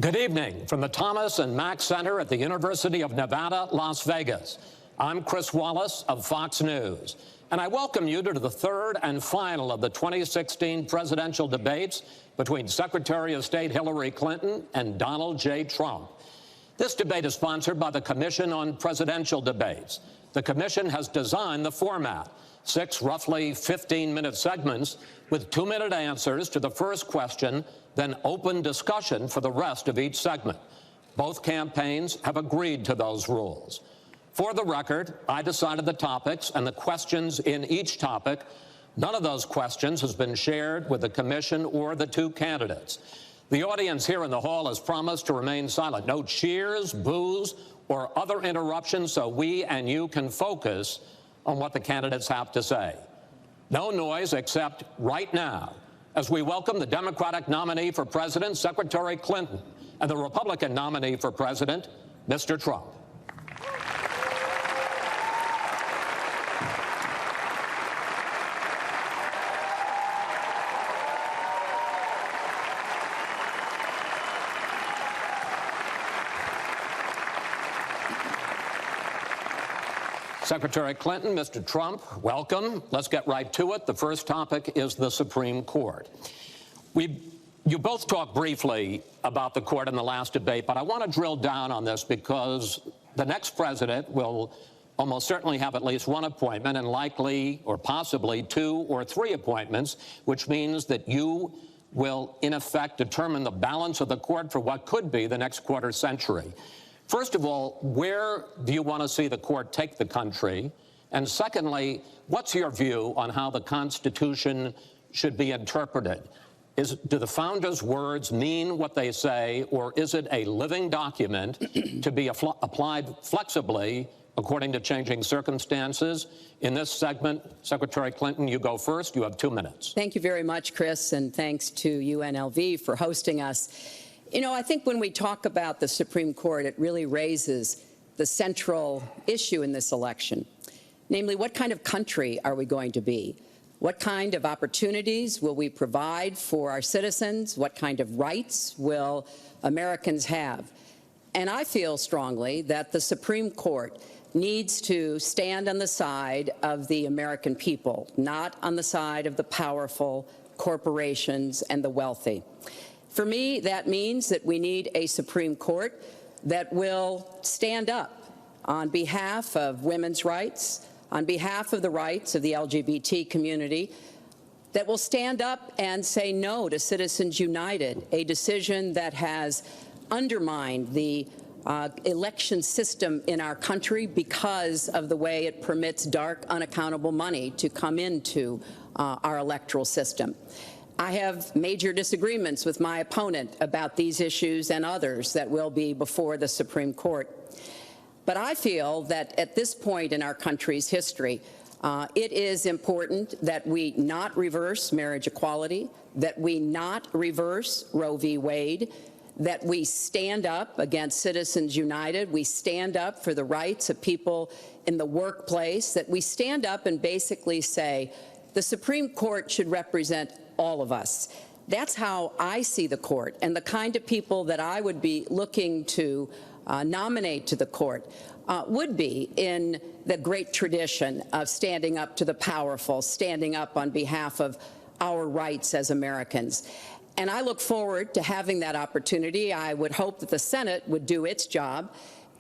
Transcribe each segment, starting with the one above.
Good evening from the Thomas and Mack Center at the University of Nevada, Las Vegas. I'm Chris Wallace of Fox News, and I welcome you to the third and final of the 2016 presidential debates between Secretary of State Hillary Clinton and Donald J. Trump. This debate is sponsored by the Commission on Presidential Debates. The Commission has designed the format, 6 roughly 15-minute segments with 2-minute answers to the first question, then open discussion for the rest of each segment. Both campaigns have agreed to those rules. For the record, I decided the topics and the questions in each topic. None of those questions has been shared with the Commission or the 2 candidates. The audience here in the hall has promised to remain silent. No cheers, boos, or other interruptions so we and you can focus on what the candidates have to say. No noise except right now, as we welcome the Democratic nominee for president, Secretary Clinton, and the Republican nominee for president, Mr. Trump. Secretary Clinton, Mr. Trump, welcome. Let's get right to it. The first topic is the Supreme Court. You both talked briefly about the court in the last debate, but I want to drill down on this because the next president will almost certainly have at least 1 appointment and likely or possibly 2 or 3 appointments, which means that you will, in effect, determine the balance of the court for what could be the next quarter century. First of all, where do you want to see the court take the country? And secondly, what's your view on how the Constitution should be interpreted? Do the founders' words mean what they say, or is it a living document to be applied flexibly according to changing circumstances? In this segment, Secretary Clinton, you go first. You have 2 minutes. Thank you very much, Chris, and thanks to UNLV for hosting us. You know, I think when we talk about the Supreme Court, it really raises the central issue in this election, namely, what kind of country are we going to be? What kind of opportunities will we provide for our citizens? What kind of rights will Americans have? And I feel strongly that the Supreme Court needs to stand on the side of the American people, not on the side of the powerful, corporations, and the wealthy. For me, that means that we need a Supreme Court that will stand up on behalf of women's rights, on behalf of the rights of the LGBT community, that will stand up and say no to Citizens United, a decision that has undermined the election system in our country because of the way it permits dark, unaccountable money to come into our electoral system. I have major disagreements with my opponent about these issues and others that will be before the Supreme Court. But I feel that at this point in our country's history, it is important that we not reverse marriage equality, that we not reverse Roe v. Wade, that we stand up against Citizens United, we stand up for the rights of people in the workplace, that we stand up and basically say the Supreme Court should represent all of us. That's how I see the court, and the kind of people that I would be looking to nominate to the court would be in the great tradition of standing up to the powerful, standing up on behalf of our rights as Americans. And I look forward to having that opportunity. I would hope that the Senate would do its job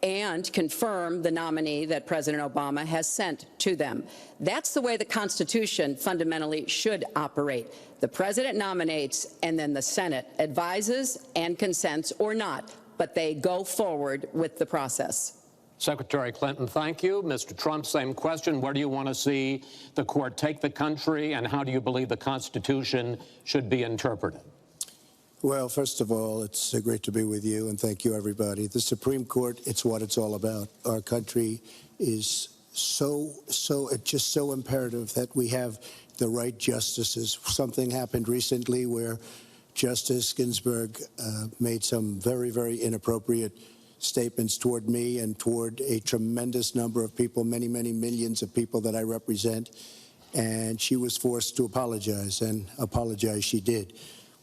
and confirm the nominee that President Obama has sent to them. That's the way the Constitution fundamentally should operate. The President nominates, and then the Senate advises and consents or not, but they go forward with the process. Secretary Clinton, thank you. Mr. Trump, same question. Where do you want to see the court take the country, and how do you believe the Constitution should be interpreted? Well, first of all, it's great to be with you, and thank you, everybody. The Supreme Court, it's what it's all about. Our country is it's just so imperative that we have the right justices. Something happened recently where Justice Ginsburg made some very, very inappropriate statements toward me and toward a tremendous number of people, many, many millions of people that I represent, and she was forced to apologize, and apologize she did.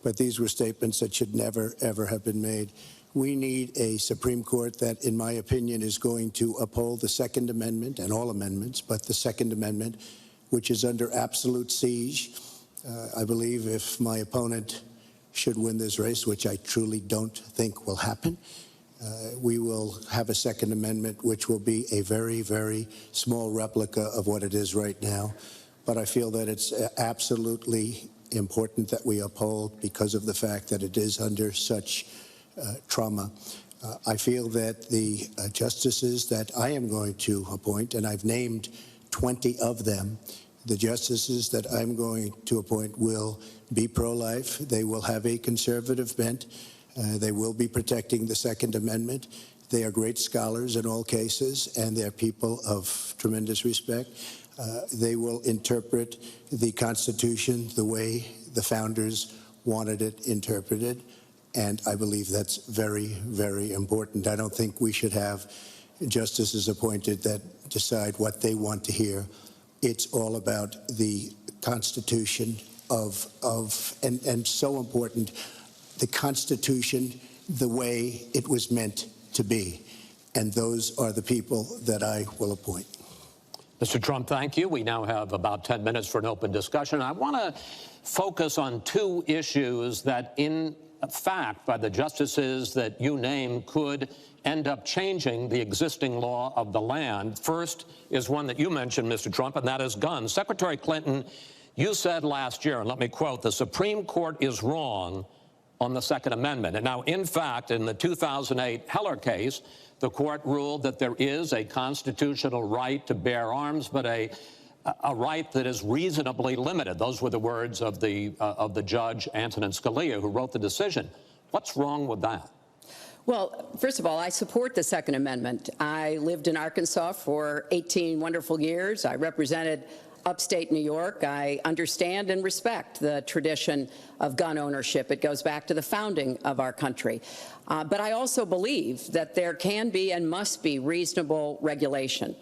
But these were statements that should never, ever have been made. We need a Supreme Court that, in my opinion, is going to uphold the Second Amendment and all amendments, but the Second Amendment, which is under absolute siege. I believe if my opponent should win this race, which I truly don't think will happen, we will have a Second Amendment which will be a very, very small replica of what it is right now. But I feel that it's absolutely important that we uphold because of the fact that it is under such trauma. I feel that the justices that I am going to appoint, and I've named 20 of them, the justices that I'm going to appoint will be pro-life. They will have a conservative bent. They will be protecting the Second Amendment. They are great scholars in all cases, and they're people of tremendous respect. They will interpret the Constitution the way the founders wanted it interpreted, and I believe that's very, very important. I don't think we should have justices appointed that decide what they want to hear. It's all about the Constitution and so important, the Constitution the way it was meant to be. And those are the people that I will appoint. Mr. Trump, thank you. We now have about 10 minutes for an open discussion. I want to focus on two issues that, in fact, by the justices that you name, could end up changing the existing law of the land. First is one that you mentioned, Mr. Trump, and that is guns. Secretary Clinton, you said last year, and let me quote, "The Supreme Court is wrong on the Second Amendment." And now, in fact, in the 2008 Heller case, the court ruled that there is a constitutional right to bear arms, but a right that is reasonably limited. Those were the words of the judge, Antonin Scalia, who wrote the decision. What's wrong with that? Well, first of all, I support the Second Amendment. I lived in Arkansas for 18 wonderful years. I represented upstate New York. I understand and respect the tradition of gun ownership. It goes back to the founding of our country. But I also believe that there can be and must be reasonable regulation.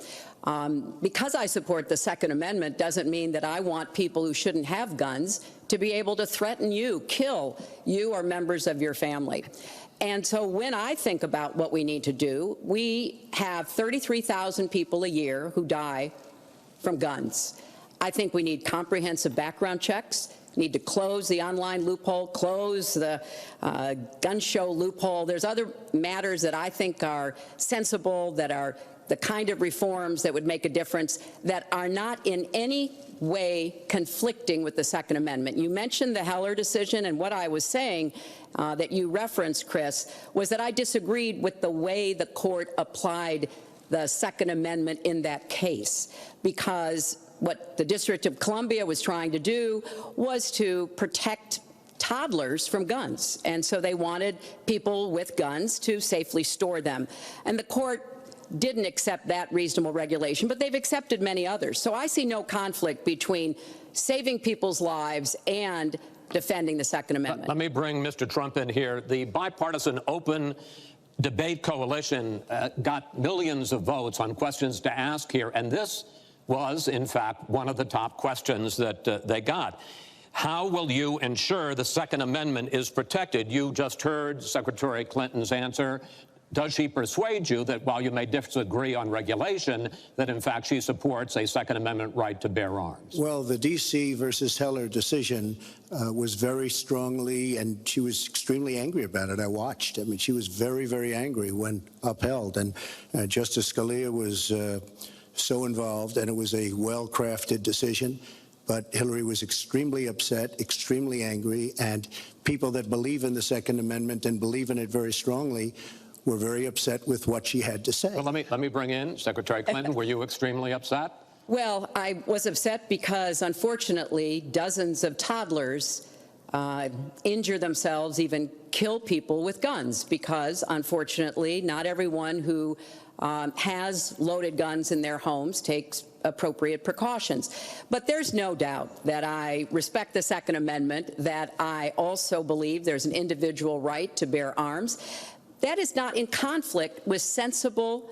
Because I support the Second Amendment doesn't mean that I want people who shouldn't have guns to be able to threaten you, kill you or members of your family. And so when I think about what we need to do, we have 33,000 people a year who die from guns. I think we need comprehensive background checks, need to close the online loophole, close the gun show loophole. There's other matters that I think are sensible, that are the kind of reforms that would make a difference, that are not in any way conflicting with the Second Amendment. You mentioned the Heller decision, and what I was saying that you referenced, Chris, was that I disagreed with the way the court applied the Second Amendment in that case, because what the District of Columbia was trying to do was to protect toddlers from guns. And so they wanted people with guns to safely store them. And the court didn't accept that reasonable regulation, but they've accepted many others. So I see no conflict between saving people's lives and defending the Second Amendment. Let me bring Mr. Trump in here. The bipartisan open debate coalition got millions of votes on questions to ask here, and this was, in fact, one of the top questions that they got. How will you ensure the Second Amendment is protected? You just heard Secretary Clinton's answer. Does she persuade you that while you may disagree on regulation, that in fact she supports a Second Amendment right to bear arms? Well, the D.C. versus Heller decision was very strongly, and she was extremely angry about it. I watched. I mean, she was very, very angry when upheld. And Justice Scalia was so involved, and it was a well-crafted decision. But Hillary was extremely upset, extremely angry, and people that believe in the Second Amendment and believe in it very strongly were very upset with what she had to say. Well, let me bring in Secretary Clinton. Were you extremely upset? Well, I was upset because, unfortunately, dozens of toddlers injure themselves, even kill people with guns, because, unfortunately, not everyone who has loaded guns in their homes takes appropriate precautions. But there's no doubt that I respect the Second Amendment, that I also believe there's an individual right to bear arms. That is not in conflict with sensible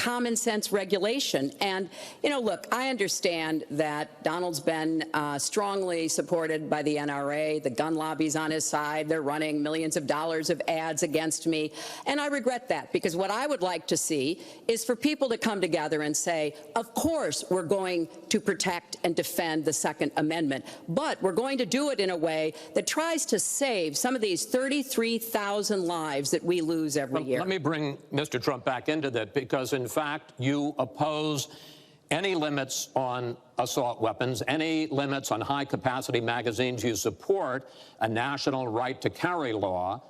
common sense regulation. And, you know, look, I understand that Donald's been strongly supported by the NRA. The gun lobby's on his side. They're running millions of dollars of ads against me. And I regret that, because what I would like to see is for people to come together and say, of course, we're going to protect and defend the Second Amendment, but we're going to do it in a way that tries to save some of these 33,000 lives that we lose every year. Let me bring Mr. Trump back into that, because, in fact, you oppose any limits on assault weapons, any limits on high-capacity magazines. You support a national right-to-carry law.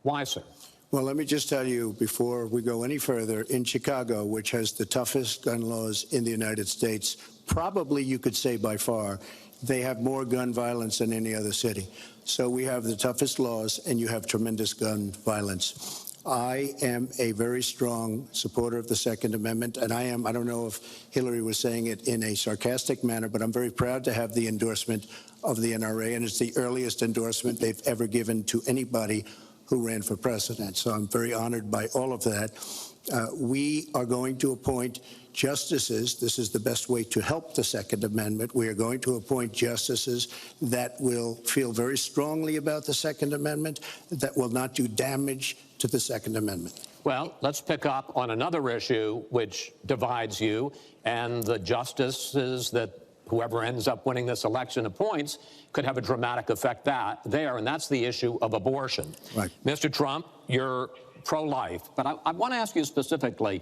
Why, sir? Well, let me just tell you, before we go any further, in Chicago, which has the toughest gun laws in the United States, probably you could say by far, they have more gun violence than any other city. So we have the toughest laws, and you have tremendous gun violence. I am a very strong supporter of the Second Amendment, and I don't know if Hillary was saying it in a sarcastic manner, but I'm very proud to have the endorsement of the NRA, and it's the earliest endorsement they've ever given to anybody who ran for president. So I'm very honored by all of that. We are going to appoint justices. This is the best way to help the Second Amendment. We are going to appoint justices that will feel very strongly about the Second Amendment, that will not do damage to the Second Amendment. Well, let's pick up on another issue which divides you and the justices that whoever ends up winning this election appoints could have a dramatic effect there, and that's the issue of abortion. Right. Mr. Trump, you're pro-life, but I want to ask you specifically,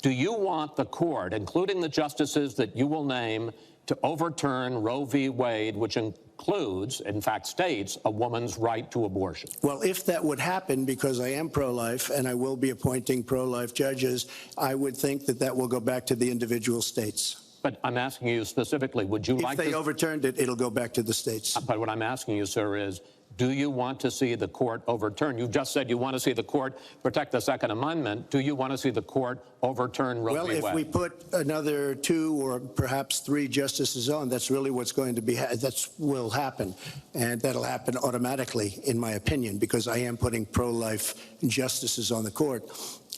do you want the court, including the justices that you will name, to overturn Roe v. Wade, which includes, in fact, states a woman's right to abortion? Well, if that would happen, because I am pro-life and I will be appointing pro-life judges, I would think that that will go back to the individual states. But I'm asking you specifically, would you like to... If they overturned it, it'll go back to the states. But what I'm asking you, sir, is do you want to see the court overturn? You just said you want to see the court protect the Second Amendment. Do you want to see the court overturn Roe v. Wade? Well, if we put another 2 or perhaps 3 justices on, that's really what's going to be, that will happen. And that'll happen automatically, in my opinion, because I am putting pro-life justices on the court.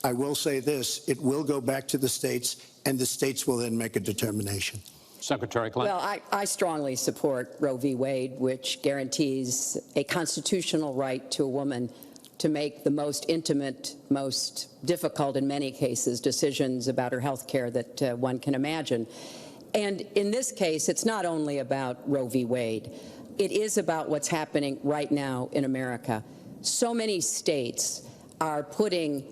I will say this, it will go back to the states, and the states will then make a determination. Secretary Clinton. Well, I strongly support Roe v. Wade, which guarantees a constitutional right to a woman to make the most intimate, most difficult, in many cases, decisions about her health care that one can imagine. And in this case, it's not only about Roe v. Wade. It is about what's happening right now in America. So many states are putting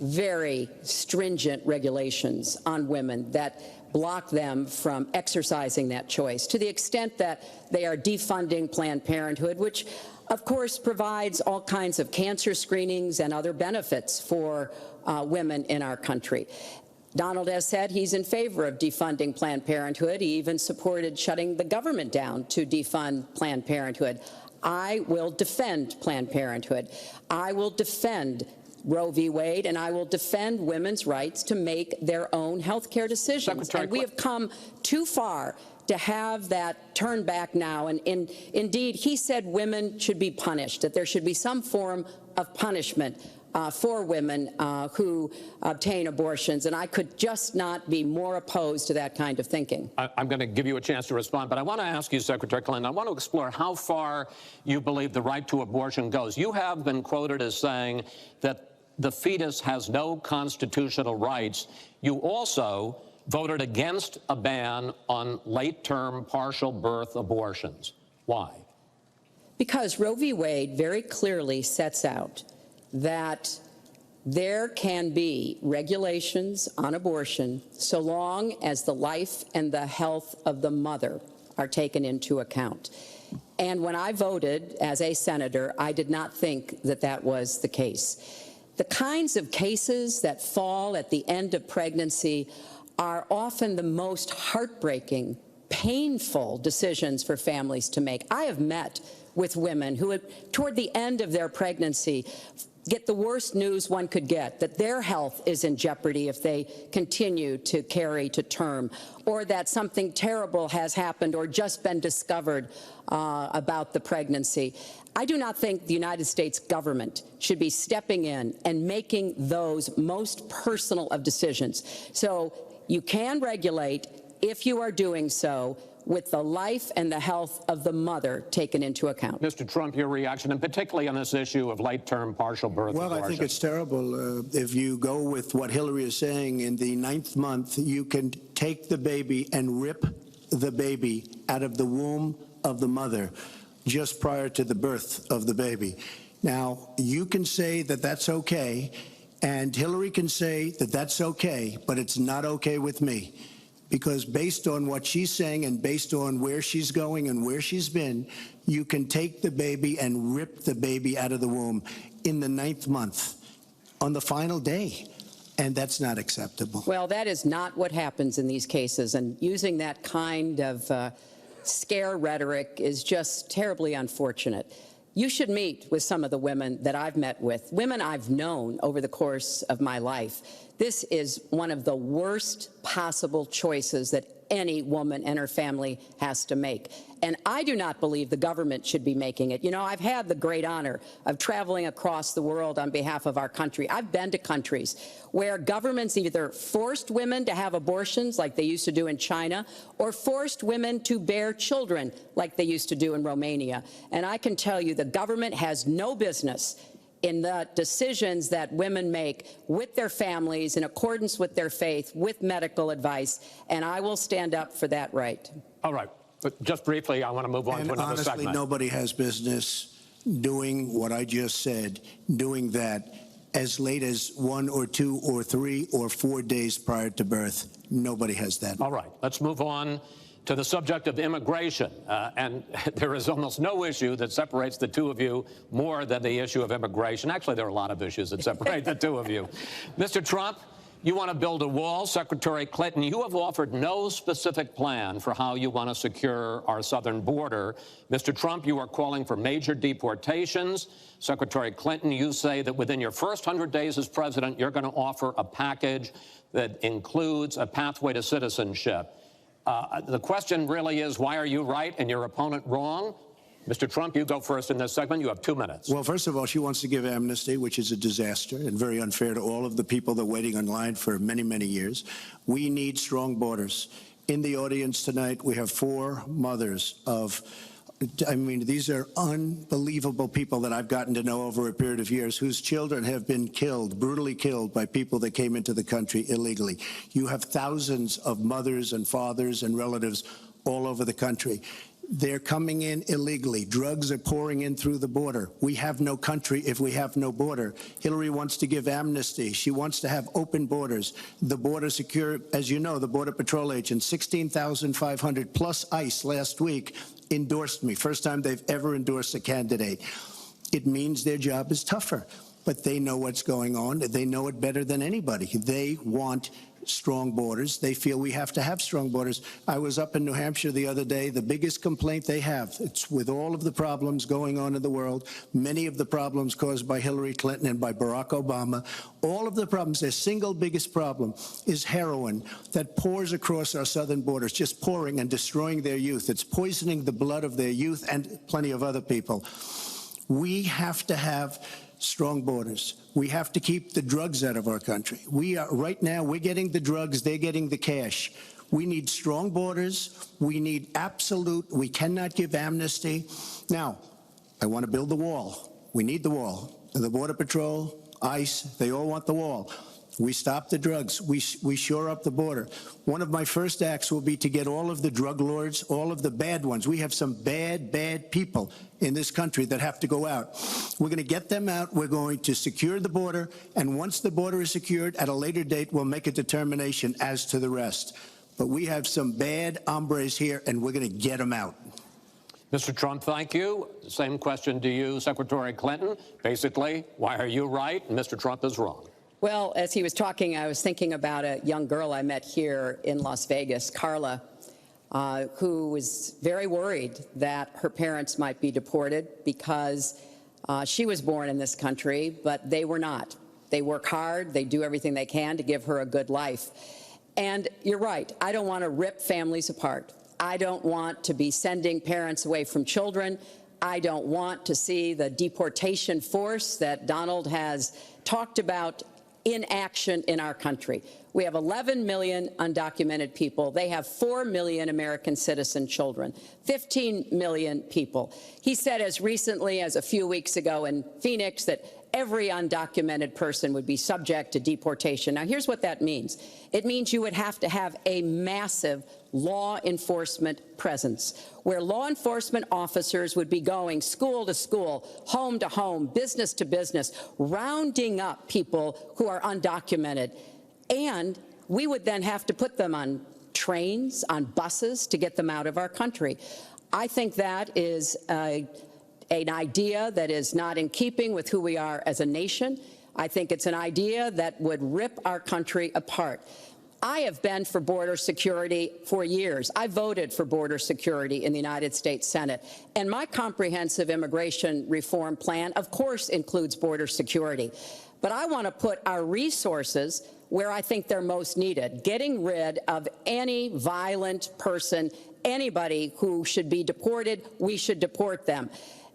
very stringent regulations on women that block them from exercising that choice, to the extent that they are defunding Planned Parenthood, which, of course, provides all kinds of cancer screenings and other benefits for women in our country. Donald has said he's in favor of defunding Planned Parenthood. He even supported shutting the government down to defund Planned Parenthood. I will defend Planned Parenthood. I will defend Roe v. Wade, and I will defend women's rights to make their own health care decisions. And we have come too far to have that turned back now. And indeed, he said women should be punished, that there should be some form of punishment for women who obtain abortions. And I could just not be more opposed to that kind of thinking. I'm going to give you a chance to respond, but I want to ask you, Secretary Clinton, I want to explore how far you believe the right to abortion goes. You have been quoted as saying that the fetus has no constitutional rights. You also voted against a ban on late-term partial birth abortions. Why? Because Roe v. Wade very clearly sets out that there can be regulations on abortion so long as the life and the health of the mother are taken into account. And when I voted as a senator, I did not think that that was the case. The kinds of cases that fall at the end of pregnancy are often the most heartbreaking, painful decisions for families to make. I have met with women who, toward the end of their pregnancy, get the worst news one could get, that their health is in jeopardy if they continue to carry to term, or that something terrible has happened or just been discovered about the pregnancy. I do not think the United States government should be stepping in and making those most personal of decisions. So you can regulate, if you are doing so, with the life and the health of the mother taken into account. Mr. Trump, your reaction, and particularly on this issue of late-term partial birth Well, abortion. I think it's terrible. If you go with what Hillary is saying, in the 9th month, you can take the baby and rip the baby out of the womb of the mother just prior to the birth of the baby. Now, you can say that that's okay, and Hillary can say that that's okay, but it's not okay with me. Because based on what she's saying and based on where she's going and where she's been, you can take the baby and rip the baby out of the womb in the 9th month on the final day. And that's not acceptable. Well, that is not what happens in these cases. And using that kind of scare rhetoric is just terribly unfortunate. You should meet with some of the women that I've met with, women I've known over the course of my life. This is one of the worst possible choices that any woman and her family has to make. And I do not believe the government should be making it. You know, I've had the great honor of traveling across the world on behalf of our country. I've been to countries where governments either forced women to have abortions like they used to do in China, or forced women to bear children like they used to do in Romania. And I can tell you the government has no business in the decisions that women make with their families in accordance with their faith, with medical advice, and I will stand up for that right. All right. But just briefly, I want to move on to another honestly, segment. Nobody has business doing what I just said, doing that as late as 1 or 2 or 3 or 4 days prior to birth. Nobody has that. All right. Let's move on to the subject of immigration. And there is almost no issue that separates the two of you more than the issue of immigration. Actually, there are a lot of issues that separate the two of you. Mr. Trump, you want to build a wall. Secretary Clinton, you have offered no specific plan for how you want to secure our southern border. Mr. Trump, you are calling for major deportations. Secretary Clinton, you say that within your first 100 days as president, you're going to offer a package that includes a pathway to citizenship. The question really is, why are you right and your opponent wrong? Mr. Trump, you go first in this segment. You have 2 minutes. Well, first of all, she wants to give amnesty, which is a disaster and very unfair to all of the people that are waiting in line for many, many years. We need strong borders. In the audience tonight, we have 4 mothers of, I mean, these are unbelievable people that I've gotten to know over a period of years, whose children have been killed, brutally killed by people that came into the country illegally. You have thousands of mothers and fathers and relatives all over the country. They're coming in illegally. Drugs are pouring in through the border. We have no country if we have no border. Hillary wants to give amnesty. She wants to have open borders. The border secure, as you know, the Border Patrol agents, 16,500 plus ICE last week endorsed me. First time they've ever endorsed a candidate. It means their job is tougher, but they know what's going on. They know it better than anybody. They want strong borders. They feel we have to have strong borders. I was up in New Hampshire the other day. The biggest complaint they have, it's with all of the problems going on in the world, many of the problems caused by Hillary Clinton and by Barack Obama, all of the problems, their single biggest problem is heroin that pours across our southern borders, just pouring and destroying their youth. It's poisoning the blood of their youth and plenty of other people. We have to have strong borders. We have to keep the drugs out of our country. Right now, we're getting the drugs, they're getting the cash. We need strong borders. We need we cannot give amnesty. Now, I want to build the wall. We need the wall. The Border Patrol, ICE, they all want the wall. We stop the drugs. We shore up the border. One of my first acts will be to get all of the drug lords, all of the bad ones. We have some bad, bad people in this country that have to go out. We're going to get them out. We're going to secure the border. And once the border is secured, at a later date, we'll make a determination as to the rest. But we have some bad hombres here, and we're going to get them out. Mr. Trump, thank you. Same question to you, Secretary Clinton. Basically, why are you right and Mr. Trump is wrong? Well, as he was talking, I was thinking about a young girl I met here in Las Vegas, Carla. who was very worried that her parents might be deported because she was born in this country, but they were not. They work hard. They do everything they can to give her a good life. And you're right. I don't want to rip families apart. I don't want to be sending parents away from children. I don't want to see the deportation force that Donald has talked about in action in our country. We have 11 million undocumented people. They have 4 million American citizen children, 15 million people. He said as recently as a few weeks ago in Phoenix that every undocumented person would be subject to deportation. Now, here's what that means. It means you would have to have a massive law enforcement presence, where law enforcement officers would be going school to school, home to home, business to business, rounding up people who are undocumented. And we would then have to put them on trains, on buses to get them out of our country. I think that is an idea that is not in keeping with who we are as a nation. I think it's an idea that would rip our country apart. I have been for border security for years. I voted for border security in the United States Senate. And my comprehensive immigration reform plan, of course, includes border security. But I want to put our resources where I think they're most needed, getting rid of any violent person, anybody who should be deported. We should deport them.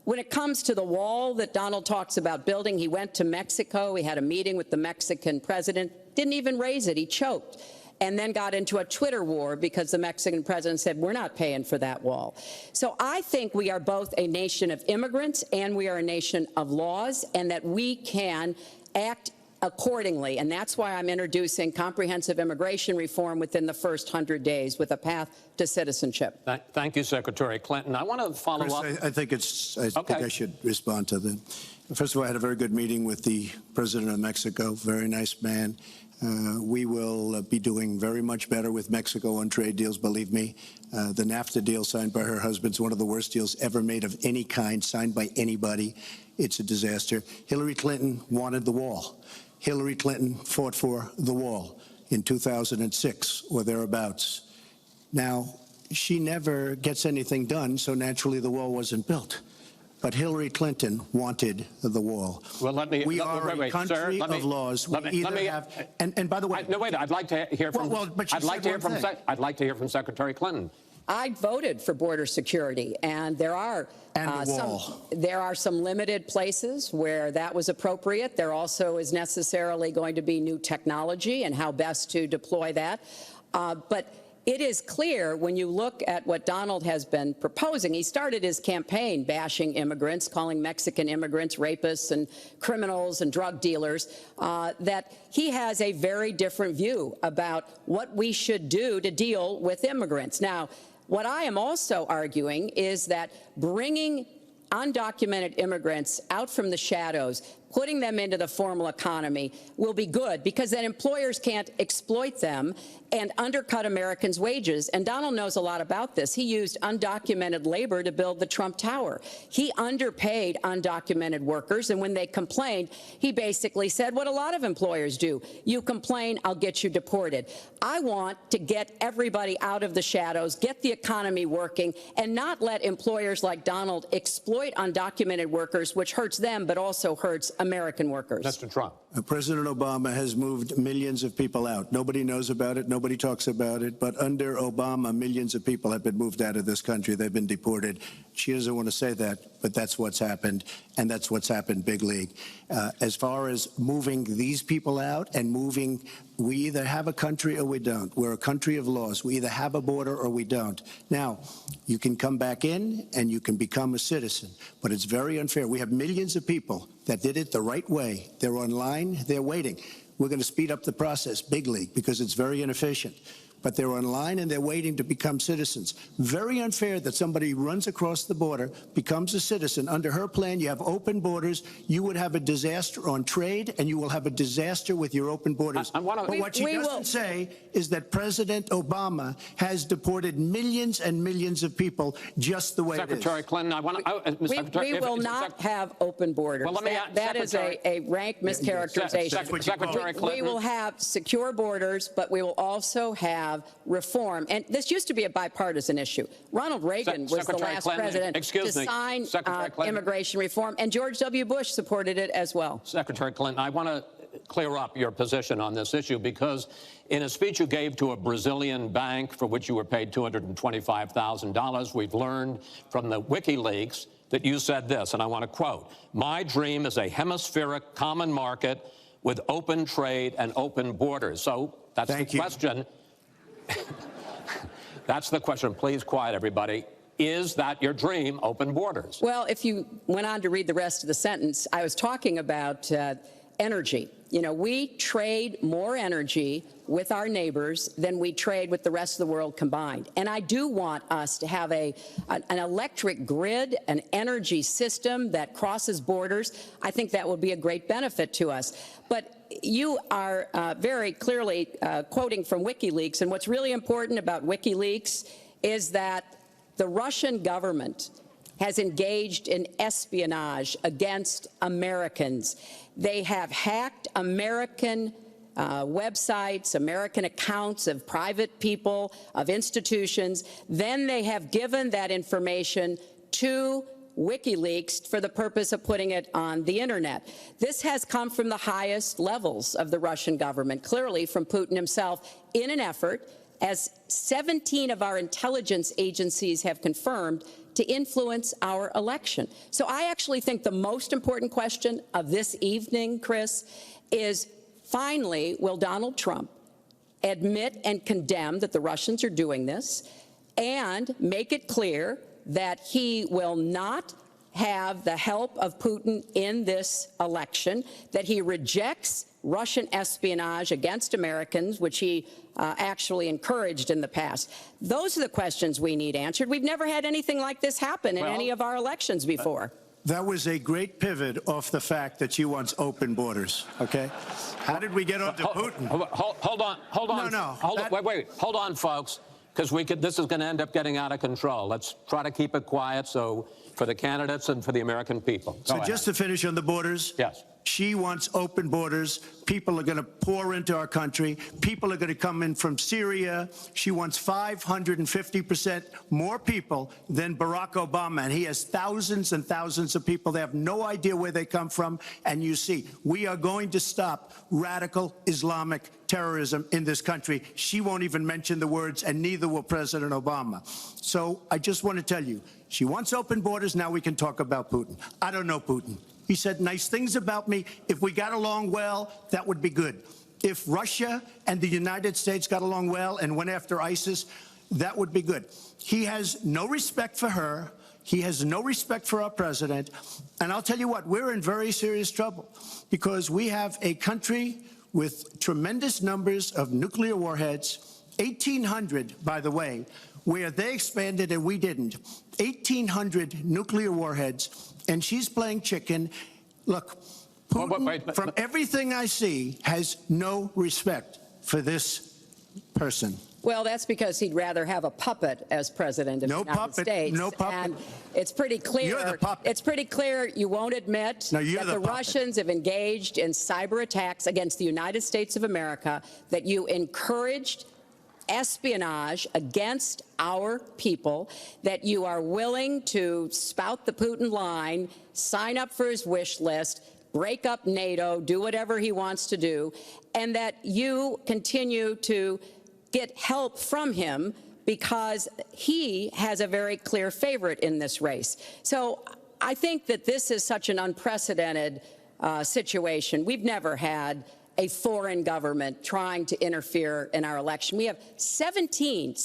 When it comes to the wall that Donald talks about building, he went to Mexico. He had a meeting with the Mexican president, didn't even raise it. He choked, and then got into a Twitter war because the Mexican president said, we're not paying for that wall. So I think we are both a nation of immigrants and we are a nation of laws, and that we can act accordingly. And that's why I'm introducing comprehensive immigration reform within the first 100 days with a path to citizenship. Thank you, Secretary Clinton. I want to follow up. I think I should respond to that. First of all, I had a very good meeting with the president of Mexico, very nice man. We will be doing very much better with Mexico on trade deals, believe me. The NAFTA deal signed by her husband is one of the worst deals ever made of any kind, signed by anybody. It's a disaster. Hillary Clinton wanted the wall. Hillary Clinton fought for the wall in 2006 or thereabouts. Now, she never gets anything done, so naturally the wall wasn't built. But Hillary Clinton wanted the wall. Well, we are a country of laws. And by the way, no, wait. I'd like to hear from. I'd like to hear from Secretary Clinton. I voted for border security, and there are some limited places where that was appropriate. There also is necessarily going to be new technology and how best to deploy that. But it is clear when you look at what Donald has been proposing. He started his campaign bashing immigrants, calling Mexican immigrants rapists and criminals and drug dealers, that he has a very different view about what we should do to deal with immigrants. Now, what I am also arguing is that bringing undocumented immigrants out from the shadows, putting them into the formal economy will be good, because then employers can't exploit them and undercut Americans' wages. And Donald knows a lot about this. He used undocumented labor to build the Trump Tower. He underpaid undocumented workers, and when they complained, he basically said what a lot of employers do. You complain, I'll get you deported. I want to get everybody out of the shadows, get the economy working, and not let employers like Donald exploit undocumented workers, which hurts them but also hurts American workers. Mr. Trump. President Obama has moved millions of people out. Nobody knows about it. Nobody talks about it. But under Obama, millions of people have been moved out of this country. They've been deported. She doesn't want to say that, but that's what's happened, and that's what's happened big league. As far as moving these people out and moving, we either have a country or we don't. We're a country of laws. We either have a border or we don't. Now, you can come back in and you can become a citizen, but it's very unfair. We have millions of people that did it the right way. They're online, they're waiting. We're going to speed up the process, big league, because it's very inefficient. But they're online and they're waiting to become citizens. Very unfair that somebody runs across the border, becomes a citizen. Under her plan, you have open borders. You would have a disaster on trade, and you will have a disaster with your open borders. But what she doesn't say is that President Obama has deported millions and millions of people just the way it is. Secretary Clinton, I want to... We will not have open borders. Well, that is a rank mischaracterization. Secretary Clinton. We will have secure borders, but we will also have have reform. And this used to be a bipartisan issue. Ronald Reagan was the last president to sign immigration reform, and George W. Bush supported it as well. Secretary Clinton, I want to clear up your position on this issue, because in a speech you gave to a Brazilian bank for which you were paid $225,000, we've learned from the WikiLeaks that you said this, and I want to quote, "My dream is a hemispheric common market with open trade and open borders." So that's the question. That's the question. Please quiet, everybody. Is that your dream, open borders? Well, if you went on to read the rest of the sentence, I was talking about energy. You know, we trade more energy with our neighbors than we trade with the rest of the world combined. And I do want us to have an electric grid, an energy system that crosses borders. I think that would be a great benefit to us. But you are very clearly quoting from WikiLeaks. And what's really important about WikiLeaks is that the Russian government has engaged in espionage against Americans. They have hacked American websites, American accounts of private people, of institutions. Then they have given that information to WikiLeaks for the purpose of putting it on the internet. This has come from the highest levels of the Russian government, clearly from Putin himself, in an effort, as 17 of our intelligence agencies have confirmed, to influence our election. So I actually think the most important question of this evening, Chris, is finally, will Donald Trump admit and condemn that the Russians are doing this and make it clear that he will not have the help of Putin in this election, that he rejects Russian espionage against Americans, which he actually encouraged in the past. Those are the questions we need answered. We've never had anything like this happen in any of our elections before. That was a great pivot off the fact that she wants open borders, okay? How did we get onto Putin? Hold on. No. Wait. Hold on, folks, because this is going to end up getting out of control. Let's try to keep it quiet for the candidates and for the American people. So just to finish on the borders. Yes. She wants open borders. People are going to pour into our country. People are going to come in from Syria. She wants 550% more people than Barack Obama. And he has thousands and thousands of people. They have no idea where they come from. And you see, we are going to stop radical Islamic terrorism in this country. She won't even mention the words, and neither will President Obama. So I just want to tell you, she wants open borders. Now we can talk about Putin. I don't know Putin. He said nice things about me. If we got along well, that would be good. If Russia and the United States got along well and went after ISIS, that would be good. He has no respect for her. He has no respect for our president. And I'll tell you what, we're in very serious trouble because we have a country with tremendous numbers of nuclear warheads, 1,800, by the way, where they expanded and we didn't. 1,800 nuclear warheads. And she's playing chicken. Look, Putin, from everything I see, has no respect for this person. Well, that's because he'd rather have a puppet as president of the United States. No puppet. And it's pretty clear. You're the puppet. It's pretty clear you won't admit that the Russians have engaged in cyber attacks against the United States of America, that you encouraged espionage against our people, that you are willing to spout the Putin line, sign up for his wish list, break up NATO, do whatever he wants to do, and that you continue to get help from him because he has a very clear favorite in this race. So I think that this is such an unprecedented situation. We've never had a foreign government trying to interfere in our election. We have 17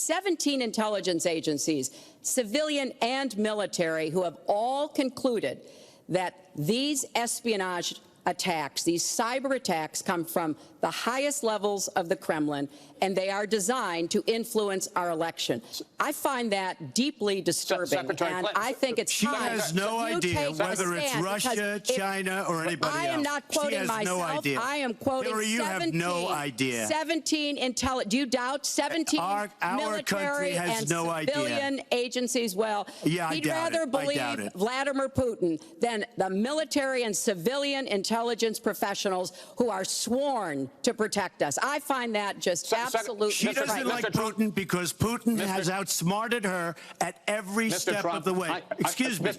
intelligence agencies, civilian and military, who have all concluded that these espionage attacks, these cyber attacks, come from the highest levels of the Kremlin, and they are designed to influence our election. I find that deeply disturbing, and I think it's time. She has no idea whether it's Russia, China, or anybody else. I am not quoting myself. No idea. I am quoting Hillary, you 17. Have no idea. 17 intelligence. Do you doubt 17 military and civilian agencies? Well, yeah, he'd rather believe Vladimir Putin than the military and civilian intelligence intelligence professionals who are sworn to protect us. I find that just absolutely She doesn't like Putin because Putin has outsmarted her at every step of the way. Excuse me.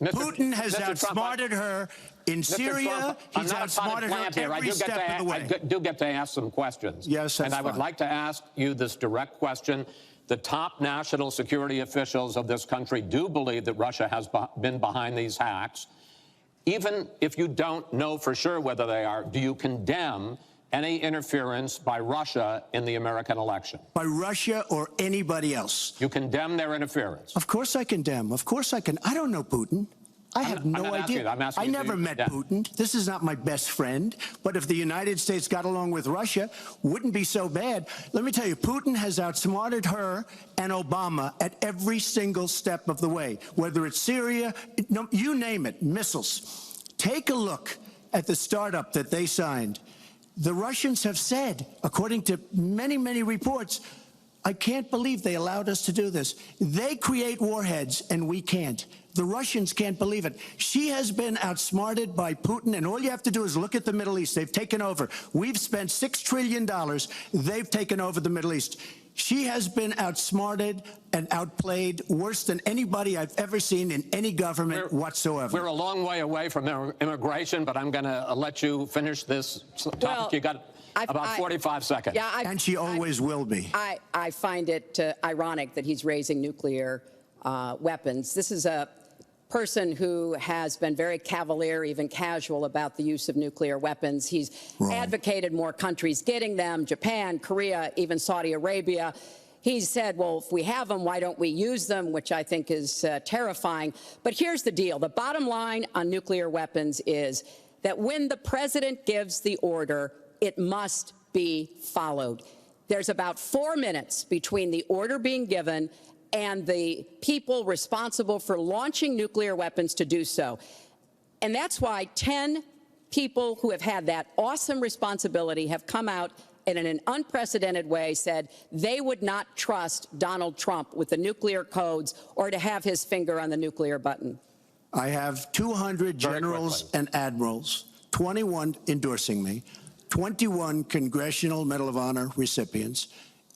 Putin has outsmarted her in Syria. He's outsmarted her every step of the way. I do get to ask some questions. Yes, that's and I would fine. like to ask you this direct question. The top national security officials of this country do believe that Russia has been behind these hacks. Even if you don't know for sure whether they are, do you condemn any interference by Russia in the American election? By Russia or anybody else? You condemn their interference? Of course I condemn. Of course I can. I don't know Putin. I have no idea. I never met Putin. This is not my best friend. But if the United States got along with Russia, wouldn't be so bad. Let me tell you, Putin has outsmarted her and Obama at every single step of the way, whether it's Syria, you name it, missiles. Take a look at the startup that they signed. The Russians have said, according to many, many reports, I can't believe they allowed us to do this. They create warheads and we can't. The Russians can't believe it. She has been outsmarted by Putin, and all you have to do is look at the Middle East. They've taken over. We've spent $6 trillion. They've taken over the Middle East. She has been outsmarted and outplayed worse than anybody I've ever seen in any government whatsoever. We're a long way away from immigration, but I'm going to let you finish this topic. Well, you got about 45 seconds. Yeah, and she always will be. I find it ironic that he's raising nuclear weapons. This is a person who has been very cavalier, even casual, about the use of nuclear weapons. He's advocated more countries getting them, Japan, Korea, even Saudi Arabia. He's said, well, if we have them, why don't we use them, which I think is terrifying. But here's the deal. The bottom line on nuclear weapons is that when the president gives the order, it must be followed. There's about 4 minutes between the order being given and the people responsible for launching nuclear weapons to do so. And that's why 10 people who have had that awesome responsibility have come out and in an unprecedented way said they would not trust Donald Trump with the nuclear codes or to have his finger on the nuclear button. I have 200 generals and admirals, 21 endorsing me, 21 Congressional Medal of Honor recipients.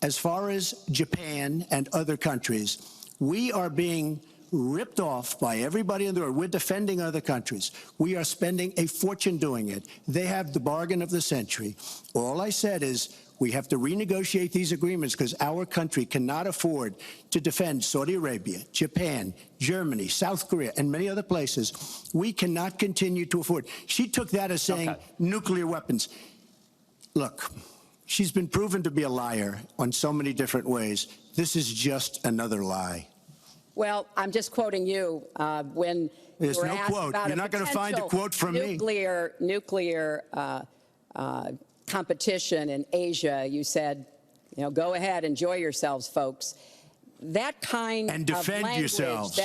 As far as Japan and other countries, we are being ripped off by everybody in the world. We're defending other countries. We are spending a fortune doing it. They have the bargain of the century. All I said is we have to renegotiate these agreements because our country cannot afford to defend Saudi Arabia, Japan, Germany, South Korea, and many other places. We cannot continue to afford. She took that as saying nuclear weapons. Look. She's been proven to be a liar on so many different ways. This is just another lie. Well, I'm just quoting you when there's you were no asked quote. about You're not going to find a quote from me. Nuclear competition in Asia. You said, you know, go ahead, enjoy yourselves, folks. That kind and defend of language, yourselves.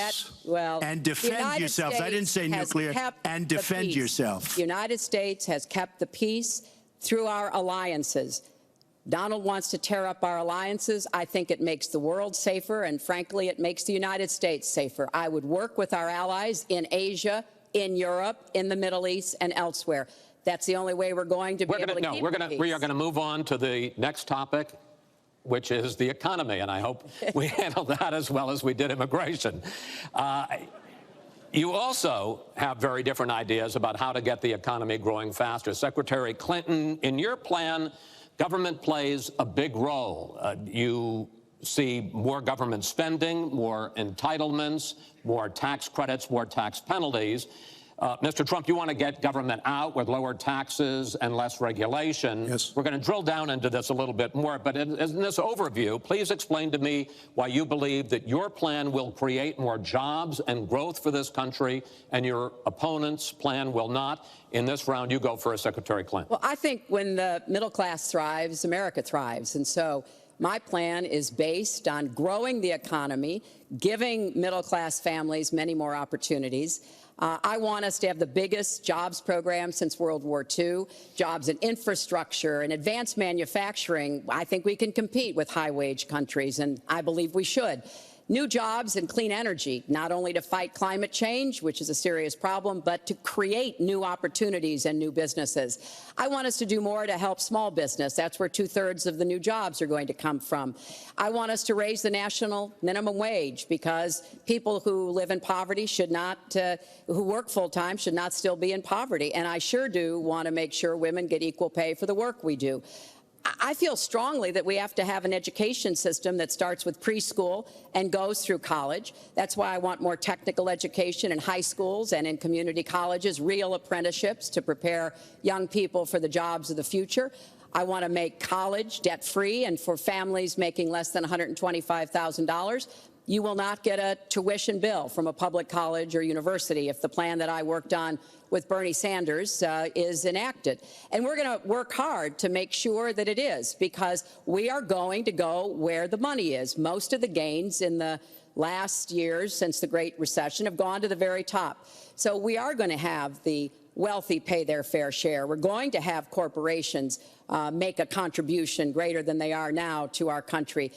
And defend yourselves. I didn't say nuclear. And defend yourself. The United States has kept the peace through our alliances. Donald wants to tear up our alliances. I think it makes the world safer, and frankly, it makes the United States safer. I would work with our allies in Asia, in Europe, in the Middle East, and elsewhere. That's the only way we're going to be able to keep peace. We are going to move on to the next topic, which is the economy, and I hope we handle that as well as we did immigration. You also have very different ideas about how to get the economy growing faster. Secretary Clinton, in your plan, government plays a big role. You see more government spending, more entitlements, more tax credits, more tax penalties. Mr. Trump, you want to get government out with lower taxes and less regulation. Yes. We're going to drill down into this a little bit more, but in this overview, please explain to me why you believe that your plan will create more jobs and growth for this country and your opponent's plan will not. In this round, you go first, Secretary Clinton. Well, I think when the middle class thrives, America thrives. And so my plan is based on growing the economy, giving middle class families many more opportunities. I want us to have the biggest jobs program since World War II, jobs in infrastructure and advanced manufacturing. I think we can compete with high-wage countries, and I believe we should. New jobs and clean energy, not only to fight climate change, which is a serious problem, but to create new opportunities and new businesses. I want us to do more to help small business. That's where 2/3 of the new jobs are going to come from. I want us to raise the national minimum wage, because people who live in poverty should not, who work full-time should not still be in poverty. And I sure do want to make sure women get equal pay for the work we do. I feel strongly that we have to have an education system that starts with preschool and goes through college. That's why I want more technical education in high schools and in community colleges, real apprenticeships to prepare young people for the jobs of the future. I want to make college debt-free, and for families making less than $125,000, you will not get a tuition bill from a public college or university if the plan that I worked on with Bernie Sanders is enacted. And we're going to work hard to make sure that it is, because we are going to go where the money is. Most of the gains in the last years since the Great Recession have gone to the very top. So we are going to have the wealthy pay their fair share. We're going to have corporations make a contribution greater than they are now to our country.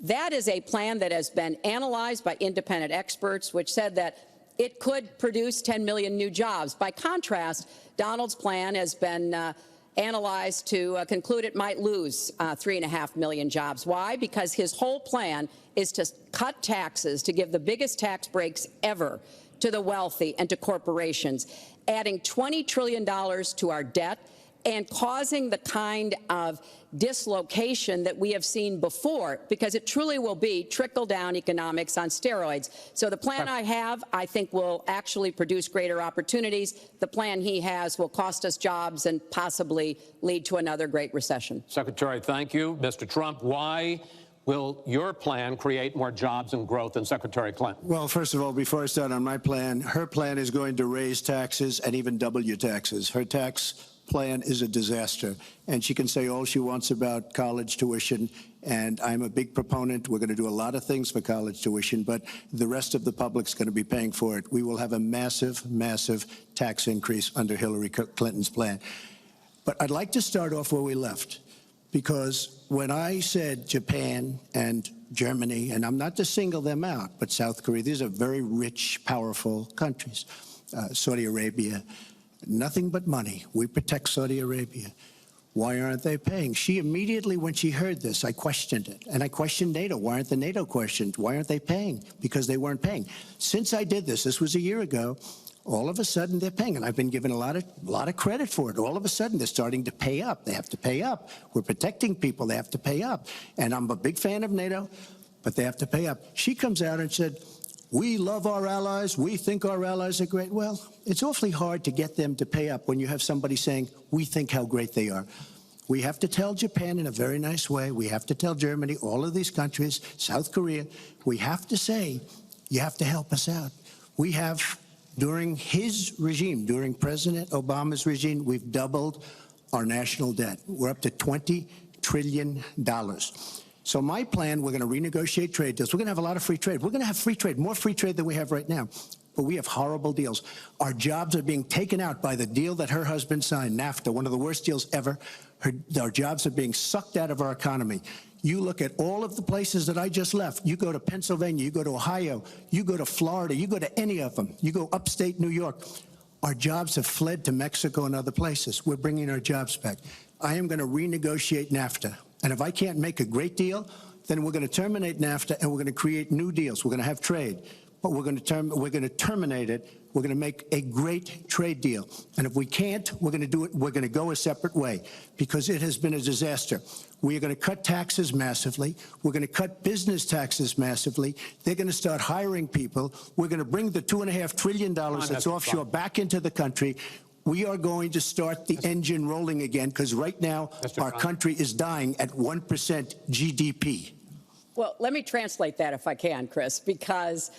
That is a plan that has been analyzed by independent experts, which said that it could produce 10 million new jobs. By contrast, Donald's plan has been analyzed to conclude it might lose 3.5 million jobs. Why? Because his whole plan is to cut taxes, to give the biggest tax breaks ever to the wealthy and to corporations, adding $20 trillion to our debt, and causing the kind of dislocation that we have seen before, because it truly will be trickle-down economics on steroids. So the plan I have, I think, will actually produce greater opportunities. The plan he has will cost us jobs and possibly lead to another Great Recession. Secretary, thank you. Mr. Trump, why will your plan create more jobs and growth than Secretary Clinton? Well, first of all, before I start on my plan, her plan is going to raise taxes and even double your taxes. Her tax plan is a disaster, and she can say all she wants about college tuition, and I'm a big proponent. We're going to do a lot of things for college tuition, but the rest of the public's going to be paying for it. We will have a massive, massive tax increase under Hillary Clinton's plan. But I'd like to start off where we left, because when I said Japan and Germany, and I'm not to single them out, but South Korea, these are very rich, powerful countries. Saudi Arabia, nothing but money. We protect Saudi Arabia. Why aren't they paying? She immediately, when she heard this, I questioned it. And I questioned NATO. Why aren't the NATO questioned? Why aren't they paying? Because they weren't paying. Since I did this was a year ago, all of a sudden they're paying. And I've been given a lot of credit for it. All of a sudden they're starting to pay up. They have to pay up. We're protecting people. They have to pay up. And I'm a big fan of NATO, but they have to pay up. She comes out and said, we love our allies. We think our allies are great. Well, it's awfully hard to get them to pay up when you have somebody saying, we think how great they are. We have to tell Japan in a very nice way. We have to tell Germany, all of these countries, South Korea, we have to say, you have to help us out. We have, during his regime, during President Obama's regime, we've doubled our national debt. We're up to $20 trillion. So my plan, we're going to renegotiate trade deals. We're going to have a lot of free trade. We're going to have free trade, more free trade than we have right now. But we have horrible deals. Our jobs are being taken out by the deal that her husband signed, NAFTA, one of the worst deals ever. Our jobs are being sucked out of our economy. You look at all of the places that I just left. You go to Pennsylvania, you go to Ohio, you go to Florida, you go to any of them. You go upstate New York. Our jobs have fled to Mexico and other places. We're bringing our jobs back. I am going to renegotiate NAFTA. And if I can't make a great deal, then we're going to terminate NAFTA and we're going to create new deals. We're going to have trade, but we're going to terminate it. We're going to make a great trade deal. And if we can't, we're going to do it. We're going to go a separate way, because it has been a disaster. We are going to cut taxes massively. We're going to cut business taxes massively. They're going to start hiring people. We're going to bring the $2.5 trillion that's offshore back into the country. We are going to start the engine rolling again, because right now our country is dying at 1% GDP. Well, let me translate that if I can, Chris, because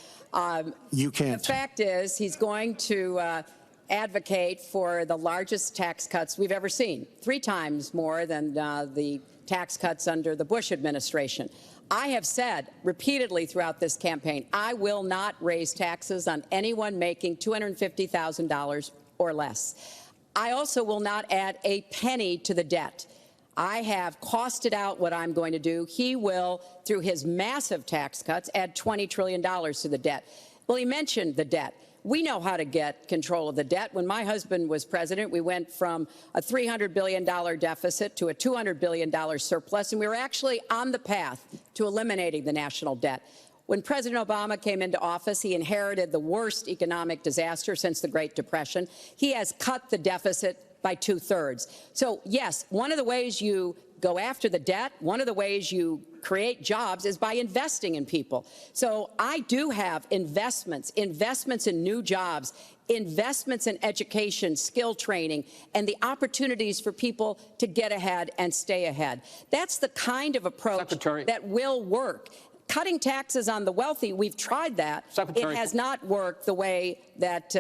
you can't. The fact is he's going to advocate for the largest tax cuts we've ever seen, 3 times more than the tax cuts under the Bush administration. I have said repeatedly throughout this campaign, I will not raise taxes on anyone making $250,000 or less. I also will not add a penny to the debt. I have costed out what I'm going to do. He will, through his massive tax cuts, add $20 trillion to the debt. Well, he mentioned the debt. We know how to get control of the debt. When my husband was president, we went from a $300 billion deficit to a $200 billion surplus, and we were actually on the path to eliminating the national debt. When President Obama came into office, he inherited the worst economic disaster since the Great Depression. He has cut the deficit by 2/3. So, yes, one of the ways you go after the debt, one of the ways you create jobs is by investing in people. So I do have investments in new jobs, investments in education, skill training, and the opportunities for people to get ahead and stay ahead. That's the kind of approach that will work. Cutting taxes on the wealthy, we've tried that. It has not worked the way that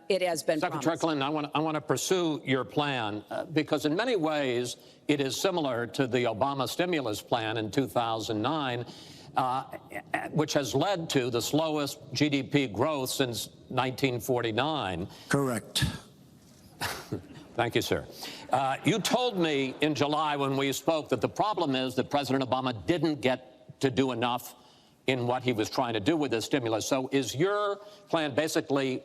it has been promised. Secretary Clinton, I want to pursue your plan because in many ways it is similar to the Obama stimulus plan in 2009, which has led to the slowest GDP growth since 1949. Correct. Thank you, sir. You told me in July when we spoke that the problem is that President Obama didn't get to do enough in what he was trying to do with this stimulus. So is your plan basically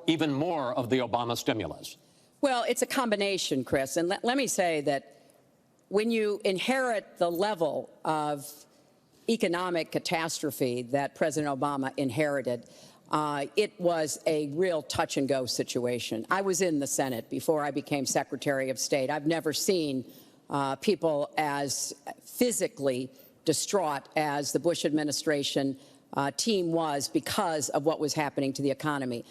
even more of the Obama stimulus? Well, it's a combination, Chris. And let me say that when you inherit the level of economic catastrophe that President Obama inherited, it was a real touch-and-go situation. I was in the Senate before I became Secretary of State. I've never seen people as physically distraught as the Bush administration team was because of what was happening to the economy.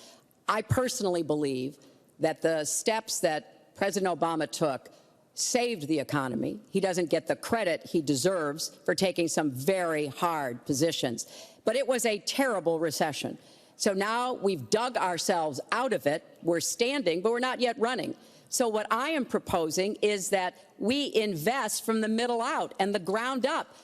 I personally believe that the steps that President Obama took saved the economy. He doesn't get the credit he deserves for taking some very hard positions. But it was a terrible recession. So now we've dug ourselves out of it. We're standing, but we're not yet running. So what I am proposing is that we invest from the middle out and the ground up,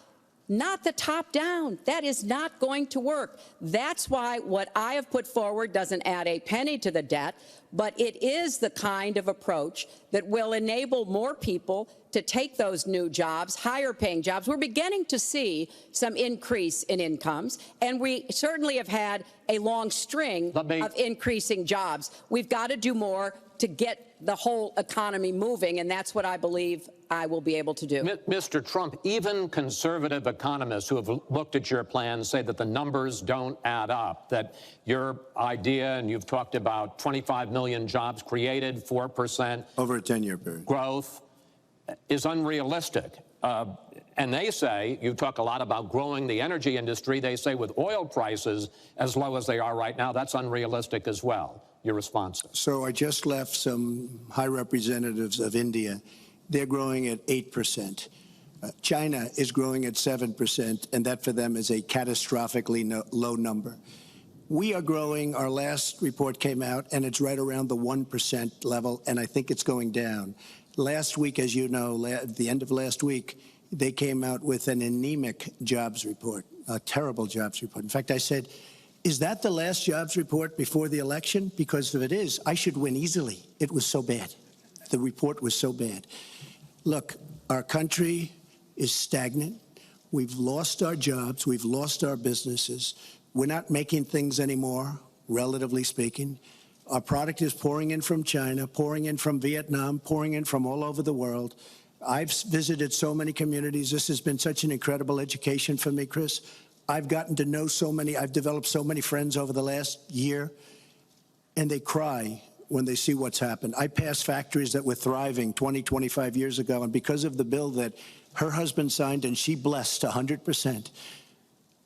not the top down. That is not going to work. That's why what I have put forward doesn't add a penny to the debt, but it is the kind of approach that will enable more people to take those new jobs, higher paying jobs. We're beginning to see some increase in incomes, and we certainly have had a long string of increasing jobs. We've got to do more to get the whole economy moving, and that's what I believe I will be able to do. Mr. Trump, even conservative economists who have looked at your plan say that the numbers don't add up, that your idea, and you've talked about 25 million jobs created, 4% over a 10-year period growth, is unrealistic. And they say, you talk a lot about growing the energy industry, they say with oil prices as low as they are right now, that's unrealistic as well. Your response? So I just left some high representatives of India. They're growing at 8%. China is growing at 7%, and that for them is a catastrophically low number. We are growing. Our last report came out, and it's right around the 1% level, and I think it's going down. Last week, as you know, at the end of last week, they came out with an anemic jobs report, a terrible jobs report. In fact, I said, is that the last jobs report before the election? Because if it is, I should win easily. It was so bad. The report was so bad. Look, our country is stagnant. We've lost our jobs. We've lost our businesses. We're not making things anymore, relatively speaking. Our product is pouring in from China, pouring in from Vietnam, pouring in from all over the world. I've visited so many communities. This has been such an incredible education for me, Chris. I've gotten to know so many. I've developed so many friends over the last year, and they cry when they see what's happened. I passed factories that were thriving 20, 25 years ago, and because of the bill that her husband signed and she blessed 100%,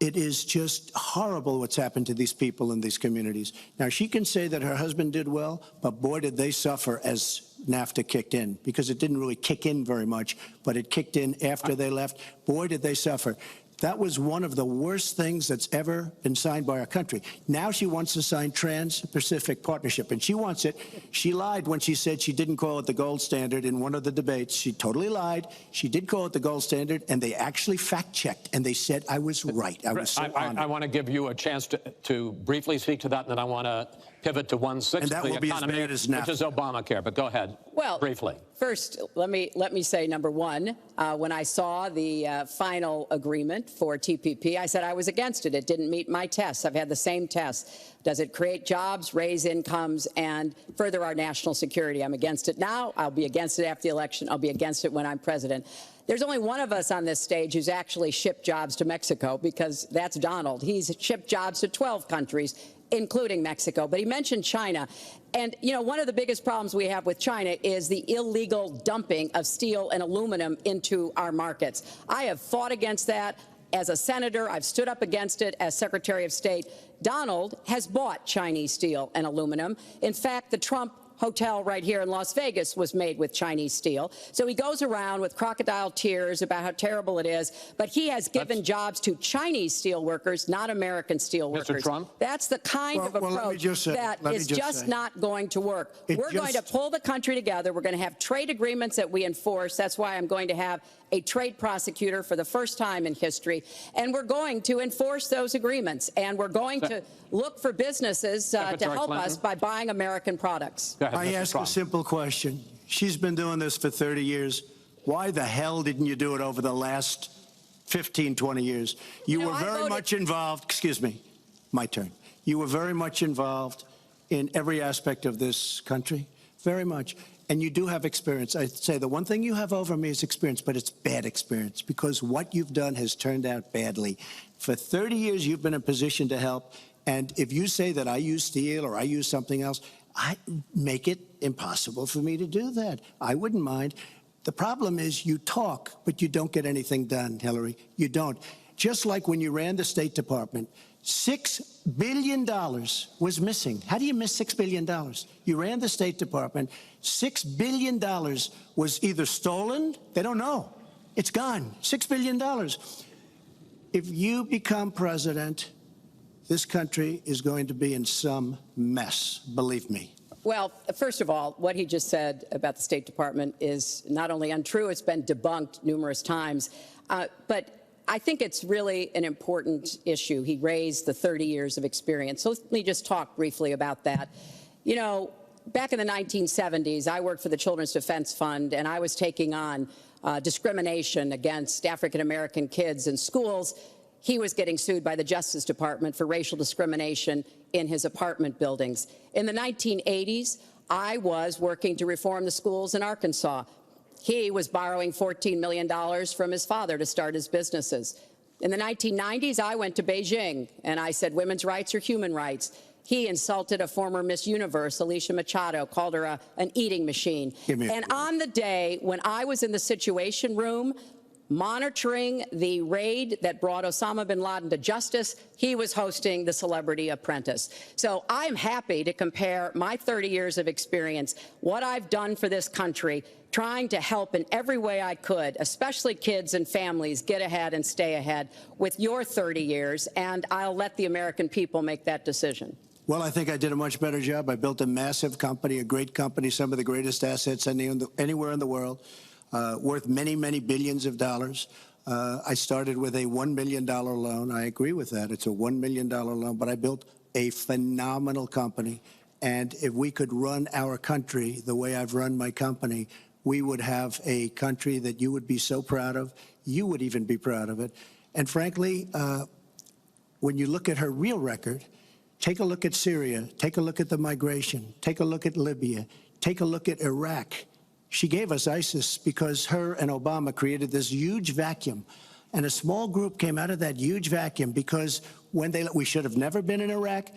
it is just horrible what's happened to these people in these communities. Now, she can say that her husband did well, but boy, did they suffer as NAFTA kicked in, because it didn't really kick in very much, but it kicked in after they left. Boy, did they suffer. That was one of the worst things that's ever been signed by our country. Now she wants to sign Trans-Pacific Partnership, and she wants it. She lied when she said she didn't call it the gold standard in one of the debates. She totally lied. She did call it the gold standard, and they actually fact-checked, and they said I was right. I was so honored. I want to give you a chance to briefly speak to that, and then I want to pivot to one-sixth And that of the will be as economy, bad as which is Obamacare. But go ahead, briefly. First, let me say, number one, when I saw the final agreement for TPP, I said I was against it. It didn't meet my tests. I've had the same tests. Does it create jobs, raise incomes, and further our national security? I'm against it now. I'll be against it after the election. I'll be against it when I'm president. There's only one of us on this stage who's actually shipped jobs to Mexico, because that's Donald. He's shipped jobs to 12 countries, including Mexico. But he mentioned China. And, you know, one of the biggest problems we have with China is the illegal dumping of steel and aluminum into our markets. I have fought against that. As a senator, I've stood up against it as Secretary of State. Donald has bought Chinese steel and aluminum. In fact, the Trump hotel right here in Las Vegas was made with Chinese steel. So he goes around with crocodile tears about how terrible it is, but he has given jobs to Chinese steel workers, not American steel workers. Mr. Trump? That's the kind of approach that is just not going to work. We're going to pull the country together. We're going to have trade agreements that we enforce. That's why I'm going to have a trade prosecutor for the first time in history. And we're going to enforce those agreements. And we're going to look for businesses to help us by buying American products. I ask a simple question. She's been doing this for 30 years. Why the hell didn't you do it over the last 15, 20 years? You were very much involved. Excuse me. My turn. You were very much involved in every aspect of this country. Very much. And you do have experience. I'd say the one thing you have over me is experience, but it's bad experience, because what you've done has turned out badly. For 30 years, you've been in a position to help. And if you say that I use steel or I use something else, I make it impossible for me to do that. I wouldn't mind. The problem is you talk, but you don't get anything done, Hillary. You don't. Just like when you ran the State Department, $6 billion was missing. How do you miss $6 billion? You ran the State Department. $6 billion was either stolen, they don't know. It's gone. $6 billion. If you become president, this country is going to be in some mess, believe me. Well, first of all, what he just said about the State Department is not only untrue, it's been debunked numerous times. But I think it's really an important issue. He raised the 30 years of experience. So let me just talk briefly about that. You know, back in the 1970s, I worked for the Children's Defense Fund, and I was taking on discrimination against African-American kids in schools. He was getting sued by the Justice Department for racial discrimination in his apartment buildings. In the 1980s, I was working to reform the schools in Arkansas. He was borrowing $14 million from his father to start his businesses. In the 1990s, I went to Beijing, and I said women's rights are human rights. He insulted a former Miss Universe, Alicia Machado, called her an eating machine. And on the day when I was in the Situation Room, monitoring the raid that brought Osama bin Laden to justice, he was hosting the Celebrity Apprentice. So I'm happy to compare my 30 years of experience, what I've done for this country, trying to help in every way I could, especially kids and families, get ahead and stay ahead, with your 30 years, and I'll let the American people make that decision. Well, I think I did a much better job. I built a massive company, a great company, some of the greatest assets anywhere in the world. Worth many, many billions of dollars. I started with a $1 million loan. I agree with that. It's a $1 million loan, but I built a phenomenal company. And if we could run our country the way I've run my company, we would have a country that you would be so proud of. You would even be proud of it. And frankly, when you look at her real record, take a look at Syria, take a look at the migration, take a look at Libya, take a look at Iraq. She gave us ISIS because her and Obama created this huge vacuum. And a small group came out of that huge vacuum because we should have never been in Iraq,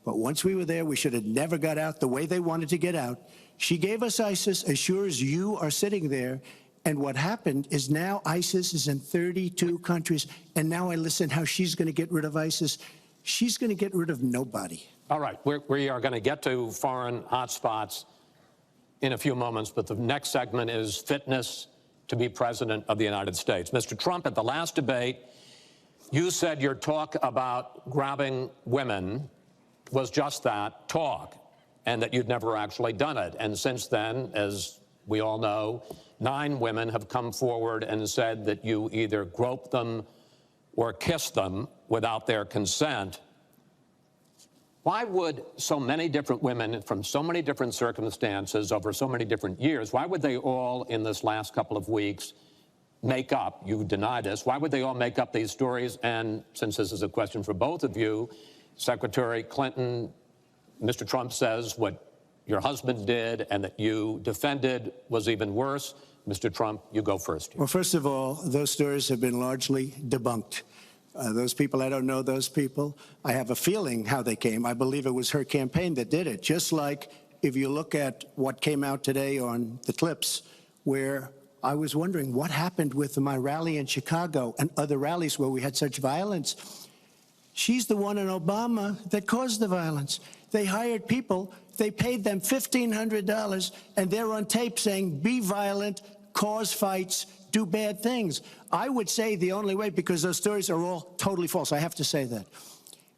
but once we were there, we should have never got out the way they wanted to get out. She gave us ISIS as sure as you are sitting there. And what happened is now ISIS is in 32 countries. And now I listen how she's going to get rid of ISIS. She's going to get rid of nobody. All right. We are going to get to foreign hotspots in a few moments, but the next segment is fitness to be president of the United States. Mr. Trump, at the last debate, you said your talk about grabbing women was just that, talk, and that you'd never actually done it. And since then, as we all know, 9 women have come forward and said that you either groped them or kissed them without their consent. Why would so many different women from so many different circumstances over so many different years, why would they all in this last couple of weeks make up, you deny this, why would they all make up these stories? And since this is a question for both of you, Secretary Clinton, Mr. Trump says what your husband did and that you defended was even worse. Mr. Trump, you go first. Well, first of all, those stories have been largely debunked. Those people, I don't know those people. I have a feeling how they came. I believe it was her campaign that did it. Just like if you look at what came out today on the clips, where I was wondering what happened with my rally in Chicago and other rallies where we had such violence. She's the one in Obama that caused the violence. They hired people, they paid them $1,500, and they're on tape saying, be violent, cause fights, do bad things. I would say the only way, because those stories are all totally false, I have to say that.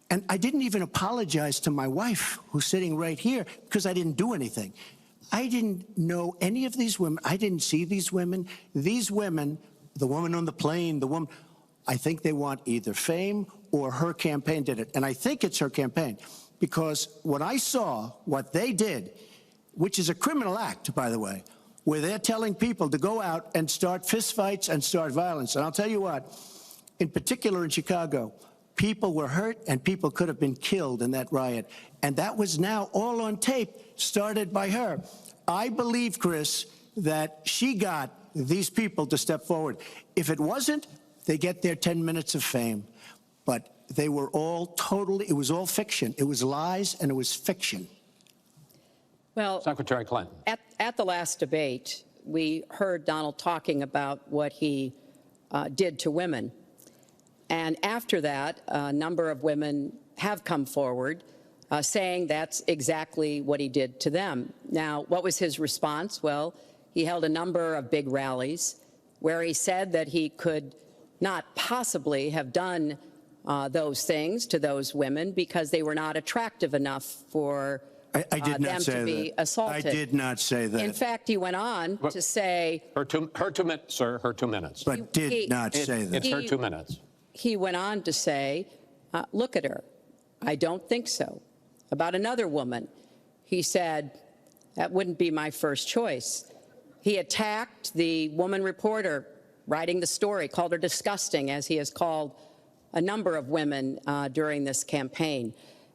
And I didn't even apologize to my wife, who's sitting right here, because I didn't do anything. I didn't know any of these women. I didn't see these women. These women, the woman on the plane, the woman, I think they want either fame or her campaign did it. And I think it's her campaign, because when I saw what they did, which is a criminal act, by the way, where they're telling people to go out and start fistfights and start violence. And I'll tell you what, in particular in Chicago, people were hurt and people could have been killed in that riot. And that was now all on tape, started by her. I believe, Chris, that she got these people to step forward. If it wasn't, they get their 10 minutes of fame. But they were all totally, it was all fiction. It was lies and it was fiction. Well, Secretary Clinton. At the last debate, we heard Donald talking about what he did to women. And after that, a number of women have come forward saying that's exactly what he did to them. Now, what was his response? Well, he held a number of big rallies where he said that he could not possibly have done those things to those women because they were not attractive enough for I did not them say to be that. assaulted. I did not say that. In fact, he went on to say... Her 2 minutes, sir, her 2 minutes. But did not say that. It's her 2 minutes. He went on to say, look at her. I don't think so. About another woman, he said, that wouldn't be my first choice. He attacked the woman reporter writing the story, called her disgusting, as he has called a number of women during this campaign.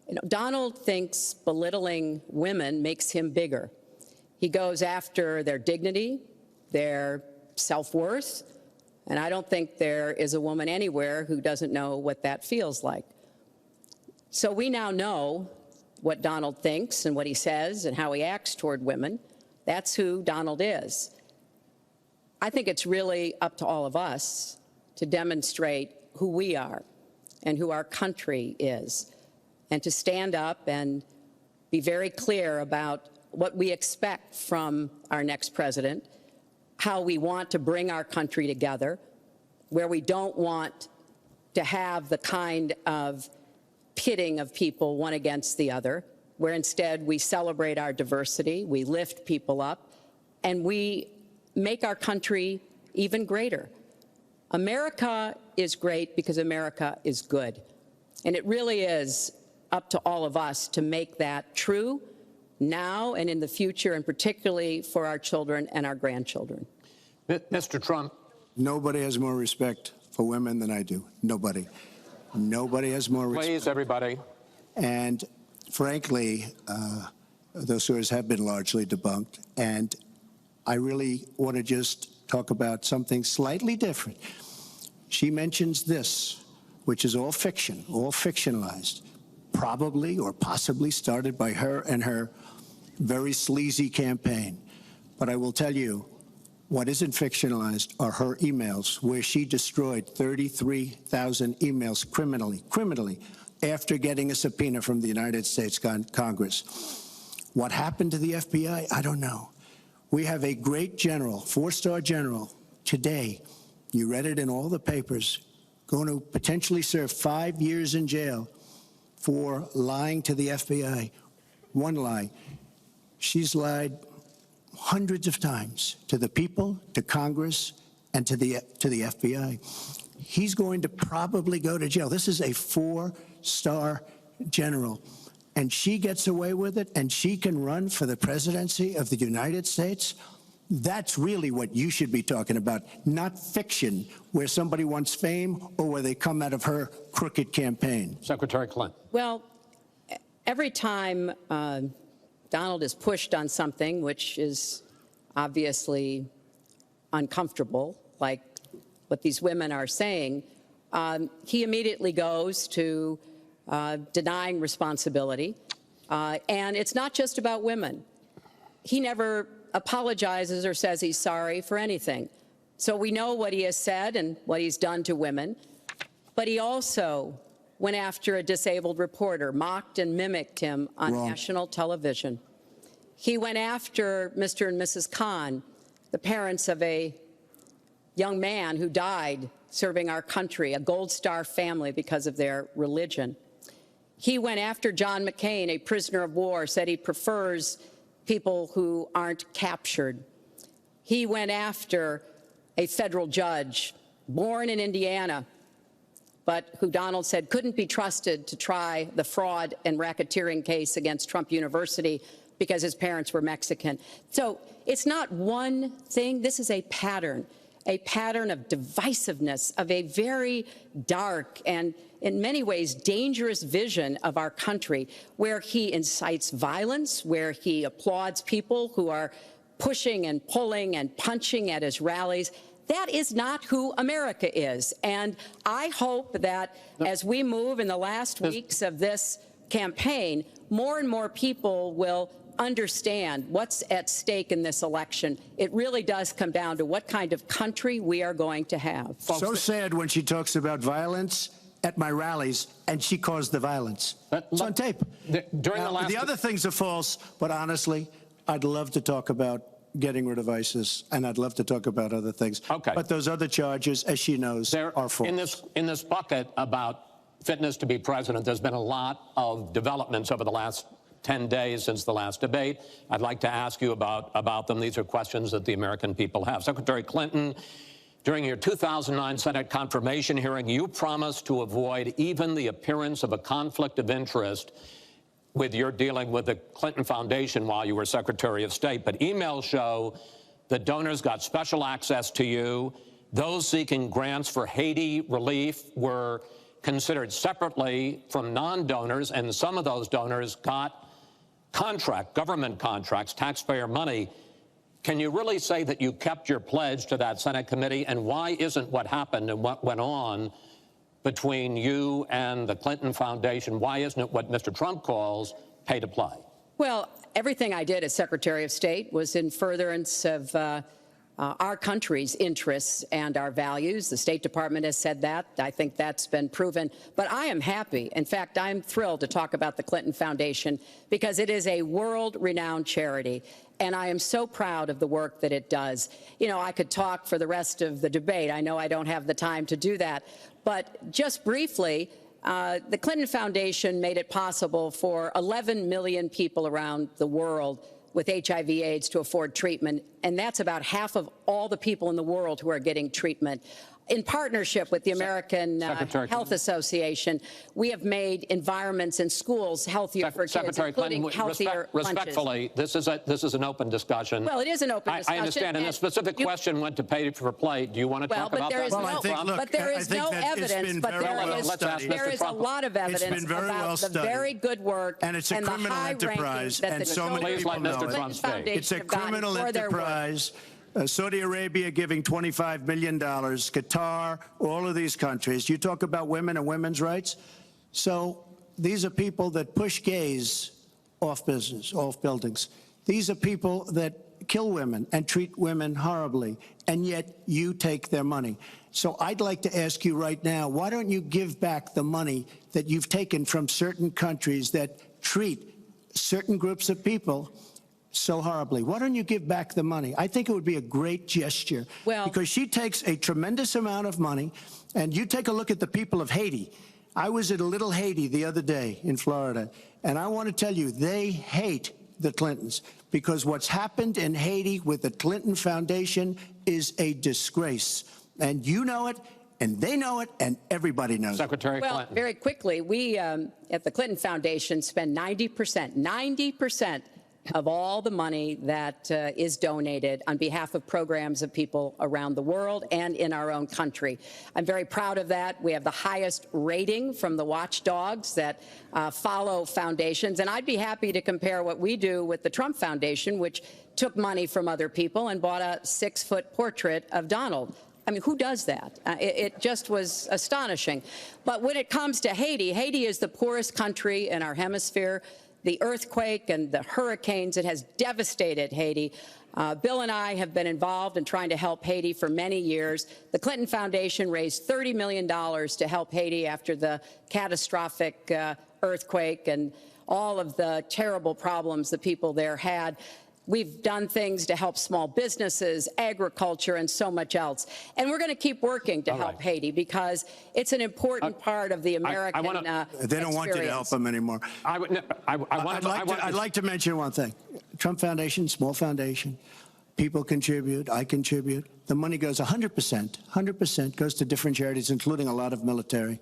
You know, Donald thinks belittling women makes him bigger. He goes after their dignity, their self-worth, and I don't think there is a woman anywhere who doesn't know what that feels like. So we now know what Donald thinks and what he says and how he acts toward women. That's who Donald is. I think it's really up to all of us to demonstrate who we are and who our country is, and to stand up and be very clear about what we expect from our next president, how we want to bring our country together, where we don't want to have the kind of pitting of people one against the other, where instead we celebrate our diversity, we lift people up, and we make our country even greater. America is great because America is good. And it really is up to all of us to make that true now and in the future, and particularly for our children and our grandchildren. Mr. Trump. Nobody has more respect for women than I do. Nobody. Nobody has more respect. Please, everybody. And frankly, those stories have been largely debunked. And I really want to just talk about something slightly different. She mentions this, which is all fiction, all fictionalized, probably or possibly started by her and her very sleazy campaign. But I will tell you, what isn't fictionalized are her emails, where she destroyed 33,000 emails criminally, after getting a subpoena from the United States Congress. What happened to the FBI? I don't know. We have a great general, 4-star general, today, you read it in all the papers, going to potentially serve 5 years in jail for lying to the FBI. One lie. She's lied hundreds of times to the people, to Congress, and to the FBI. He's going to probably go to jail. This is a 4-star general. and she gets away with it, and she can run for the presidency of the United States, that's really what you should be talking about, not fiction where somebody wants fame or where they come out of her crooked campaign. Secretary Clinton. Well, every time Donald is pushed on something which is obviously uncomfortable, like what these women are saying, he immediately goes to denying responsibility. And it's not just about women. He never apologizes or says he's sorry for anything. So we know what he has said and what he's done to women. But he also went after a disabled reporter, mocked and mimicked him on national television. He went after Mr. and Mrs. Khan, the parents of a young man who died serving our country, a Gold Star family because of their religion. He went after John McCain, a prisoner of war, said he prefers people who aren't captured. He went after a federal judge, born in Indiana, but who Donald said couldn't be trusted to try the fraud and racketeering case against Trump University because his parents were Mexican. So it's not one thing. This is a pattern of divisiveness, of a very dark and in many ways dangerous vision of our country, where he incites violence, where he applauds people who are pushing and pulling and punching at his rallies. That is not who America is. And I hope that as we move in the last weeks of this campaign, more and more people will understand what's at stake in this election. It really does come down to what kind of country we are going to have. So sad when she talks about violence at my rallies, and she caused the violence. It's on tape. The other things are false, but honestly, I'd love to talk about getting rid of ISIS, and I'd love to talk about other things. Okay. But those other charges, as she knows, are false. In this bucket about fitness to be president, there's been a lot of developments over the last 10 days since the last debate. I'd like to ask you about them. These are questions that the American people have. Secretary Clinton, during your 2009 Senate confirmation hearing, you promised to avoid even the appearance of a conflict of interest with your dealing with the Clinton Foundation while you were Secretary of State. But emails show that donors got special access to you. Those seeking grants for Haiti relief were considered separately from non-donors, and some of those donors got government contracts, taxpayer money. Can you really say that you kept your pledge to that Senate committee? And why isn't what happened and what went on between you and the Clinton Foundation, why isn't it what Mr. Trump calls pay to play? Well, everything I did as Secretary of State was in furtherance of our country's interests and our values. The State Department has said that. I think that's been proven. But I am happy. In fact, I'm thrilled to talk about the Clinton Foundation because it is a world-renowned charity. And I am so proud of the work that it does. You know, I could talk for the rest of the debate. I know I don't have the time to do that. But just briefly, the Clinton Foundation made it possible for 11 million people around the world with HIV/AIDS to afford treatment, and that's about half of all the people in the world who are getting treatment. In partnership with the American Health Association, we have made environments in schools healthier for kids, including healthier lunches. Respectfully, this is an open discussion. Well, it is an open discussion. I understand, and the specific question went to pay for play. Do you want to talk about that? But there is no evidence, but there is a lot of evidence about the very good work and it's a criminal enterprise, and so many people know it. It's a criminal enterprise. Saudi Arabia giving $25 million, Qatar, all of these countries. You talk about women and women's rights. So these are people that push gays off buildings. These are people that kill women and treat women horribly, and yet you take their money. So I'd like to ask you right now, why don't you give back the money that you've taken from certain countries that treat certain groups of people so horribly? Why don't you give back the money? I think it would be a great gesture, because she takes a tremendous amount of money, and you take a look at the people of Haiti. I was at a little Haiti the other day in Florida, and I want to tell you, they hate the Clintons, because what's happened in Haiti with the Clinton Foundation is a disgrace. And you know it, and they know it, and everybody knows Secretary Well, Clinton. very quickly, we at the Clinton Foundation spend 90% of all the money that is donated on behalf of programs of people around the world and in our own country. I'm very proud of that. We have the highest rating from the watchdogs that follow foundations, and I'd be happy to compare what we do with the Trump Foundation, which took money from other people and bought a 6-foot portrait of Donald. I mean, who does that? It just was astonishing. But when it comes to Haiti, Haiti is the poorest country in our hemisphere. The earthquake and the hurricanes, it has devastated Haiti. Bill and I have been involved in trying to help Haiti for many years. The Clinton Foundation raised $30 million to help Haiti after the catastrophic earthquake and all of the terrible problems the people there had. We've done things to help small businesses, agriculture, and so much else. And we're going to keep working to help Haiti because it's an important part of the American They don't want you to help them anymore. I'd like to mention one thing. Trump Foundation, small foundation. People contribute. I contribute. The money goes 100% goes to different charities, including a lot of military.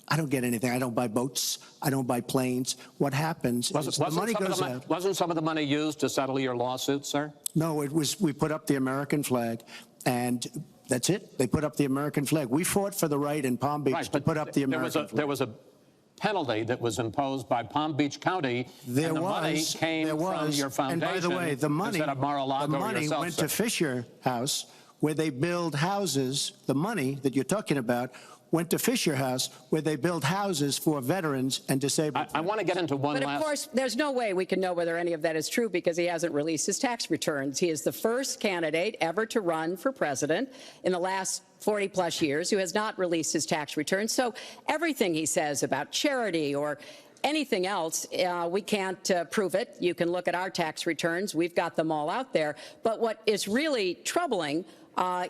I don't get anything. I don't buy boats. I don't buy planes. What happens is the money goes out. Wasn't some of the money used to settle your lawsuit, sir? No, it was. We put up the American flag, and that's it. They put up the American flag. We fought for the right in Palm Beach to put up the American flag. There was a penalty that was imposed by Palm Beach County, and the money came from your foundation. And by the way, the money went to Fisher House, where they build houses. The money that you're talking about went to Fisher House, where they build houses for veterans and disabled. I want to get into one last... But of course, there's no way we can know whether any of that is true because he hasn't released his tax returns. He is the first candidate ever to run for president in the last 40-plus years who has not released his tax returns. So everything he says about charity or anything else, we can't prove it. You can look at our tax returns. We've got them all out there. But what is really troubling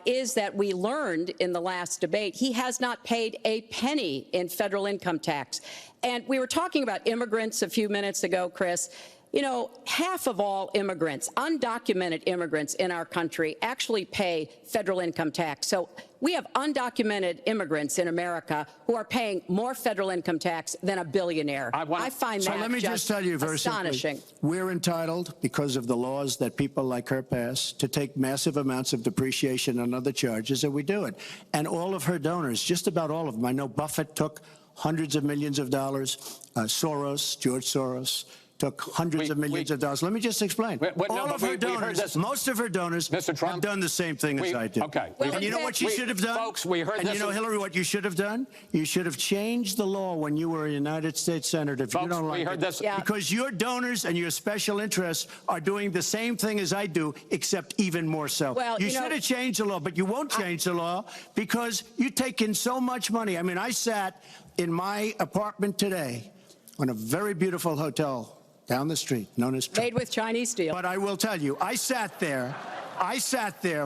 is that we learned in the last debate he has not paid a penny in federal income tax. And we were talking about immigrants a few minutes ago, Chris. You know, half of all immigrants, undocumented immigrants in our country, actually pay federal income tax. So we have undocumented immigrants in America who are paying more federal income tax than a billionaire. I find that let me just tell you very astonishing. Simply, we're entitled, because of the laws that people like her pass, to take massive amounts of depreciation and other charges, and we do it. And all of her donors, just about all of them, I know Buffett took hundreds of millions of dollars, George Soros, took hundreds of millions of dollars. Let me just explain. All of her donors, most of her donors have done the same thing as I did. Okay. Well, and you know what you should have done? Folks, we heard and this. You know, Hillary, what you should have done? You should have changed the law when you were a United States Senator. If you don't like it. Yeah. Because your donors and your special interests are doing the same thing as I do, except even more so. Well, you should have changed the law, but you won't change the law because you take in so much money. I mean, I sat in my apartment today on a very beautiful hotel down the street, known as Made with Chinese steel. But I will tell you, I sat there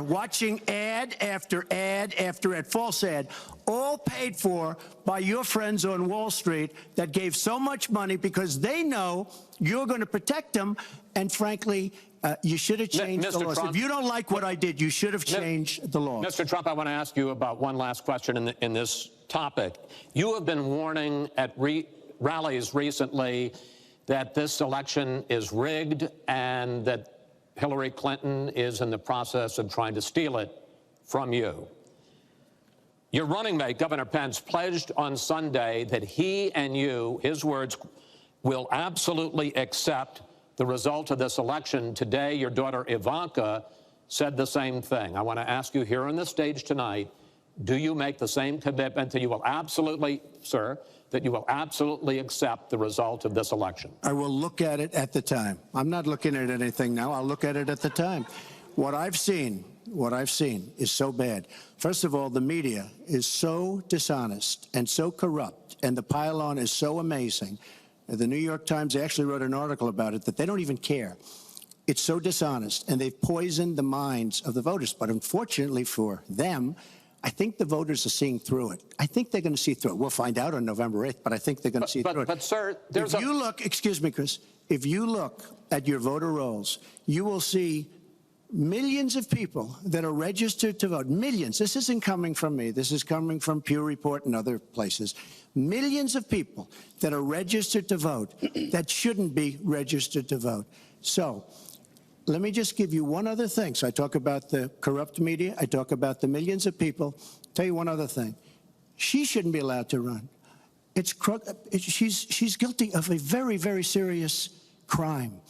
watching ad after ad after ad, false ad, all paid for by your friends on Wall Street that gave so much money because they know you're going to protect them. And frankly, you should have changed the laws. If you don't like what I did, you should have changed the laws. Mr. Trump, I want to ask you about one last question in this topic. You have been warning at rallies recently that this election is rigged and that Hillary Clinton is in the process of trying to steal it from you. Your running mate, Governor Pence, pledged on Sunday that he and you, his words, will absolutely accept the result of this election. Today, your daughter Ivanka said the same thing. I want to ask you here on the stage tonight, do you make the same commitment that you will absolutely, sir, that you will absolutely accept the result of this election? I will look at it at the time. I'm not looking at anything now. I'll look at it at the time. What I've seen is so bad. First of all, the media is so dishonest and so corrupt, and the pile-on is so amazing. The New York Times actually wrote an article about it that they don't even care. It's so dishonest, and they've poisoned the minds of the voters. But unfortunately for them, I think the voters are seeing through it. I think they're going to see through it. We'll find out on November 8th, but I think they're going to see through it. But, sir, if you look, excuse me, Chris, if you look at your voter rolls, you will see millions of people that are registered to vote, millions, this isn't coming from me, this is coming from Pew Report and other places, millions of people that are registered to vote that shouldn't be registered to vote. So let me just give you one other thing. So I talk about the corrupt media, I talk about the millions of people. Tell you one other thing. She shouldn't be allowed to run. She's guilty of a very, very serious crime.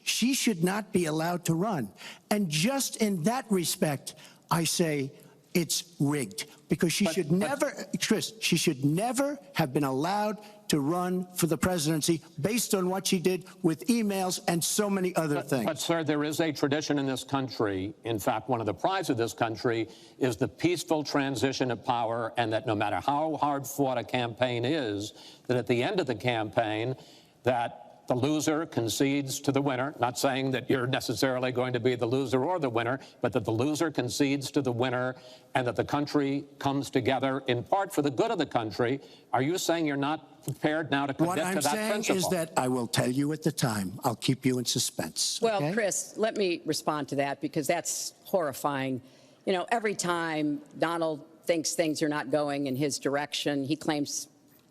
She should not be allowed to run. And just in that respect, I say it's rigged, because she should never, Chris, she should never have been allowed to run for the presidency based on what she did with emails and so many other things. But, sir, there is a tradition in this country. In fact, one of the prides of this country is the peaceful transition of power, and that no matter how hard fought a campaign is, that at the end of the campaign, that the loser concedes to the winner, not saying that you're necessarily going to be the loser or the winner, but that the loser concedes to the winner and that the country comes together in part for the good of the country. Are you saying you're not prepared now to commit to that principle? What I'm saying is that I will tell you at the time. I'll keep you in suspense. Well, okay? Chris, let me respond to that, because that's horrifying. You know, every time Donald thinks things are not going in his direction, he claims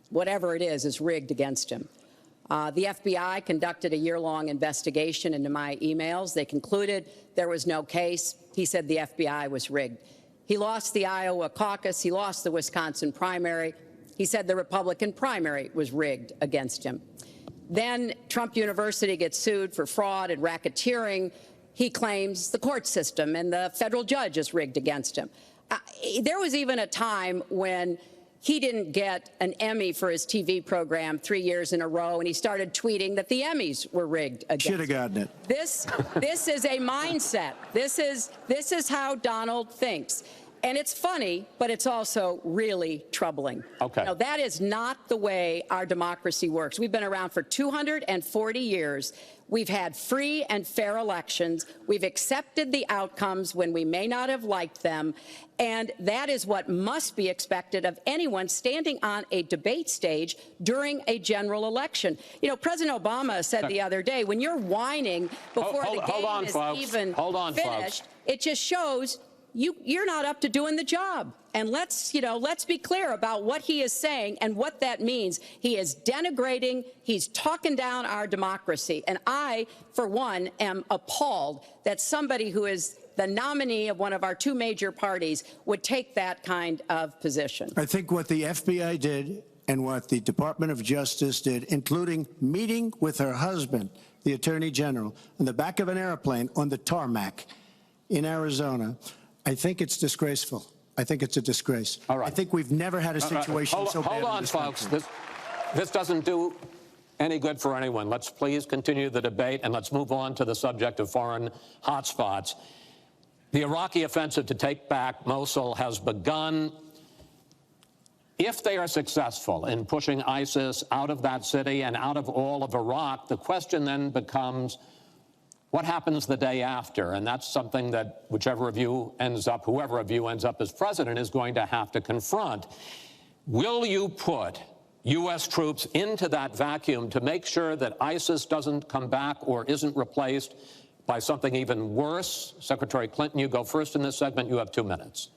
whatever it is rigged against him. The FBI conducted a year-long investigation into my emails. They concluded there was no case. He said the FBI was rigged. He lost the Iowa caucus. He lost the Wisconsin primary. He said the Republican primary was rigged against him. Then Trump University gets sued for fraud and racketeering. He claims the court system and the federal judge is rigged against him. There was even a time when he didn't get an Emmy for his TV program 3 years in a row, and he started tweeting that the Emmys were rigged against him. Should have gotten it. This is a mindset. This is how Donald thinks. And it's funny, but it's also really troubling. Okay. You know, that is not the way our democracy works. We've been around for 240 years. We've had free and fair elections. We've accepted the outcomes when we may not have liked them. And that is what must be expected of anyone standing on a debate stage during a general election. You know, President Obama said the other day, when you're whining before the game is even finished, it just shows you're not up to doing the job. And let's be clear about what he is saying and what that means. He is denigrating, he's talking down our democracy. And I, for one, am appalled that somebody who is the nominee of one of our two major parties would take that kind of position. I think what the FBI did and what the Department of Justice did, including meeting with her husband, the Attorney General, in the back of an airplane on the tarmac in Arizona, I think it's disgraceful. I think it's a disgrace. All right. I think we've never had a situation so bad in this country. Hold on, folks. This doesn't do any good for anyone. Let's please continue the debate, and let's move on to the subject of foreign hotspots. The Iraqi offensive to take back Mosul has begun. If they are successful in pushing ISIS out of that city and out of all of Iraq, the question then becomes, what happens the day after? And that's something that whoever of you ends up as president is going to have to confront. Will you put U.S. troops into that vacuum to make sure that ISIS doesn't come back or isn't replaced by something even worse? Secretary Clinton, you go first in this segment. You have 2 minutes.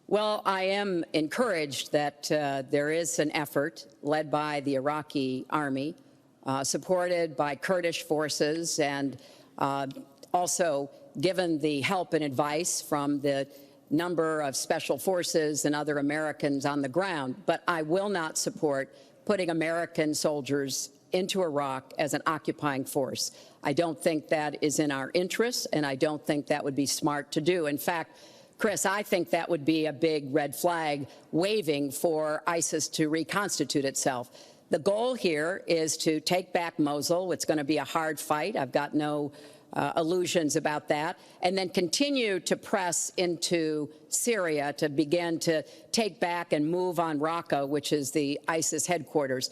Well, I am encouraged that there is an effort led by the Iraqi army, supported by Kurdish forces, and also given the help and advice from the number of special forces and other Americans on the ground. But I will not support putting American soldiers into Iraq as an occupying force. I don't think that is in our interests, and I don't think that would be smart to do. In fact, Chris, I think that would be a big red flag waving for ISIS to reconstitute itself. The goal here is to take back Mosul. It's going to be a hard fight. I've got no illusions about that. And then continue to press into Syria to begin to take back and move on Raqqa, which is the ISIS headquarters.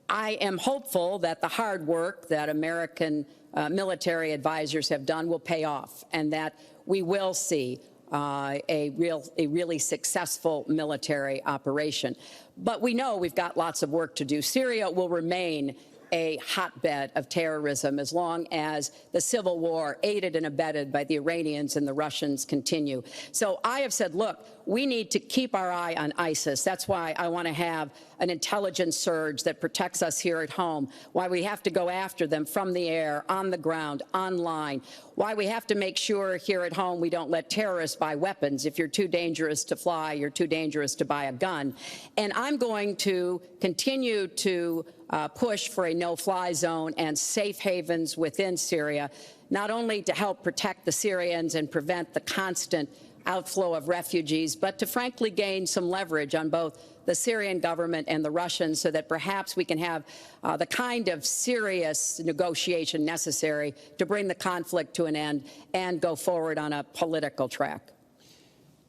I am hopeful that the hard work that American military advisors have done will pay off, and that we will see a really successful military operation. But we know we've got lots of work to do. Syria will remain a hotbed of terrorism as long as the civil war, aided and abetted by the Iranians and the Russians, continue. So I have said, look, we need to keep our eye on ISIS. That's why I want to have an intelligence surge that protects us here at home, why we have to go after them from the air, on the ground, online, why we have to make sure here at home we don't let terrorists buy weapons. If you're too dangerous to fly, you're too dangerous to buy a gun. And I'm going to continue to push for a no-fly zone and safe havens within Syria, not only to help protect the Syrians and prevent the constant outflow of refugees, but to frankly gain some leverage on both the Syrian government and the Russians so that perhaps we can have the kind of serious negotiation necessary to bring the conflict to an end and go forward on a political track.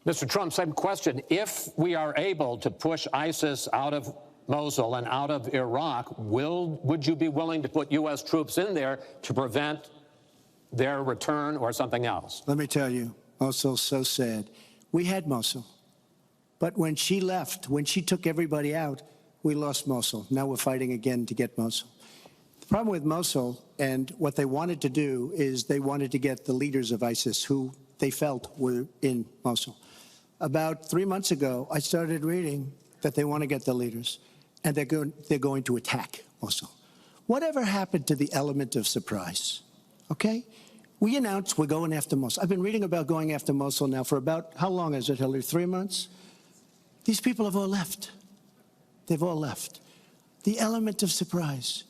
Mr. Trump, same question. If we are able to push ISIS out of Mosul and out of Iraq, would you be willing to put U.S. troops in there to prevent their return or something else? Let me tell you, Mosul's so sad. We had Mosul. But when she left, when she took everybody out, we lost Mosul. Now we're fighting again to get Mosul. The problem with Mosul and what they wanted to do is they wanted to get the leaders of ISIS who they felt were in Mosul. About 3 months ago, I started reading that they want to get the leaders and they're going to attack Mosul. Whatever happened to the element of surprise? Okay? We announced we're going after Mosul. I've been reading about going after Mosul now for about, how long is it, Hillary? 3 months? These people have all left. They've all left. The element of surprise.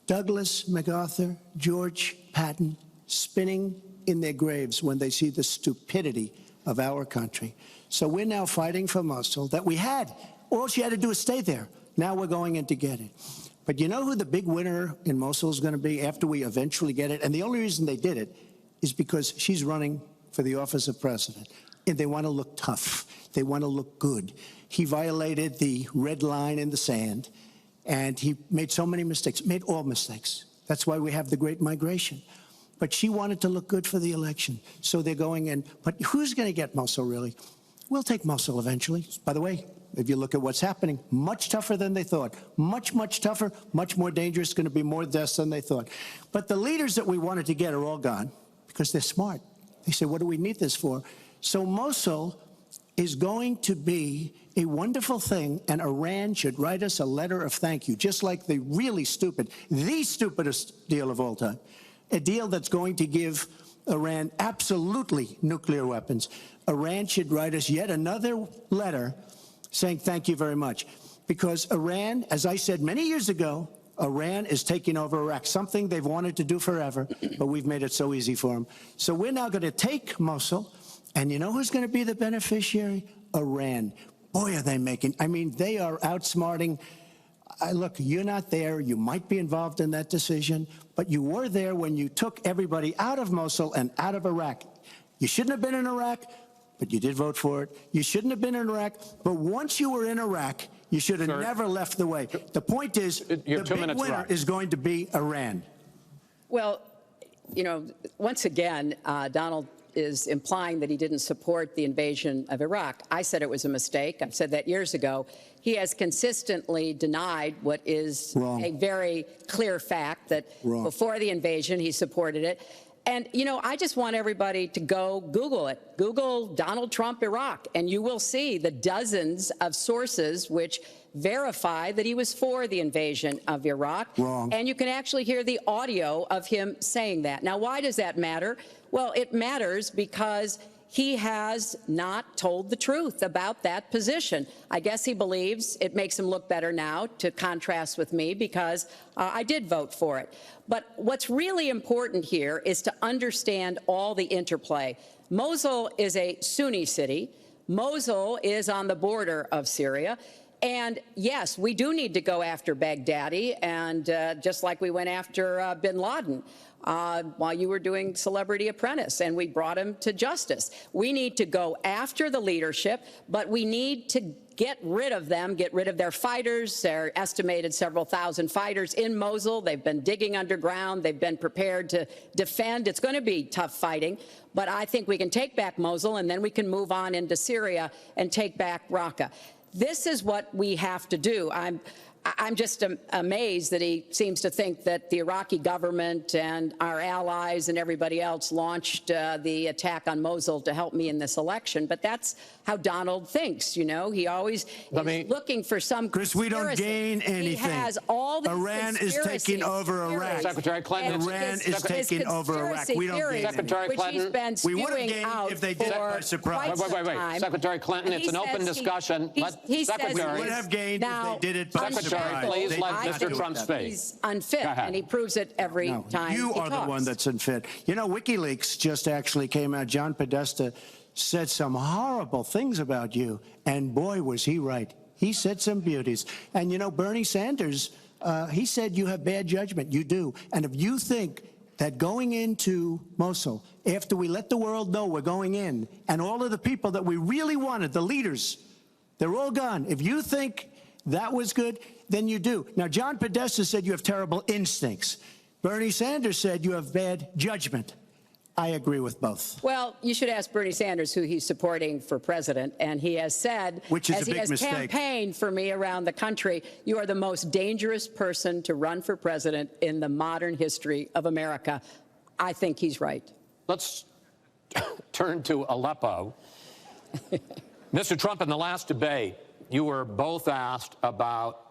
Douglas, MacArthur, George Patton spinning in their graves when they see the stupidity of our country. So we're now fighting for Mosul that we had. All she had to do is stay there. Now we're going in to get it. But you know who the big winner in Mosul is going to be after we eventually get it? And the only reason they did it is because she's running for the office of president. And they want to look tough. They want to look good. He violated the red line in the sand, and he made so many mistakes, made all mistakes. That's why we have the Great Migration. But she wanted to look good for the election, so they're going in. But who's going to get Mosul, really? We'll take Mosul eventually. By the way, if you look at what's happening, much tougher than they thought. Much, much tougher, much more dangerous, going to be more deaths than they thought. But the leaders that we wanted to get are all gone because they're smart. They say, what do we need this for? So Mosul is going to be a wonderful thing, and Iran should write us a letter of thank you, just like the really stupid, the stupidest deal of all time, a deal that's going to give Iran absolutely nuclear weapons. Iran should write us yet another letter saying thank you very much, because Iran, as I said many years ago, Iran is taking over Iraq, something they've wanted to do forever, but we've made it so easy for them. So we're now going to take Mosul, and you know who's going to be the beneficiary? Iran. Boy, are they making, I mean, they are outsmarting. Look, you're not there. You might be involved in that decision, but you were there when you took everybody out of Mosul and out of Iraq. You shouldn't have been in Iraq, but you did vote for it. You shouldn't have been in Iraq, but once you were in Iraq, you should have never left the way. The point is, the big winner is going to be Iran. Well, you know, once again, Donald is implying that he didn't support the invasion of Iraq. I said it was a mistake. I've said that years ago. He has consistently denied what is a very clear fact, that before the invasion, he supported it. And, you know, I just want everybody to go Google it. Google Donald Trump, Iraq, and you will see the dozens of sources which verify that he was for the invasion of Iraq. And you can actually hear the audio of him saying that. Now, why does that matter? Well, it matters because he has not told the truth about that position. I guess he believes it makes him look better now to contrast with me because I did vote for it. But what's really important here is to understand all the interplay. Mosul is a Sunni city. Mosul is on the border of Syria. And yes, we do need to go after Baghdadi, and just like we went after bin Laden while you were doing Celebrity Apprentice, and we brought him to justice. We need to go after the leadership, but we need to get rid of them, get rid of their fighters. They're estimated several thousand fighters in Mosul. They've been digging underground. They've been prepared to defend. It's going to be tough fighting, but I think we can take back Mosul, and then we can move on into Syria and take back Raqqa. This is what we have to do. I'm just amazed that he seems to think that the Iraqi government and our allies and everybody else launched the attack on Mosul to help me in this election. But that's how Donald thinks, you know. He always is looking for some Chris, we don't gain anything. He has all these Iran is taking over Iraq. Secretary Clinton. Iran is taking over Iraq. We don't gain Secretary Clinton. We would have gained if they did it by surprise. Wait. Secretary Clinton, it's an open discussion. Secretary. We would have gained if they did it by surprise. Secretary, please let Mr. Trump speak. He's unfit, and he proves it every time you he are talks. the one that's unfit. You know, WikiLeaks just actually came out. John Podesta said some horrible things about you, and boy, was he right. He said some beauties. And, you know, Bernie Sanders, he said you have bad judgment. You do. And if you think that going into Mosul, after we let the world know we're going in, and all of the people that we really wanted, the leaders, they're all gone. If you think that was good, then you do. Now, John Podesta said you have terrible instincts. Bernie Sanders said you have bad judgment. I agree with both. Well, you should ask Bernie Sanders who he's supporting for president, and he has said, which is as a big he has mistake. campaigned for me around the country, you are the most dangerous person to run for president in the modern history of America. I think he's right. Let's turn to Aleppo. Mr. Trump, in the last debate, you were both asked about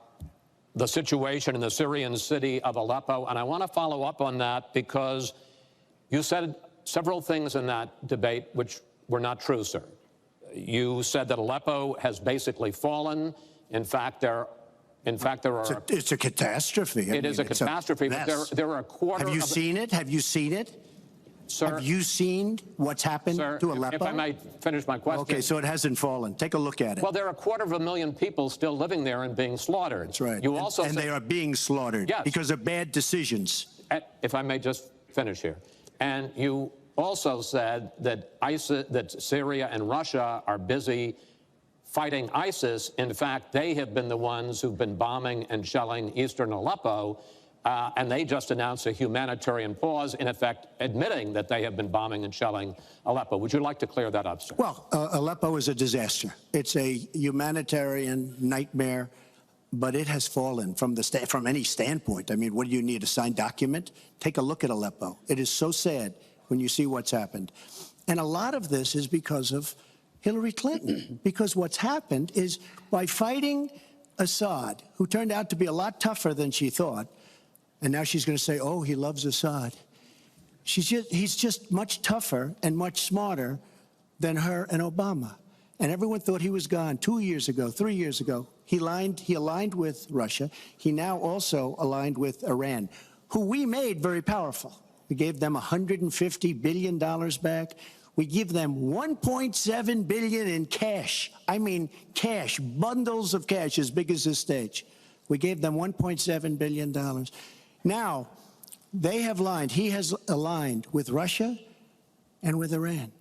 the situation in the Syrian city of Aleppo, and I want to follow up on that because you said several things in that debate which were not true, sir. You said that Aleppo has basically fallen. In fact, there are... It's a catastrophe. It is a catastrophe, but there are a quarter... Have you seen it? Have you seen it? Sir, have you seen what's happened to Aleppo? If I might finish my question. Okay, so it hasn't fallen. Take a look at it. Well, there are 250,000 people still living there and being slaughtered. That's right. You also and they are being slaughtered because of bad decisions. If I may just finish here. And you also said that that Syria and Russia are busy fighting ISIS. In fact, they have been the ones who've been bombing and shelling eastern Aleppo. And they just announced a humanitarian pause, in effect, admitting that they have been bombing and shelling Aleppo. Would you like to clear that up, sir? Well, Aleppo is a disaster. It's a humanitarian nightmare, but it has fallen from any standpoint. I mean, what do you need, a signed document? Take a look at Aleppo. It is so sad when you see what's happened. And a lot of this is because of Hillary Clinton, because what's happened is by fighting Assad, who turned out to be a lot tougher than she thought, and now she's going to say, oh, he loves Assad. He's just much tougher and much smarter than her and Obama. And everyone thought he was gone 2 years ago, 3 years ago. He aligned with Russia. He now also aligned with Iran, who we made very powerful. We gave them $150 billion back. We give them $1.7 billion in cash. I mean cash, bundles of cash as big as this stage. We gave them $1.7 billion. Now, they have aligned. He has aligned with Russia and with Iran.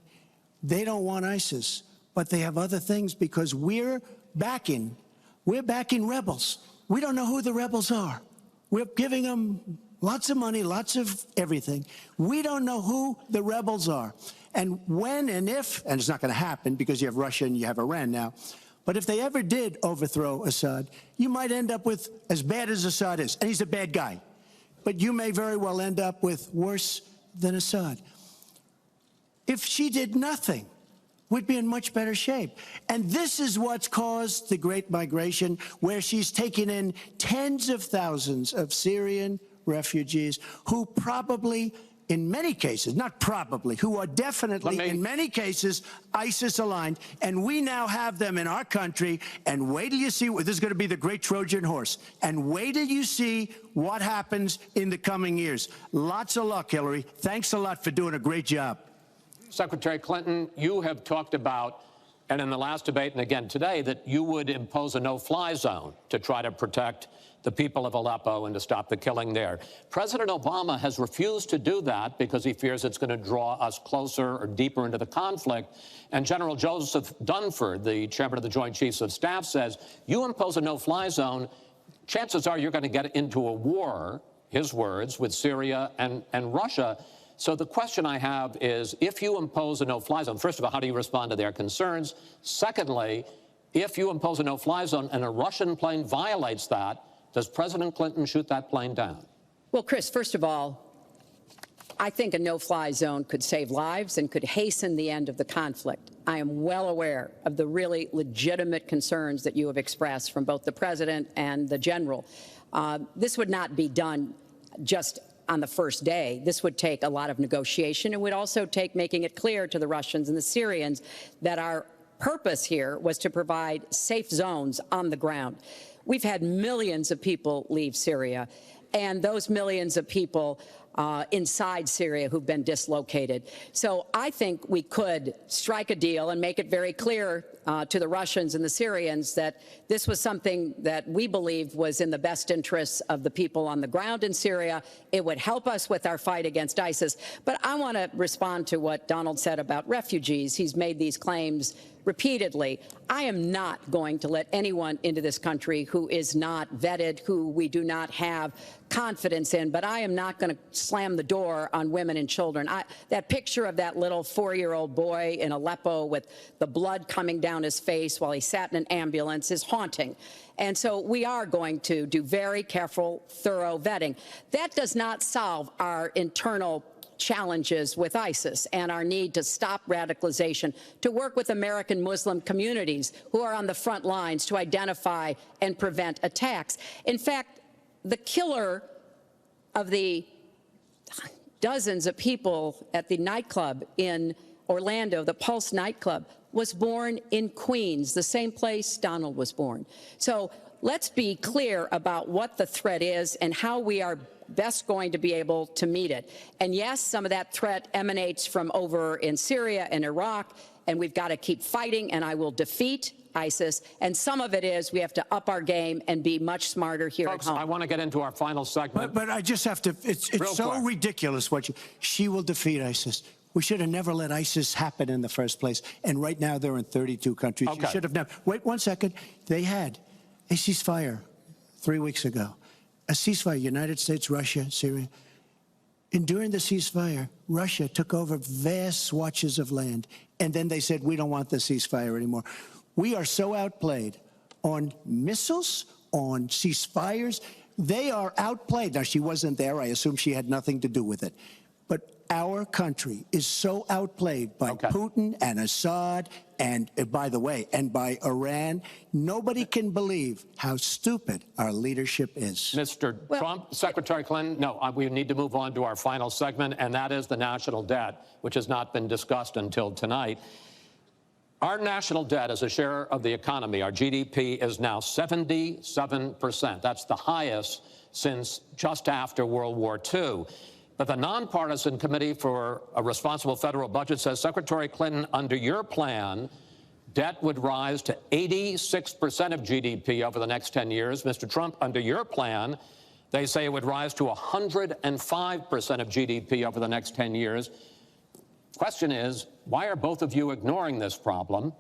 They don't want ISIS, but they have other things because we're backing rebels. We don't know who the rebels are. We're giving them lots of money, lots of everything. We don't know who the rebels are. And when and if, and it's not going to happen because you have Russia and you have Iran now, but if they ever did overthrow Assad, you might end up with as bad as Assad is, and he's a bad guy. But you may very well end up with worse than Assad. If she did nothing, we'd be in much better shape. And this is what's caused the Great Migration, where she's taken in tens of thousands of Syrian refugees who probably, in many cases, not probably, who are definitely, in many cases, ISIS aligned. And we now have them in our country. And wait till you see, this is going to be the great Trojan horse. And wait till you see what happens in the coming years. Lots of luck, Hillary. Thanks a lot for doing a great job. Secretary Clinton, you have talked about, and in the last debate and again today, that you would impose a no-fly zone to try to protect the people of Aleppo and to stop the killing there. President Obama has refused to do that because he fears it's going to draw us closer or deeper into the conflict. And General Joseph Dunford, the chairman of the Joint Chiefs of Staff, says, you impose a no-fly zone, chances are you're going to get into a war, his words, with Syria and Russia. So the question I have is, if you impose a no-fly zone, first of all, how do you respond to their concerns? Secondly, if you impose a no-fly zone and a Russian plane violates that, Does President Clinton shoot that plane down? Well, Chris, first of all, I think a no-fly zone could save lives and could hasten the end of the conflict. I am well aware of the really legitimate concerns that you have expressed from both the president and the general. This would not be done just on the first day. This would take a lot of negotiation. It would also take making it clear to the Russians and the Syrians that our purpose here was to provide safe zones on the ground. We've had millions of people leave Syria, and those millions of people inside Syria who've been dislocated. So I think we could strike a deal and make it very clear to the Russians and the Syrians that this was something that we believe was in the best interests of the people on the ground in Syria. It would help us with our fight against ISIS. But I want to respond to what Donald said about refugees. He's made these claims repeatedly. I am not going to let anyone into this country who is not vetted, who we do not have confidence in, but I am not going to slam the door on women and children. That picture of that little 4-year-old boy in Aleppo with the blood coming down his face while he sat in an ambulance is haunting. And so we are going to do very careful, thorough vetting. That does not solve our internal challenges with ISIS and our need to stop radicalization, to work with American Muslim communities who are on the front lines to identify and prevent attacks. In fact, the killer of the dozens of people at the nightclub in Orlando, the Pulse nightclub, was born in Queens, the same place Donald was born. So let's be clear about what the threat is and how we are best going to be able to meet it. And yes, some of that threat emanates from over in Syria and Iraq, and we've got to keep fighting, and I will defeat ISIS. And some of it is we have to up our game and be much smarter here Folks, at home. I want to get into our final segment. But I just have to, it's so quick. ridiculous what she will defeat ISIS. We should have never let ISIS happen in the first place. And right now they're in 32 countries. Okay. You should have never. Wait 1 second. They had a ceasefire 3 weeks ago. A ceasefire, United States, Russia, Syria. And during the ceasefire, Russia took over vast swatches of land. And then they said, we don't want the ceasefire anymore. We are so outplayed on missiles, on ceasefires. They are outplayed. Now, she wasn't there. I assume she had nothing to do with it. But our country is so outplayed by Putin and Assad and, by the way, and by Iran. Nobody can believe how stupid our leadership is. Mr. Trump, Secretary Clinton, no, we need to move on to our final segment, and that is the national debt, which has not been discussed until tonight. Our national debt as a share of the economy, our GDP, is now 77%. That's the highest since just after World War II. But the nonpartisan Committee for a Responsible Federal Budget says, Secretary Clinton, under your plan, debt would rise to 86% of GDP over the next 10 years. Mr. Trump, under your plan, they say it would rise to 105% of GDP over the next 10 years. Question is, why are both of you ignoring this problem?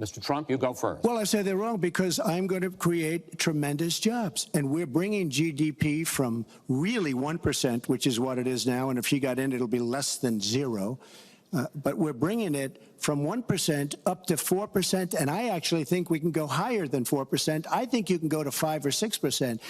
Mr. Trump, you go first. Well, I say they're wrong because I'm going to create tremendous jobs. And we're bringing GDP from really 1%, which is what it is now. And if she got in, it'll be less than 0. But we're bringing it from 1% up to 4%. And I actually think we can go higher than 4%. I think you can go to 5 or 6%.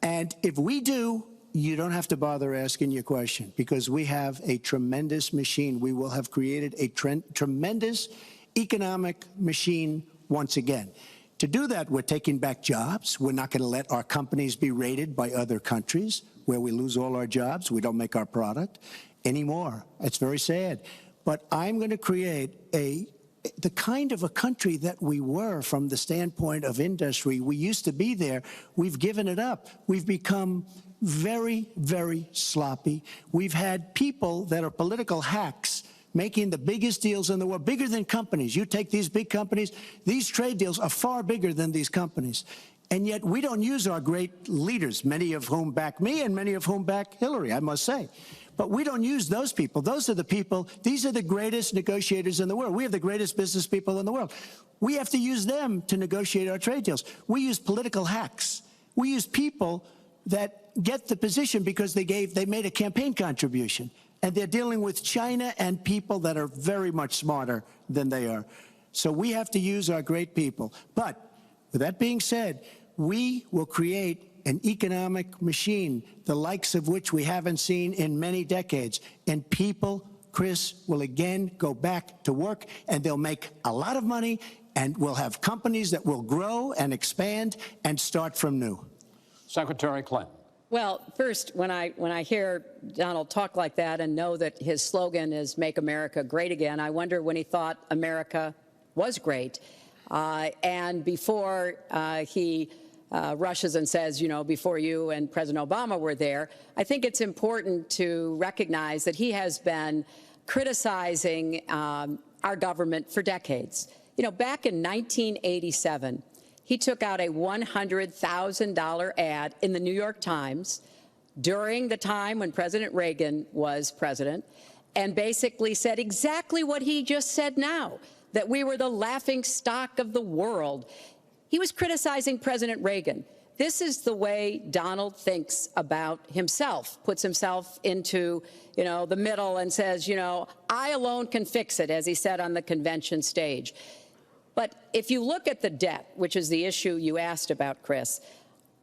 And if we do, you don't have to bother asking your question because we have a tremendous machine. We will have created a tremendous economic machine once again. To do that, we're taking back jobs. We're not going to let our companies be raided by other countries where we lose all our jobs. We don't make our product anymore. It's very sad. But I'm going to create the kind of a country that we were from the standpoint of industry. We used to be there. We've given it up. We've become very, very sloppy. We've had people that are political hacks making the biggest deals in the world, bigger than companies. You take these big companies, these trade deals are far bigger than these companies. And yet we don't use our great leaders, many of whom back me and many of whom back Hillary, I must say. But we don't use those people. Those are the people, these are the greatest negotiators in the world. We have the greatest business people in the world. We have to use them to negotiate our trade deals. We use political hacks. We use people that get the position because they made a campaign contribution. And they're dealing with China and people that are very much smarter than they are. So we have to use our great people. But with that being said, we will create an economic machine, the likes of which we haven't seen in many decades. And people, Chris, will again go back to work, and they'll make a lot of money, and we'll have companies that will grow and expand and start from new. Secretary Clinton. Well, first, when I hear Donald talk like that and know that his slogan is "Make America Great Again," I wonder when he thought America was great. And before he rushes and says, you know, before you and President Obama were there, I think it's important to recognize that he has been criticizing our government for decades. You know, back in 1987, he took out a $100,000 ad in the New York Times during the time when President Reagan was president and basically said exactly what he just said now, that we were the laughing stock of the world. He was criticizing President Reagan. This is the way Donald thinks about himself, puts himself into, you know, the middle and says, you know, I alone can fix it, as he said on the convention stage. But if you look at the debt, which is the issue you asked about, Chris,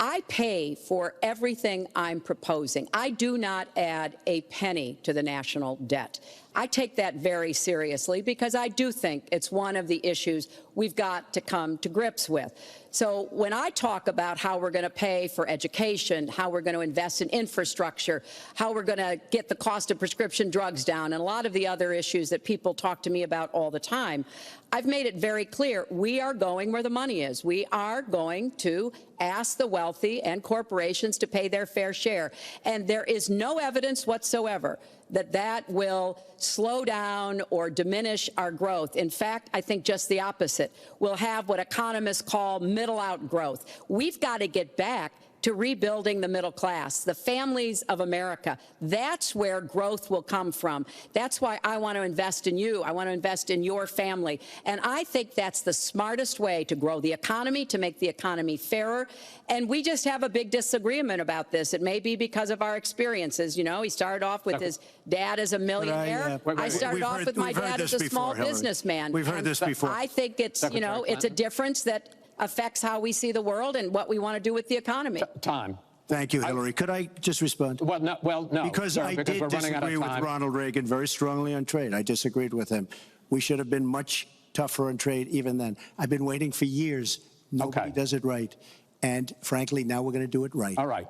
I pay for everything I'm proposing. I do not add a penny to the national debt. I take that very seriously because I do think it's one of the issues we've got to come to grips with. So when I talk about how we're going to pay for education, how we're going to invest in infrastructure, how we're going to get the cost of prescription drugs down, and a lot of the other issues that people talk to me about all the time, I've made it very clear we are going where the money is. We are going to ask the wealthy and corporations to pay their fair share. And there is no evidence whatsoever that that will slow down or diminish our growth. In fact, I think just the opposite. We'll have what economists call middle-out growth. We've got to get back to rebuilding the middle class, the families of America. That's where growth will come from. That's why I want to invest in you. I want to invest in your family. And I think that's the smartest way to grow the economy, to make the economy fairer. And we just have a big disagreement about this. It may be because of our experiences. You know, he started off with his dad as a millionaire. I started off with my dad as a small businessman. We've heard this before. I think it's, you know, it's a difference that affects how we see the world and what we want to do with the economy. Time. Thank you, Hillary. Could I just respond? Well, no. Because sir, I because did disagree with Ronald Reagan very strongly on trade. I disagreed with him. We should have been much tougher on trade even then. I've been waiting for years. Nobody does it right. And frankly, now we're going to do it right. All right.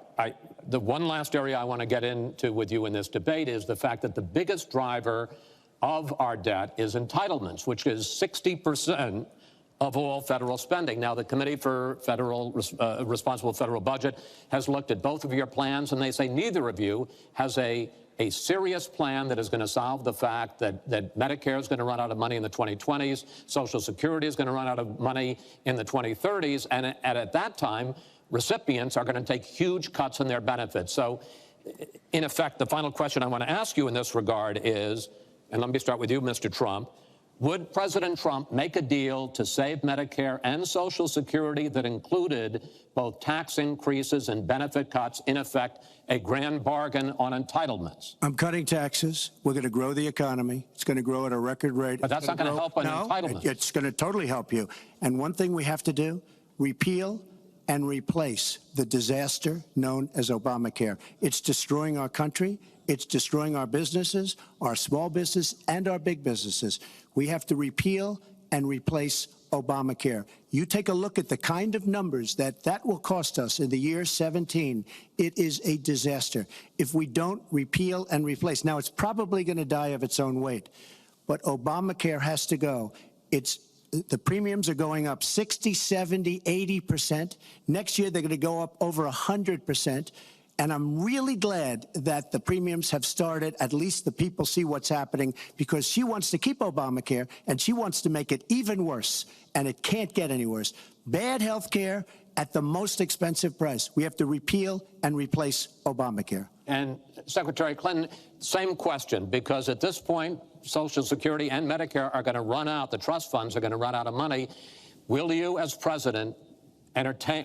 The one last area I want to get into with you in this debate is the fact that the biggest driver of our debt is entitlements, which is 60% of all federal spending. Now, the Committee for Responsible Federal Budget has looked at both of your plans, and they say neither of you has a serious plan that is going to solve the fact that Medicare is going to run out of money in the 2020s, Social Security is going to run out of money in the 2030s, and at that time, recipients are going to take huge cuts in their benefits. So, in effect, the final question I want to ask you in this regard is, and let me start with you, Mr. Trump, would President Trump make a deal to save Medicare and Social Security that included both tax increases and benefit cuts, in effect, a grand bargain on entitlements? I'm cutting taxes. We're going to grow the economy. It's going to grow at a record rate. But that's not going to help on entitlements. It's going to totally help you. And one thing we have to do, repeal and replace the disaster known as Obamacare. It's destroying our country. It's destroying our businesses, our small business, and our big businesses. We have to repeal and replace Obamacare. You take a look at the kind of numbers that will cost us in the year 17. It is a disaster if we don't repeal and replace. Now, it's probably going to die of its own weight, but Obamacare has to go. The premiums are going up 60, 70, 80%. Next year, they're going to go up over 100%. And I'm really glad that the premiums have started. At least the people see what's happening, because she wants to keep Obamacare and she wants to make it even worse. And it can't get any worse. Bad health care at the most expensive price. We have to repeal and replace Obamacare. And Secretary Clinton, same question, because at this point, Social Security and Medicare are going to run out. The trust funds are going to run out of money. Will you, as president,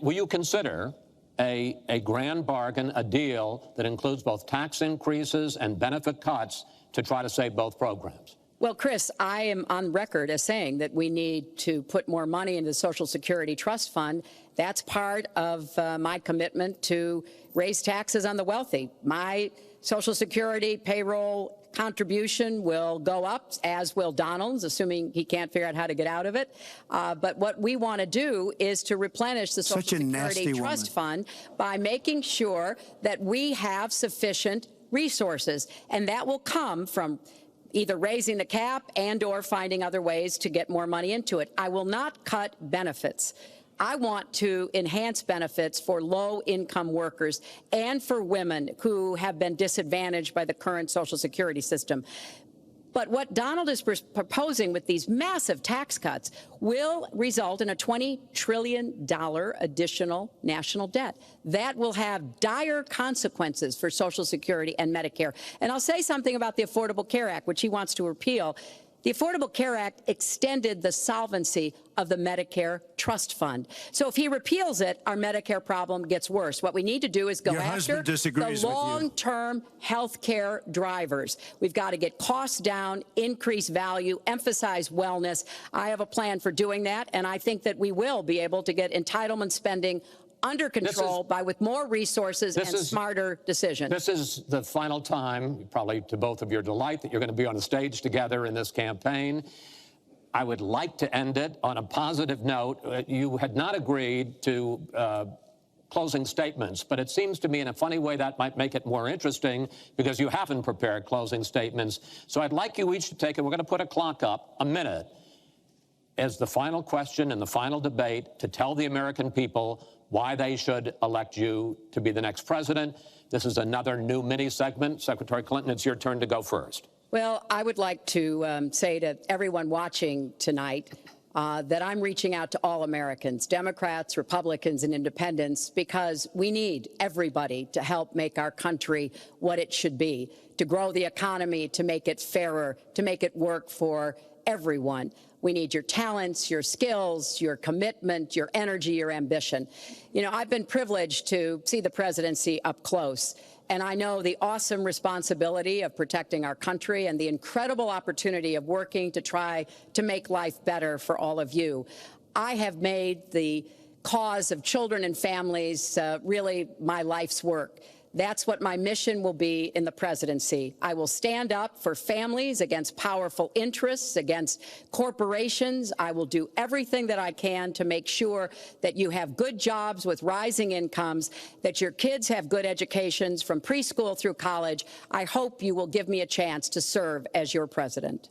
will you consider a grand bargain, a deal that includes both tax increases and benefit cuts to try to save both programs? Well, Chris, I am on record as saying that we need to put more money into the Social Security Trust Fund. That's part of my commitment to raise taxes on the wealthy. My Social Security payroll contribution will go up, as will Donald's, assuming he can't figure out how to get out of it. But what we want to do is to replenish the Social Security Trust Fund by making sure that we have sufficient resources, and that will come from either raising the cap and or finding other ways to get more money into it. I will not cut benefits. I want to enhance benefits for low-income workers and for women who have been disadvantaged by the current Social Security system. But what Donald is proposing with these massive tax cuts will result in a $20 trillion additional national debt. That will have dire consequences for Social Security and Medicare. And I'll say something about the Affordable Care Act, which he wants to repeal. The Affordable Care Act extended the solvency of the Medicare Trust Fund. So if he repeals it, our Medicare problem gets worse. What we need to do is go after the long-term health care drivers. We've got to get costs down, increase value, emphasize wellness. I have a plan for doing that, and I think that we will be able to get entitlement spending under control with more resources and smarter decisions. This is the final time, probably to both of your delight, that you're going to be on the stage together in this campaign. I would like to end it on a positive note. You had not agreed to closing statements, but it seems to me in a funny way that might make it more interesting because you haven't prepared closing statements. So I'd like you each to take it. We're going to put a clock up, a minute, as the final question in the final debate to tell the American people why they should elect you to be the next president. This is another new mini-segment. Secretary Clinton, it's your turn to go first. Well, I would like to say to everyone watching tonight that I'm reaching out to all Americans, Democrats, Republicans, and independents, because we need everybody to help make our country what it should be, to grow the economy, to make it fairer, to make it work for everyone. We need your talents, your skills, your commitment, your energy, your ambition. You know, I've been privileged to see the presidency up close, and I know the awesome responsibility of protecting our country and the incredible opportunity of working to try to make life better for all of you. I have made the cause of children and families really my life's work. That's what my mission will be in the presidency. I will stand up for families against powerful interests, against corporations. I will do everything that I can to make sure that you have good jobs with rising incomes, that your kids have good educations from preschool through college. I hope you will give me a chance to serve as your president.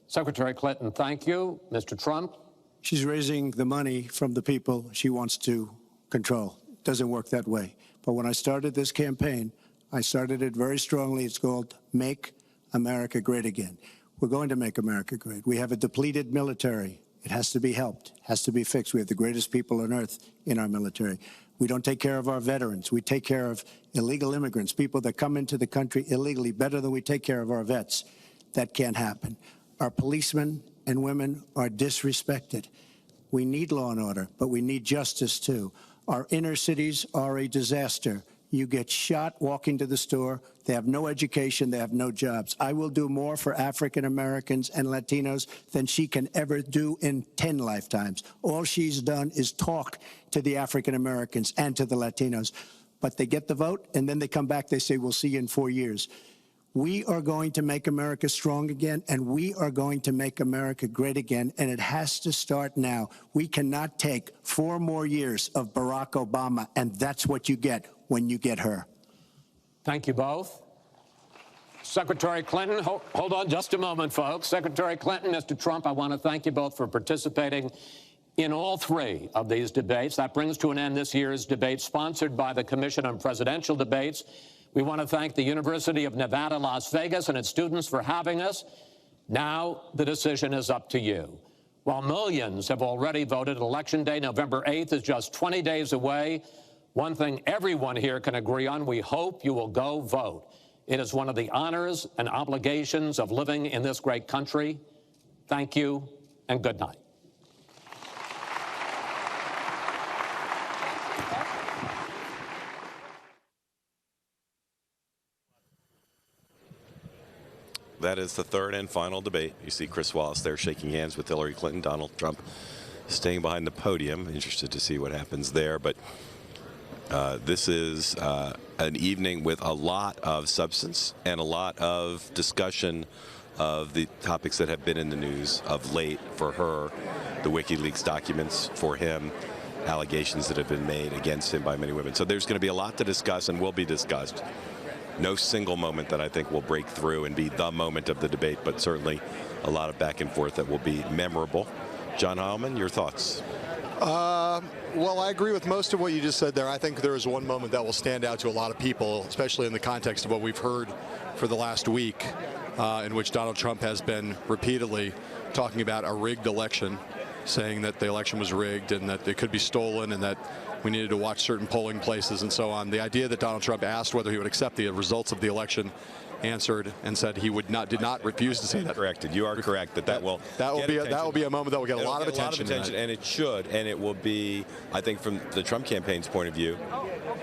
Secretary Clinton, thank you. Mr. Trump? She's raising the money from the people she wants to control. It doesn't work that way. But when I started this campaign, I started it very strongly. It's called Make America Great Again. We're going to make America great. We have a depleted military. It has to be helped, has to be fixed. We have the greatest people on earth in our military. We don't take care of our veterans. We take care of illegal immigrants, people that come into the country illegally, better than we take care of our vets. That can't happen. Our policemen and women are disrespected. We need law and order, but we need justice, too. Our inner cities are a disaster. You get shot walking to the store. They have no education. They have no jobs. I will do more for African Americans and Latinos than she can ever do in 10 lifetimes. All she's done is talk to the African Americans and to the Latinos. But they get the vote, and then they come back. They say, we'll see you in 4 years. We are going to make America strong again, and we are going to make America great again, and it has to start now. We cannot take 4 more years of Barack Obama, and that's what you get when you get her. Thank you both. Secretary Clinton, hold on just a moment, folks. Secretary Clinton, Mr. Trump, I want to thank you both for participating in all 3 of these debates. That brings to an end this year's debate sponsored by the Commission on Presidential Debates. We want to thank the University of Nevada, Las Vegas, and its students for having us. Now the decision is up to you. While millions have already voted, Election Day, November 8th, is just 20 days away. One thing everyone here can agree on: we hope you will go vote. It is one of the honors and obligations of living in this great country. Thank you, and good night. that is the third and final debate. You see Chris Wallace there shaking hands with Hillary Clinton, Donald Trump staying behind the podium. Interested to see what happens there. But this is an evening with a lot of substance and a lot of discussion of the topics that have been in the news of late for her, the WikiLeaks documents for him, allegations that have been made against him by many women. So there's going to be a lot to discuss and will be discussed. No single moment that I think will break through and be the moment of the debate, but certainly a lot of back and forth that will be memorable. John Heilman, your thoughts? Well, I agree with most of what you just said there. I think there is one moment that will stand out to a lot of people, especially in the context of what we've heard for the last week, in which Donald Trump has been repeatedly talking about a rigged election, saying that the election was rigged and that it could be stolen and that we needed to watch certain polling places and so on. The idea that Donald Trump asked whether he would accept the results of the election, answered and said he did not refuse to say that. Corrected. You are correct that will be a moment that will get a lot of attention, and it should, and it will be, I think, from the Trump campaign's point of view,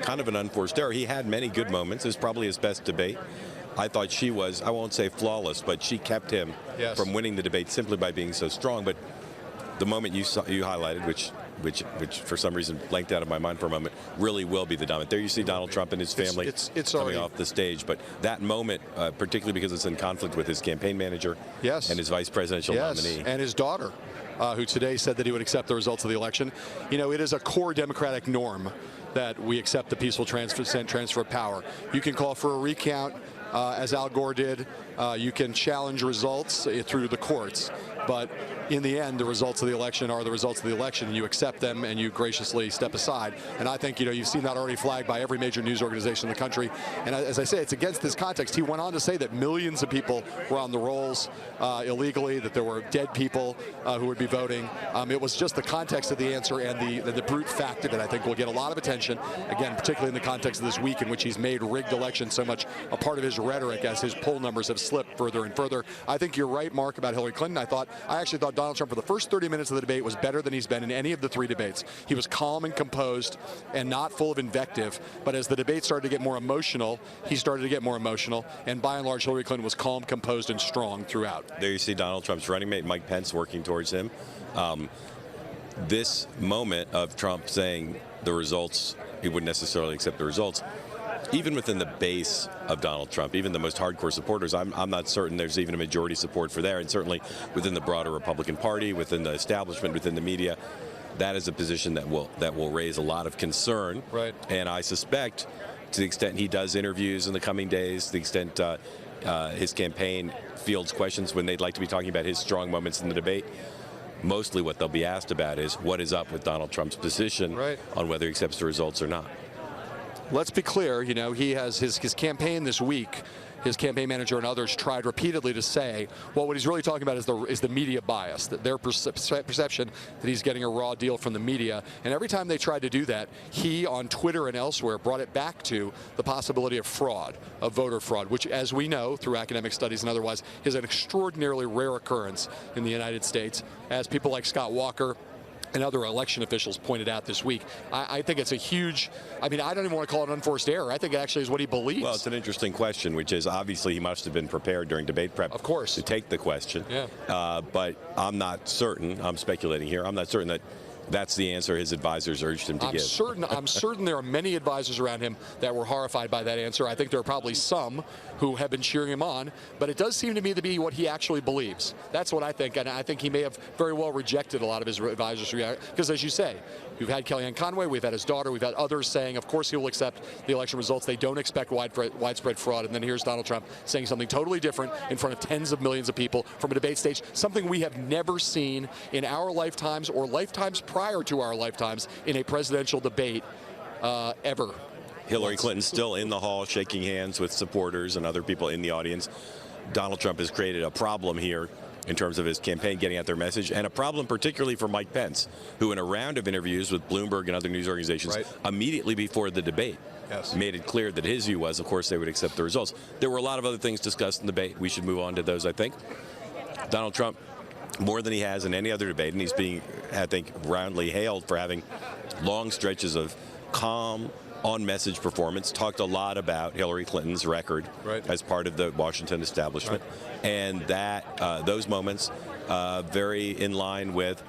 kind of an unforced error. He had many good moments. It was probably his best debate. I thought she was, I won't say flawless, but she kept him from winning the debate simply by being so strong. But the moment you highlighted, which for some reason blanked out of my mind for a moment, really will be the dominant. There you see Donald Trump and his family it's coming already off the stage. But that moment, particularly because it's in conflict with his campaign manager and his vice presidential nominee. And his daughter, who today said that he would accept the results of the election. You know, it is a core democratic norm that we accept the peaceful transfer of power. You can call for a recount, as Al Gore did. You can challenge results through the courts. But in the end, the results of the election are the results of the election, and you accept them and you graciously step aside. And I think, you've seen that already flagged by every major news organization in the country. And as I say, it's against this context. He went on to say that millions of people were on the rolls illegally, that there were dead people who would be voting. It was just the context of the answer and the brute fact of it, I think, will get a lot of attention, again, particularly in the context of this week in which he's made rigged elections so much a part of his rhetoric as his poll numbers have slipped further and further. I think you're right, Mark, about Hillary Clinton. I actually thought Donald Trump for the first 30 minutes of the debate was better than he's been in any of the three debates. He was calm and composed and not full of invective. But as the debate started to get more emotional, he started to get more emotional. And by and large, Hillary Clinton was calm, composed, and strong throughout. There you see Donald Trump's running mate, Mike Pence, working towards him. This moment of Trump saying the results, he wouldn't necessarily accept the results, even within the base of Donald Trump, even the most hardcore supporters, I'm not certain there's even a majority support for there. And certainly within the broader Republican Party, within the establishment, within the media, that is a position that will raise a lot of concern. Right. And I suspect, to the extent he does interviews in the coming days, to the extent his campaign fields questions when they'd like to be talking about his strong moments in the debate, mostly what they'll be asked about is what is up with Donald Trump's position on whether he accepts the results or not. Let's be clear, he has his campaign this week. His campaign manager and others tried repeatedly to say, well, what he's really talking about is the media bias, that their perception that he's getting a raw deal from the media. And every time they tried to do that, he, on Twitter and elsewhere, brought it back to the possibility of fraud, of voter fraud, which, as we know through academic studies and otherwise, is an extraordinarily rare occurrence in the United States, as people like Scott Walker and other election officials pointed out this week. I think it's a huge, I don't even want to call it unforced error. I think it actually is what he believes. Well, it's an interesting question, which is obviously he must have been prepared during debate prep, of course, to take the question. Yeah. But I'm not certain, I'm speculating here, I'm not certain that that's the answer his advisors urged him to give. I'm certain there are many advisors around him that were horrified by that answer. I think there are probably some who have been cheering him on, but it does seem to me to be what he actually believes. That's what I think, and I think he may have very well rejected a lot of his advisors, because as you say, we've had Kellyanne Conway, we've had his daughter, we've had others saying, of course he will accept the election results. They don't expect widespread fraud, and then here's Donald Trump saying something totally different in front of tens of millions of people from a debate stage, something we have never seen in our lifetimes or lifetimes prior to our lifetimes in a presidential debate ever. Hillary Clinton still in the hall shaking hands with supporters and other people in the audience. Donald Trump has created a problem here in terms of his campaign getting out their message, and a problem particularly for Mike Pence, who in a round of interviews with Bloomberg and other news organizations immediately before the debate made it clear that his view was, of course, they would accept the results. There were a lot of other things discussed in the debate. We should move on to those, I think. Donald Trump, more than he has in any other debate, and he's being, I think, roundly hailed for having long stretches of calm, on-message performance, talked a lot about Hillary Clinton's record as part of the Washington establishment, and that those moments very in line with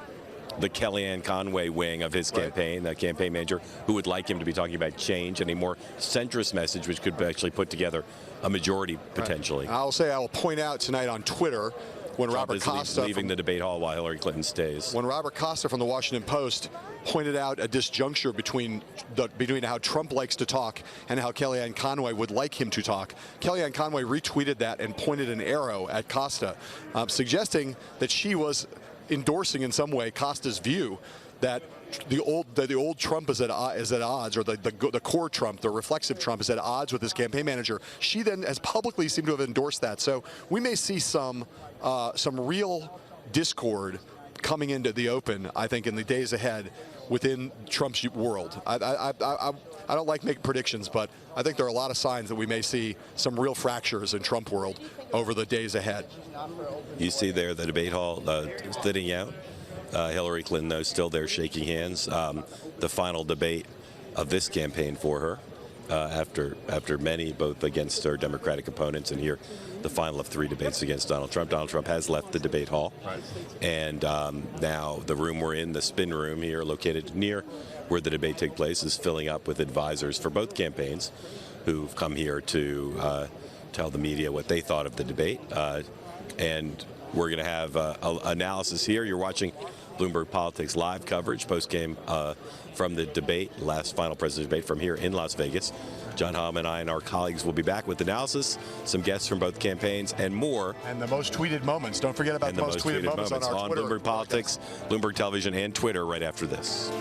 the Kellyanne Conway wing of his campaign, the campaign manager, who would like him to be talking about change and a more centrist message, which could actually put together a majority potentially. I'll say I will point out tonight on Twitter when Trump Robert is Costa leaving the debate hall while Hillary Clinton stays. When Robert Costa from the Washington Post pointed out a disjuncture between how Trump likes to talk and how Kellyanne Conway would like him to talk. Kellyanne Conway retweeted that and pointed an arrow at Costa, suggesting that she was endorsing in some way Costa's view that the old Trump is at odds, or the core Trump, the reflexive Trump, is at odds with his campaign manager. She then has publicly seemed to have endorsed that. So we may see some real discord coming into the open, I think, in the days ahead within Trump's world. I don't like making predictions, but I think there are a lot of signs that we may see some real fractures in Trump world over the days ahead. You see there the debate hall thinning out. Hillary Clinton, though, still there shaking hands. The final debate of this campaign for her, after many, both against her Democratic opponents, and here the final of 3 debates against Donald Trump. Donald Trump has left the debate hall. And now the room we're in, the spin room here, located near where the debate took place, is filling up with advisors for both campaigns who've come here to tell the media what they thought of the debate. And we're going to have analysis here. You're watching Bloomberg Politics live coverage, post-game from the debate, last final presidential debate from here in Las Vegas. John Hom and I and our colleagues will be back with analysis, some guests from both campaigns, and more. And the most tweeted moments. Don't forget about the most tweeted moments on our Twitter. Bloomberg Politics, Bloomberg Television, and Twitter right after this.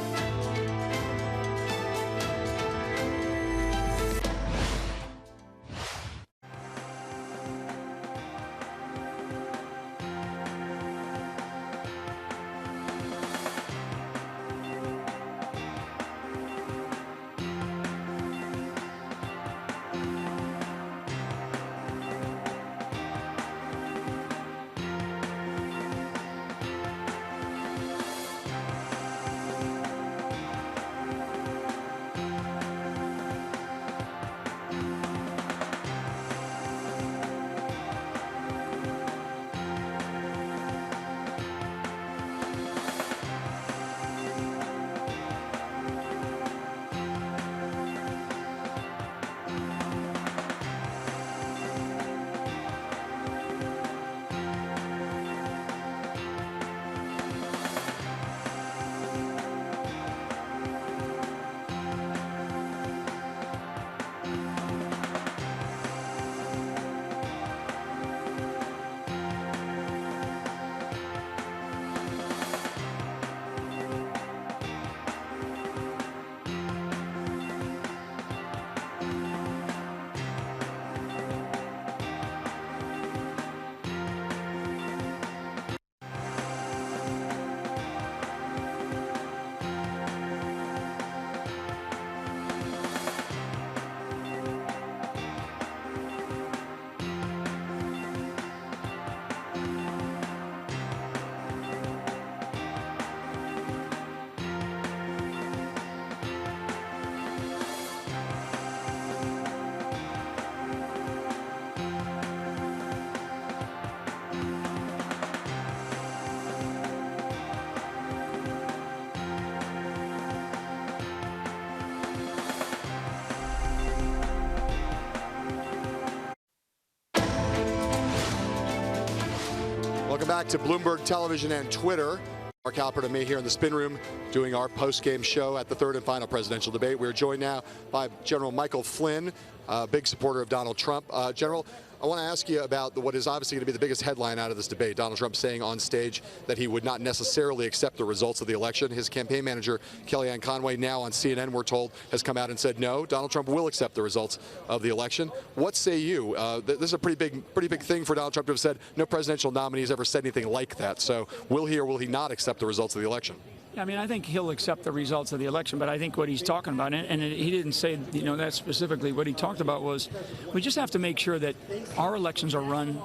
Welcome back to Bloomberg Television and Twitter. Mark Halpert and me here in the spin room doing our post-game show at the 3rd and final presidential debate. We're joined now by General Michael Flynn, a big supporter of Donald Trump. General, I want to ask you about what is obviously going to be the biggest headline out of this debate. Donald Trump saying on stage that he would not necessarily accept the results of the election. His campaign manager, Kellyanne Conway, now on CNN, we're told, has come out and said, no, Donald Trump will accept the results of the election. What say you? This is a pretty big thing for Donald Trump to have said. No presidential nominee has ever said anything like that. So will he or will he not accept the results of the election? I mean, I think he'll accept the results of the election, but I think what he's talking about, and he didn't say, that specifically. What he talked about was we just have to make sure that our elections are run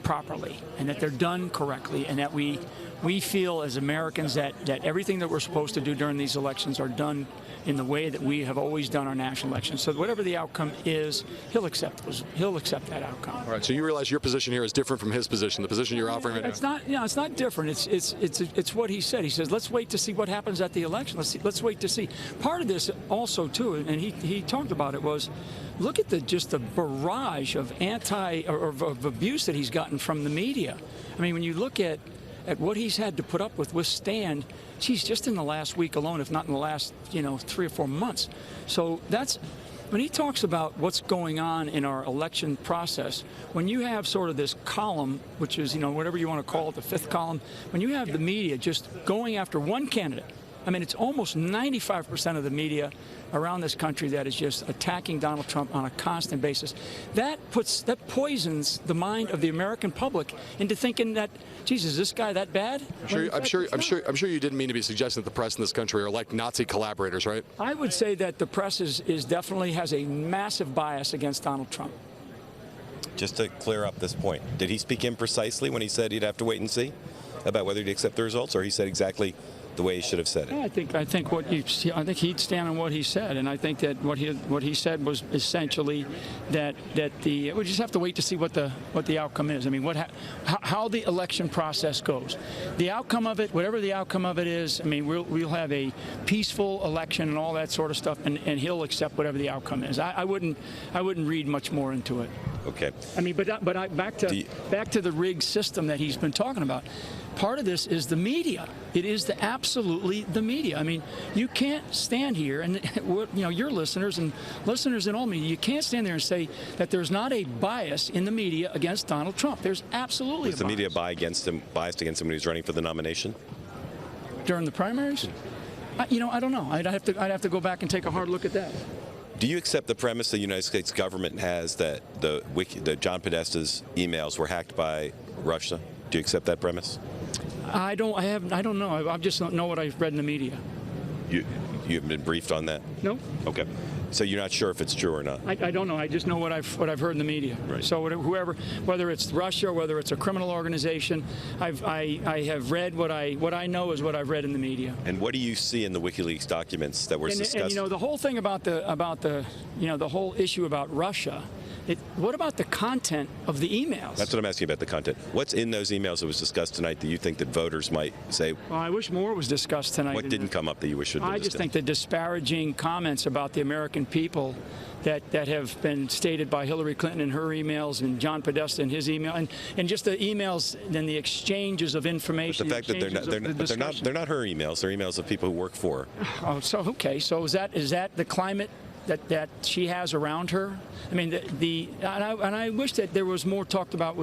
properly and that they're done correctly and that we we feel as Americans that everything that we're supposed to do during these elections are done in the way that we have always done our national elections. So whatever the outcome is, he'll accept that outcome. All right. So you realize your position here is different from his position, the position you're offering right now. It's not. You know, it's not different. It's what he said. He says, let's wait to see what happens at the election. Let's wait to see. Part of this also too, and he talked about it, was look at just the barrage of of abuse that he's gotten from the media. I mean, when you look at what he's had to put up withstand, geez, just in the last week alone, if not in the last 3 or 4 months. So that's when he talks about what's going on in our election process. When you have sort of this column, which is whatever you want to call it, the fifth column, when you have the media just going after one candidate. I mean, it's almost 95% of the media around this country that is just attacking Donald Trump on a constant basis. That poisons the mind of the American public into thinking that, Jesus, is this guy that bad? I'm sure you didn't mean to be suggesting that the press in this country are like Nazi collaborators, right? I would say that the press is definitely has a massive bias against Donald Trump. Just to clear up this point, did he speak imprecisely when he said he'd have to wait and see about whether he'd accept the results, or he said exactly the way he should have said it? I think he'd stand on what he said, and I think that what he said was essentially that we just have to wait to see what the outcome is. I mean, how the election process goes, the outcome of it, whatever the outcome of it is. I mean, we'll have a peaceful election and all that sort of stuff, and he'll accept whatever the outcome is. I wouldn't read much more into it. Okay. I mean, back to the rigged system that he's been talking about. Part of this is the media. It is absolutely the media. I mean, you can't stand here, and your listeners and in all media, you can't stand there and say that there's not a bias in the media against Donald Trump. There's absolutely a bias. Was the media biased against him when he was running for the nomination? During the primaries? I don't know. I'd have to go back and take a hard look at that. Do you accept the premise the United States government has that the John Podesta's emails were hacked by Russia? Do you accept that premise? I don't know. I just don't know what I've read in the media. You haven't been briefed on that? No. Okay. So you're not sure if it's true or not? I don't know. I just know what I've heard in the media. Right. So whether it's Russia or whether it's a criminal organization, I have read what I know is what I've read in the media. And what do you see in the WikiLeaks documents that were discussed? And the whole thing about the whole issue about Russia. What about the content of the emails? That's what I'm asking about, the content. What's in those emails that was discussed tonight that you think that voters might say? Well, I wish more was discussed tonight. What didn't come up that you wish should have been discussed? I just think the disparaging comments about the American people that have been stated by Hillary Clinton in her emails and John Podesta in his email, and just the emails and the exchanges of information. But the fact that they're not her emails. They're emails of people who work for her. Oh, so okay. So is that the climate that she has around her? I mean, and I wish that there was more talked about.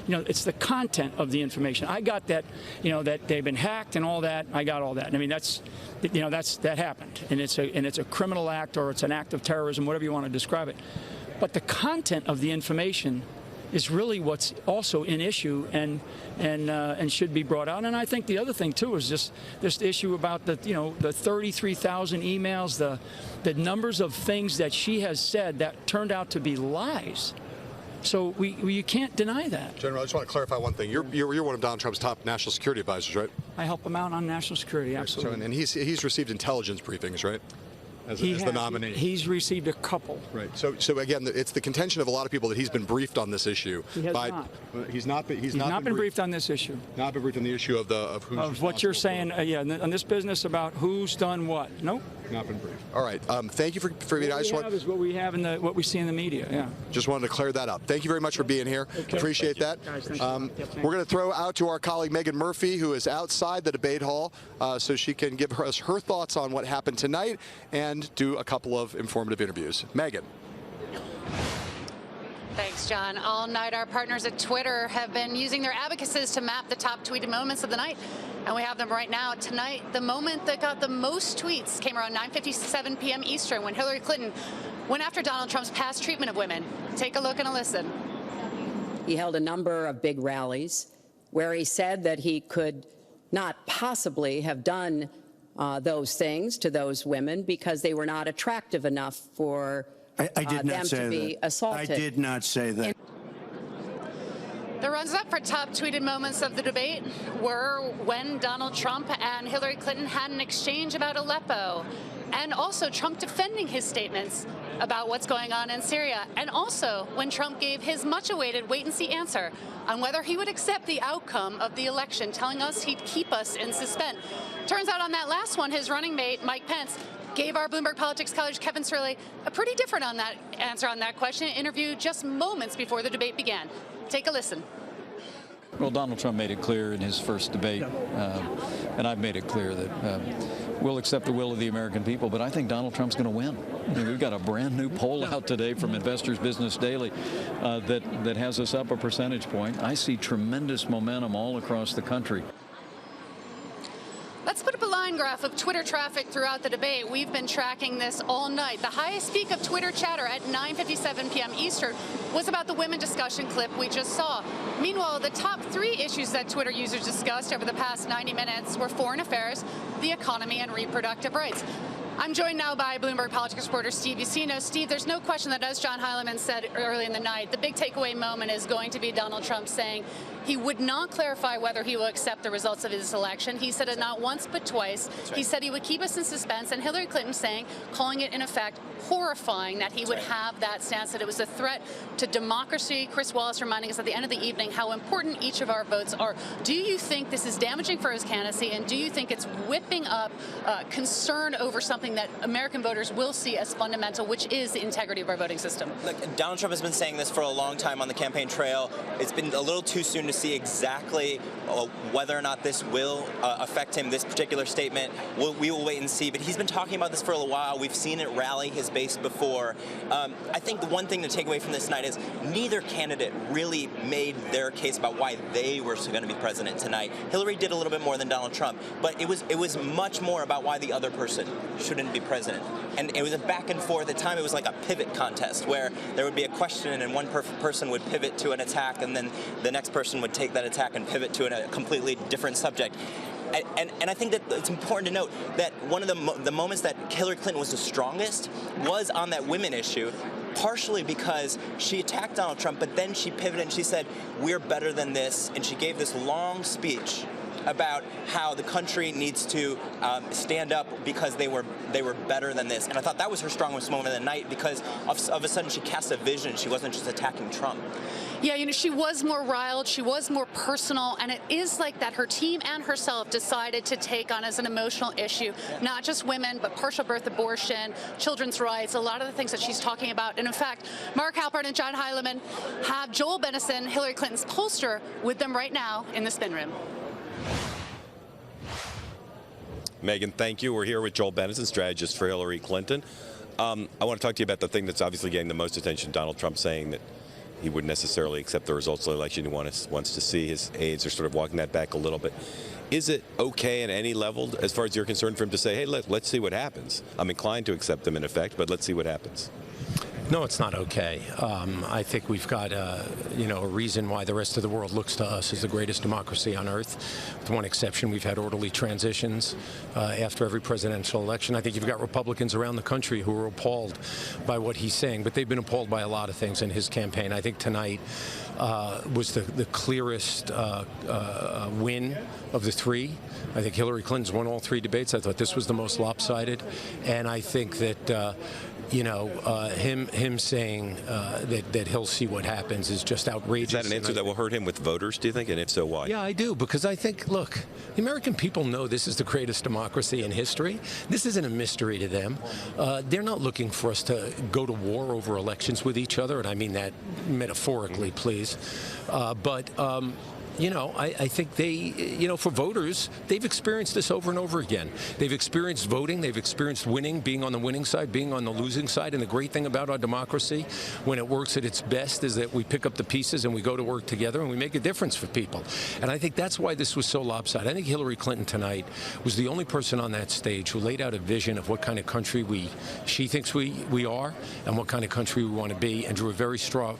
It's the content of the information. I got that, that they've been hacked and all that. I got all that. And I mean, that happened, and it's a criminal act, or it's an act of terrorism, whatever you want to describe it. But the content of the information is really what's also an issue and should be brought out. And I think the other thing too is just this issue about the 33,000 emails, the numbers of things that she has said that turned out to be lies. So you can't deny that. General, I just want to clarify one thing. You're one of Donald Trump's top national security advisors, right? I help him out on national security, absolutely. So, and he's received intelligence briefings, right? As the nominee. He's received a couple. Right. So again, it's the contention of a lot of people that he's been briefed on this issue. He has not. He's not been briefed on this issue. Not been briefed on the issue of what you're saying. On this business about who's done what. Nope. Not been briefed. All right. Thank you for being. What we have in what we see in the media. Yeah. Just wanted to clear that up. Thank you very much for being here. Okay. Appreciate that. Guys, we're going to throw out to our colleague Megan Murphy, who is outside the debate hall, so she can give us her thoughts on what happened tonight and do a couple of informative interviews. Megan. Thanks, John. All night, our partners at Twitter have been using their abacusses to map the top tweeted moments of the night. And we have them right now. Tonight, the moment that got the most tweets came around 9:57 p.m. Eastern, when Hillary Clinton went after Donald Trump's past treatment of women. Take a look and a listen. He held a number of big rallies where he said that he could not possibly have done those things to those women because they were not attractive enough for I did not them say to be that. assaulted. I did not say that. The runs-up separate top tweeted moments of the debate were when Donald Trump and Hillary Clinton had an exchange about Aleppo, and also Trump defending his statements about what's going on in Syria, and also when Trump gave his much-awaited wait-and-see answer on whether he would accept the outcome of the election, telling us he'd keep us in suspense. Turns out on that last one, his running mate, Mike Pence, gave our Bloomberg Politics colleague Kevin Sirley a pretty different answer on that question, interviewed just moments before the debate began. Take a listen. Well, Donald Trump made it clear in his first debate, and I've made it clear that we'll accept the will of the American people, but I think Donald Trump's going to win. I mean, we've got a brand new poll out today from Investors Business Daily that has us up a percentage point. I see tremendous momentum all across the country. Let's put up a line graph of Twitter traffic throughout the debate. We've been tracking this all night. The highest peak of Twitter chatter at 9:57 p.m. Eastern was about the women discussion clip we just saw. Meanwhile, the top 3 issues that Twitter users discussed over the past 90 minutes were foreign affairs, the economy, and reproductive rights. I'm joined now by Bloomberg Politics reporter Steve Ucino. Steve, there's no question that, as John Heilemann said early in the night, the big takeaway moment is going to be Donald Trump saying he would not clarify whether he will accept the results of his election. He said it not once but twice. Right. He said he would keep us in suspense, and Hillary Clinton calling it in effect horrifying that he would have that stance, that it was a threat to democracy. Chris Wallace reminding us at the end of the evening how important each of our votes are. Do you think this is damaging for his candidacy, and do you think it's whipping up concern over something that American voters will see as fundamental, which is the integrity of our voting system? Look, Donald Trump has been saying this for a long time on the campaign trail. It's been a little too soon to see exactly whether or not this will affect him, this particular statement. We will wait and see, but he's been talking about this for a while. We've seen it rally his base before. I think the one thing to take away from this night is neither candidate really made their case about why they were going to be president tonight. Hillary did a little bit more than Donald Trump, but it was much more about why the other person shouldn't be president. And it was a back and forth. At the time, it was like a pivot contest where there would be a question and one person would pivot to an attack, and then the next person would take that attack and pivot to a completely different subject. And I think that it's important to note that one of the moments that Hillary Clinton was the strongest was on that women issue, partially because she attacked Donald Trump, but then she pivoted and she said, we're better than this, and she gave this long speech about how the country needs to stand up because they were better than this. And I thought that was her strongest moment of the night, because of a sudden she cast a vision. She wasn't just attacking Trump. Yeah, she was more riled, she was more personal, and it is like that her team and herself decided to take on as an emotional issue, not just women, but partial birth abortion, children's rights, a lot of the things that she's talking about. And in fact, Mark Halpern and John Heilemann have Joel Bennison, Hillary Clinton's pollster, with them right now in the spin room. Megan, thank you. We're here with Joel Bennison, strategist for Hillary Clinton. I want to talk to you about the thing that's obviously getting the most attention, Donald Trump saying that he wouldn't necessarily accept the results of the election. He wants to see. His aides are sort of walking that back a little bit. Is it okay at any level, as far as you're concerned, for him to say, hey, let's see what happens? I'm inclined to accept them in effect, but let's see what happens. No, it's not okay. I think we've got a reason why the rest of the world looks to us as the greatest democracy on earth. With one exception, we've had orderly transitions after every presidential election. I think you've got Republicans around the country who are appalled by what he's saying, but they've been appalled by a lot of things in his campaign. I think tonight was the clearest win of the 3. I think Hillary Clinton's won all 3 debates. I thought this was the most lopsided, and I think that him saying that he'll see what happens is just outrageous. Is that an answer that will hurt him with voters, do you think? And if so, why? Yeah, I do, because I think, look, the American people know this is the greatest democracy in history. This isn't a mystery to them. They're not looking for us to go to war over elections with each other, and I mean that metaphorically, please. I think they, for voters, they've experienced this over and over again. They've experienced voting. They've experienced winning, being on the winning side, being on the losing side. And the great thing about our democracy, when it works at its best, is that we pick up the pieces and we go to work together and we make a difference for people. And I think that's why this was so lopsided. I think Hillary Clinton tonight was the only person on that stage who laid out a vision of what kind of country she thinks we are and what kind of country we want to be, and drew a very sharp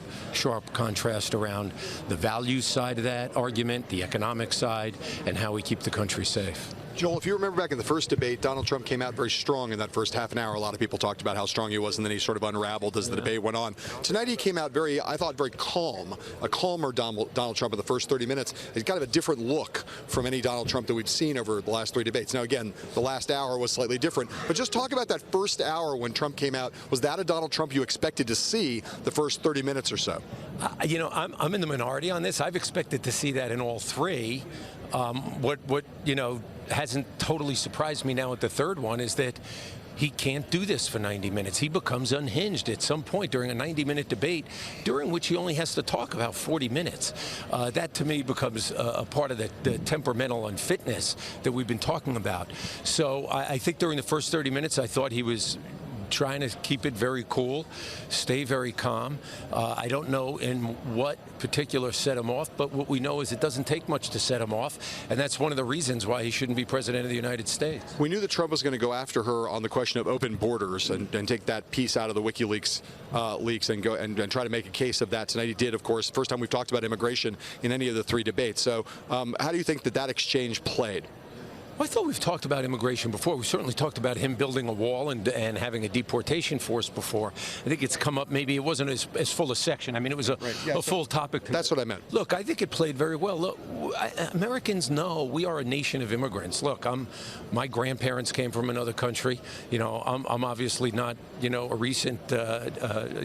contrast around the values side of that argument, the economic side, and how we keep the country safe. Joel, if you remember back in the first debate, Donald Trump came out very strong in that first half an hour. A lot of people talked about how strong he was, and then he sort of unraveled as the debate went on. Tonight he came out I thought very calm, a calmer Donald Trump in the first 30 minutes. He's kind of a different look from any Donald Trump that we've seen over the last 3 debates. Now, again, the last hour was slightly different, but just talk about that first hour when Trump came out. Was that a Donald Trump you expected to see the first 30 minutes or so? You know, I'm in the minority on this. I've expected to see that in all three. What you know hasn't totally surprised me now at the third one is that he can't do this for 90 minutes. He becomes unhinged at some point during a 90-minute debate, during which he only has to talk about 40 minutes. That, to me, becomes a part of the temperamental unfitness that we've been talking about. So I think during the first 30 minutes, I thought he was trying to keep it very cool, stay very calm. I don't know in what particular set him off, but what we know is it doesn't take much to set him off, and that's one of the reasons why he shouldn't be president of the United States. We knew that Trump was going to go after her on the question of open borders and take that piece out of the WikiLeaks leaks and go and try to make a case of that tonight. He did, of course. First time we've talked about immigration in any of the 3 debates. So how do you think that exchange played? I thought we've talked about immigration before. We certainly talked about him building a wall and having a deportation force before. I think it's come up. Maybe it wasn't as full a section. I mean, it was a full topic. That's what I meant. Look, I think it played very well. Look, Americans know we are a nation of immigrants. Look, my grandparents came from another country. You know, I'm obviously not, you know, a recent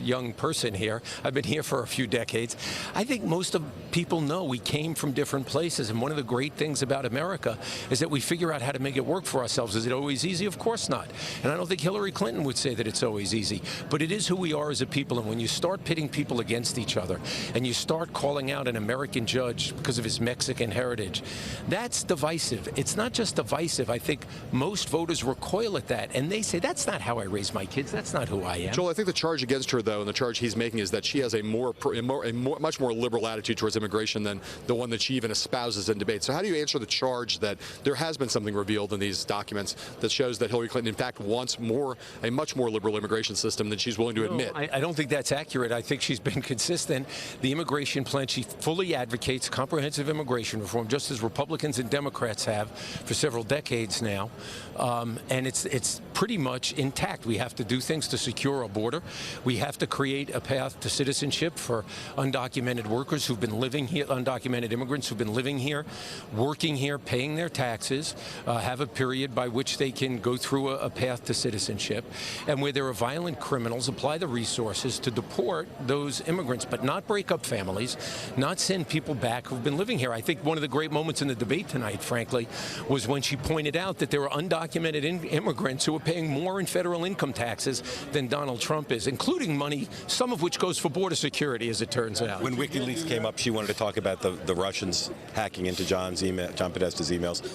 young person here. I've been here for a few decades. I think most of people know we came from different places, and one of the great things about America is that we figure out how to make it work for ourselves. Is it always easy? Of course not. And I don't think Hillary Clinton would say that it's always easy. But it is who we are as a people. And when you start pitting people against each other and you start calling out an American judge because of his Mexican heritage, that's divisive. It's not just divisive. I think most voters recoil at that. And they say, that's not how I raise my kids. That's not who I am. Joel, I think the charge against her, though, and the charge he's making is that she has a much more liberal attitude towards immigration than the one that she even espouses in debate. So how do you answer the charge that there has been something revealed in these documents that shows that Hillary Clinton, in fact, wants a much more liberal immigration system than she's willing to admit? I don't think that's accurate. I think she's been consistent. The immigration plan, she fully advocates comprehensive immigration reform, just as Republicans and Democrats have for several decades now. And it's pretty much intact. We have to do things to secure a border. We have to create a path to citizenship for undocumented workers who've been living here, undocumented immigrants who've been living here, working here, paying their taxes, have a period by which they can go through a path to citizenship, and where there are violent criminals, apply the resources to deport those immigrants, but not break up families, not send people back who've been living here. I think one of the great moments in the debate tonight, frankly, was when she pointed out that there are undocumented immigrants who are paying more in federal income taxes than Donald Trump is, including money, some of which goes for border security, as it turns out. When WikiLeaks came up, she wanted to talk about the Russians hacking into John Podesta's emails.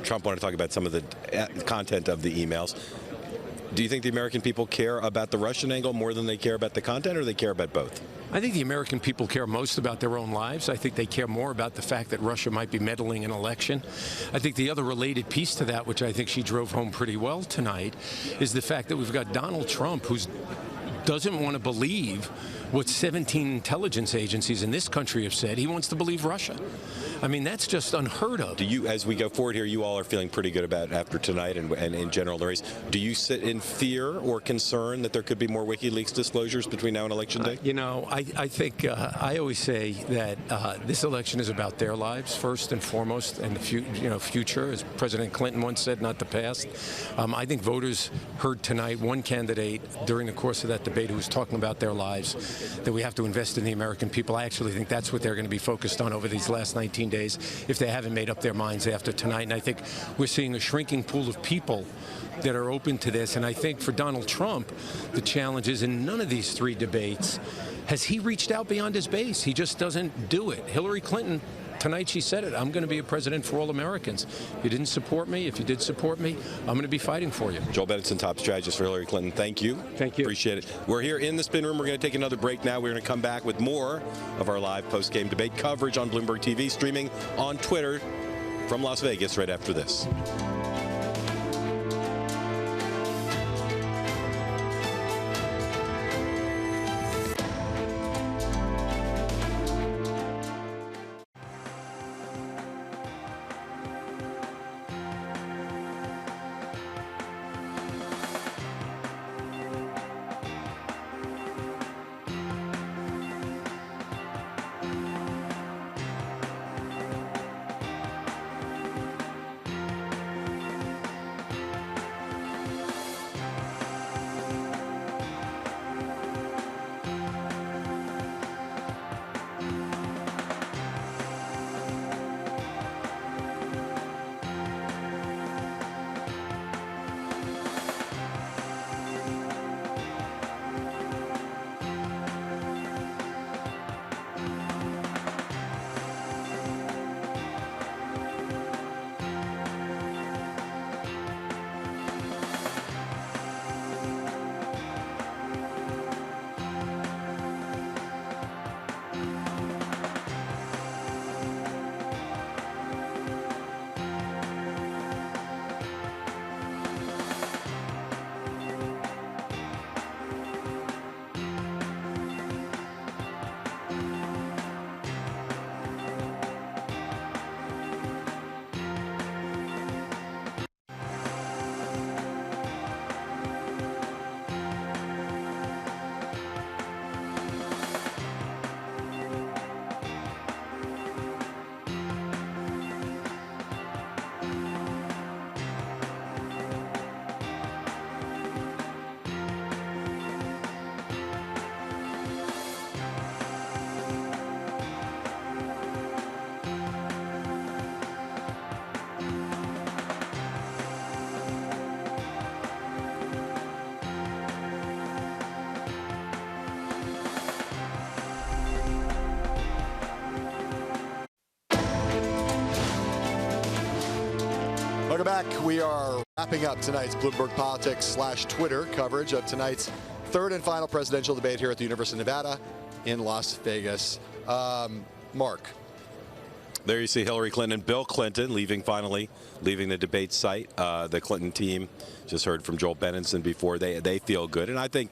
Trump wanted to talk about some of the content of the emails. Do you think the American people care about the Russian angle more than they care about the content, or they care about both? I think the American people care most about their own lives. I think they care more about the fact that Russia might be meddling in an election. I think the other related piece to that, which I think she drove home pretty well tonight, is the fact that we've got Donald Trump, who doesn't want to believe what 17 intelligence agencies in this country have said. He wants to believe Russia. I mean, that's just unheard of. Do you, as we go forward here, you all are feeling pretty good about after tonight and in general the race. Do you sit in fear or concern that there could be more WikiLeaks disclosures between now and Election Day? You know, I think I always say that this election is about their lives first and foremost, and the future, as President Clinton once said, not the past. I think voters heard tonight one candidate during the course of that debate who was talking about their lives, that we have to invest in the American people. I actually think that's what they're going to be focused on over these last 19 days, if they haven't made up their minds after tonight. And I think we're seeing a shrinking pool of people that are open to this. And I think for Donald Trump, the challenge is in none of these 3 debates has he reached out beyond his base. He just doesn't do it. Hillary Clinton, tonight she said it, I'm going to be a president for all Americans. You didn't support me. If you did support me, I'm going to be fighting for you. Joel Benenson, top strategist for Hillary Clinton. Thank you. Thank you. Appreciate it. We're here in the spin room. We're going to take another break now. We're going to come back with more of our live post-game debate coverage on Bloomberg TV, streaming on Twitter from Las Vegas right after this. Welcome back. We are wrapping up tonight's Bloomberg Politics / Twitter coverage of tonight's third and final presidential debate here at the University of Nevada in Las Vegas. Mark. There you see Hillary Clinton and Bill Clinton finally leaving the debate site. The Clinton team, just heard from Joel Benenson before, they feel good. And I think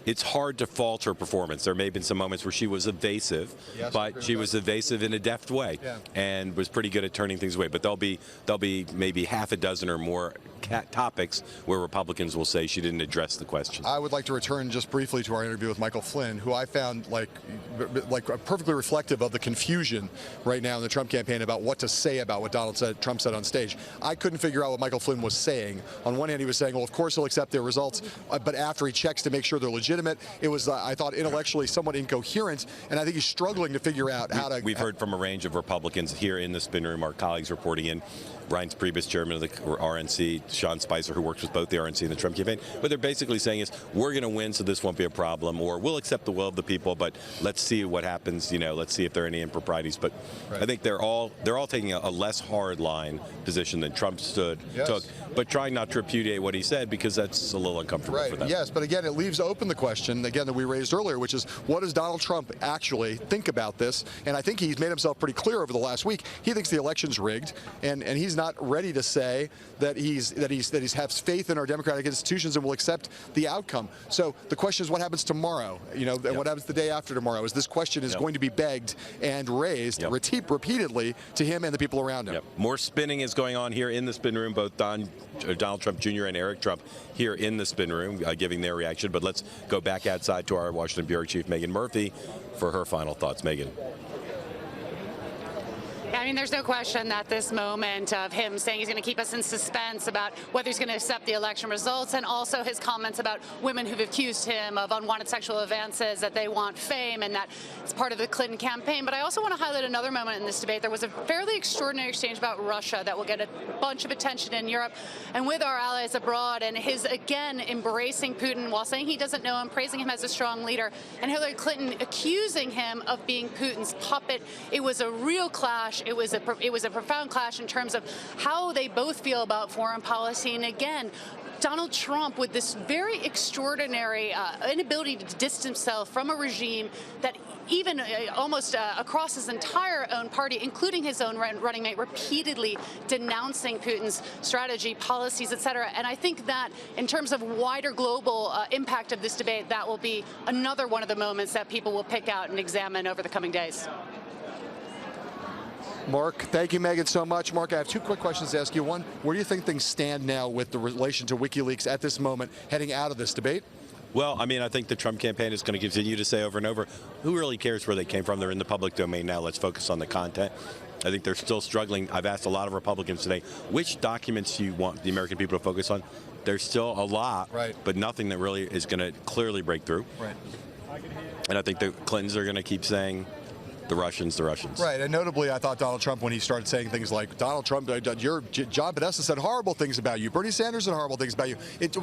it's hard to fault her performance. There may have been some moments where she was evasive, but she was evasive in a deft way and was pretty good at turning things away. But there'll be maybe half a dozen or more topics where Republicans will say she didn't address the question. I would like to return just briefly to our interview with Michael Flynn, who I found like perfectly reflective of the confusion right now in the Trump campaign about what to say about what Trump said on stage. I couldn't figure out what Michael Flynn was saying. On one hand, he was saying, well, of course he'll accept their results, but after he checks to make sure they're legitimate, it was, I thought, intellectually somewhat incoherent, and I think he's struggling to figure out how to... We've heard from a range of Republicans here in the spin room, our colleagues reporting in, Reince Priebus, chairman of the RNC, Sean Spicer, who works with both the RNC and the Trump campaign. What they're basically saying is, we're going to win, so this won't be a problem, or we'll accept the will of the people, but let's see what happens. Let's see if there are any improprieties. But I think they're all taking a less hard line position than Trump took, but trying not to repudiate what he said because that's a little uncomfortable for them. Yes, but again, it leaves open the question again that we raised earlier, which is, what does Donald Trump actually think about this? And I think he's made himself pretty clear over the last week. He thinks the election's rigged, and he's not ready to say that he has faith in our democratic institutions and will accept the outcome. So the question is, what happens tomorrow? And what happens the day after tomorrow? Is this question going to be begged and raised repeatedly to him and the people around him? More spinning is going on here in the spin room. Both Donald Trump Jr. and Eric Trump here in the spin room giving their reaction. But let's go back outside to our Washington Bureau Chief, Megan Murphy, for her final thoughts. Megan. I mean, there's no question that this moment of him saying he's going to keep us in suspense about whether he's going to accept the election results, and also his comments about women who've accused him of unwanted sexual advances, that they want fame, and that it's part of the Clinton campaign. But I also want to highlight another moment in this debate. There was a fairly extraordinary exchange about Russia that will get a bunch of attention in Europe and with our allies abroad, and his, again, embracing Putin while saying he doesn't know him, praising him as a strong leader, and Hillary Clinton accusing him of being Putin's puppet. It was a real clash. It was a profound clash in terms of how they both feel about foreign policy. And again, Donald Trump with this very extraordinary inability to distance himself from a regime that even almost across his entire own party, including his own running mate, repeatedly denouncing Putin's strategy, policies, et cetera. And I think that in terms of wider global impact of this debate, that will be another one of the moments that people will pick out and examine over the coming days. Mark, thank you, Megan, so much. Mark, I have two quick questions to ask you. One, where do you think things stand now with the relation to WikiLeaks at this moment, heading out of this debate? Well, I mean, I think the Trump campaign is going to continue to say over and over, who really cares where they came from? They're in the public domain now. Let's focus on the content. I think they're still struggling. I've asked a lot of Republicans today, which documents do you want the American people to focus on? There's still a lot, but nothing that really is going to clearly break through. And I think the Clintons are going to keep saying, the Russians. Right, and notably, I thought Donald Trump, when he started saying things like, Donald Trump, John Podesta said horrible things about you, Bernie Sanders said horrible things about you, it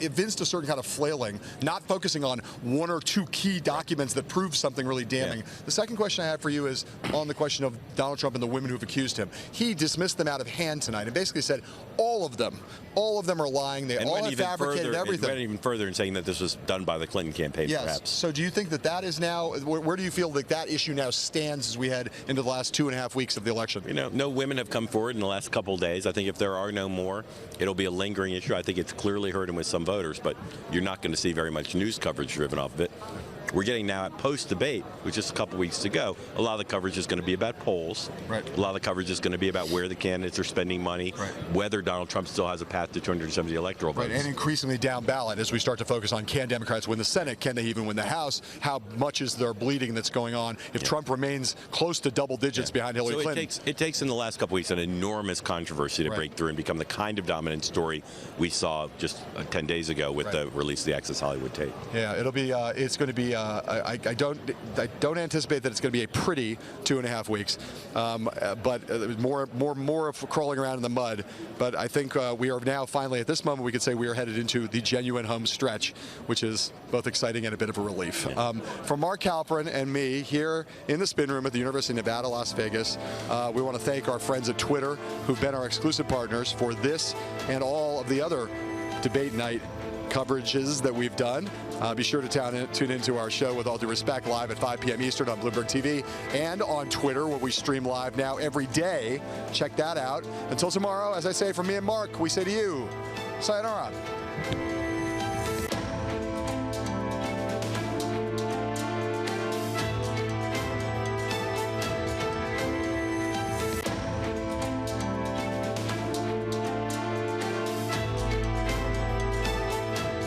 evinced a certain kind of flailing, not focusing on one or two key documents that prove something really damning. The second question I have for you is on the question of Donald Trump and the women who've accused him. He dismissed them out of hand tonight and basically said all of them are lying. They all have fabricated everything. It went even further in saying that this was done by the Clinton campaign, perhaps. So do you think that is now, where do you feel that that issue now stands as we head into the last 2.5 weeks of the election? No women have come forward in the last couple of days. I think if there are no more, it'll be a lingering issue. I think it's clearly hurting with some voters, but you're not going to see very much news coverage driven off of it. We're getting now at post-debate, which is a couple weeks to go, a lot of the coverage is going to be about polls. A lot of the coverage is going to be about where the candidates are spending money, whether Donald Trump still has a path to 270 electoral votes. And increasingly down ballot as we start to focus on, can Democrats win the Senate? Can they even win the House? How much is there bleeding that's going on if Trump remains close to double digits behind Hillary Clinton? It takes in the last couple weeks an enormous controversy to break through and become the kind of dominant story we saw just 10 days ago with the release of the Access Hollywood tape. Yeah, it's going to be I don't anticipate that it's going to be a pretty 2.5 weeks, but more of crawling around in the mud. But I think we are now finally, at this moment, we could say we are headed into the genuine home stretch, which is both exciting and a bit of a relief. For Mark Halperin and me here in the spin room at the University of Nevada, Las Vegas, we want to thank our friends at Twitter who've been our exclusive partners for this and all of the other debate night coverages that we've done. Be sure to tune into our show With All Due Respect live at 5 p.m. Eastern on Bloomberg TV and on Twitter, where we stream live now every day. Check that out. Until tomorrow, as I say, from me and Mark, we say to you, sayonara.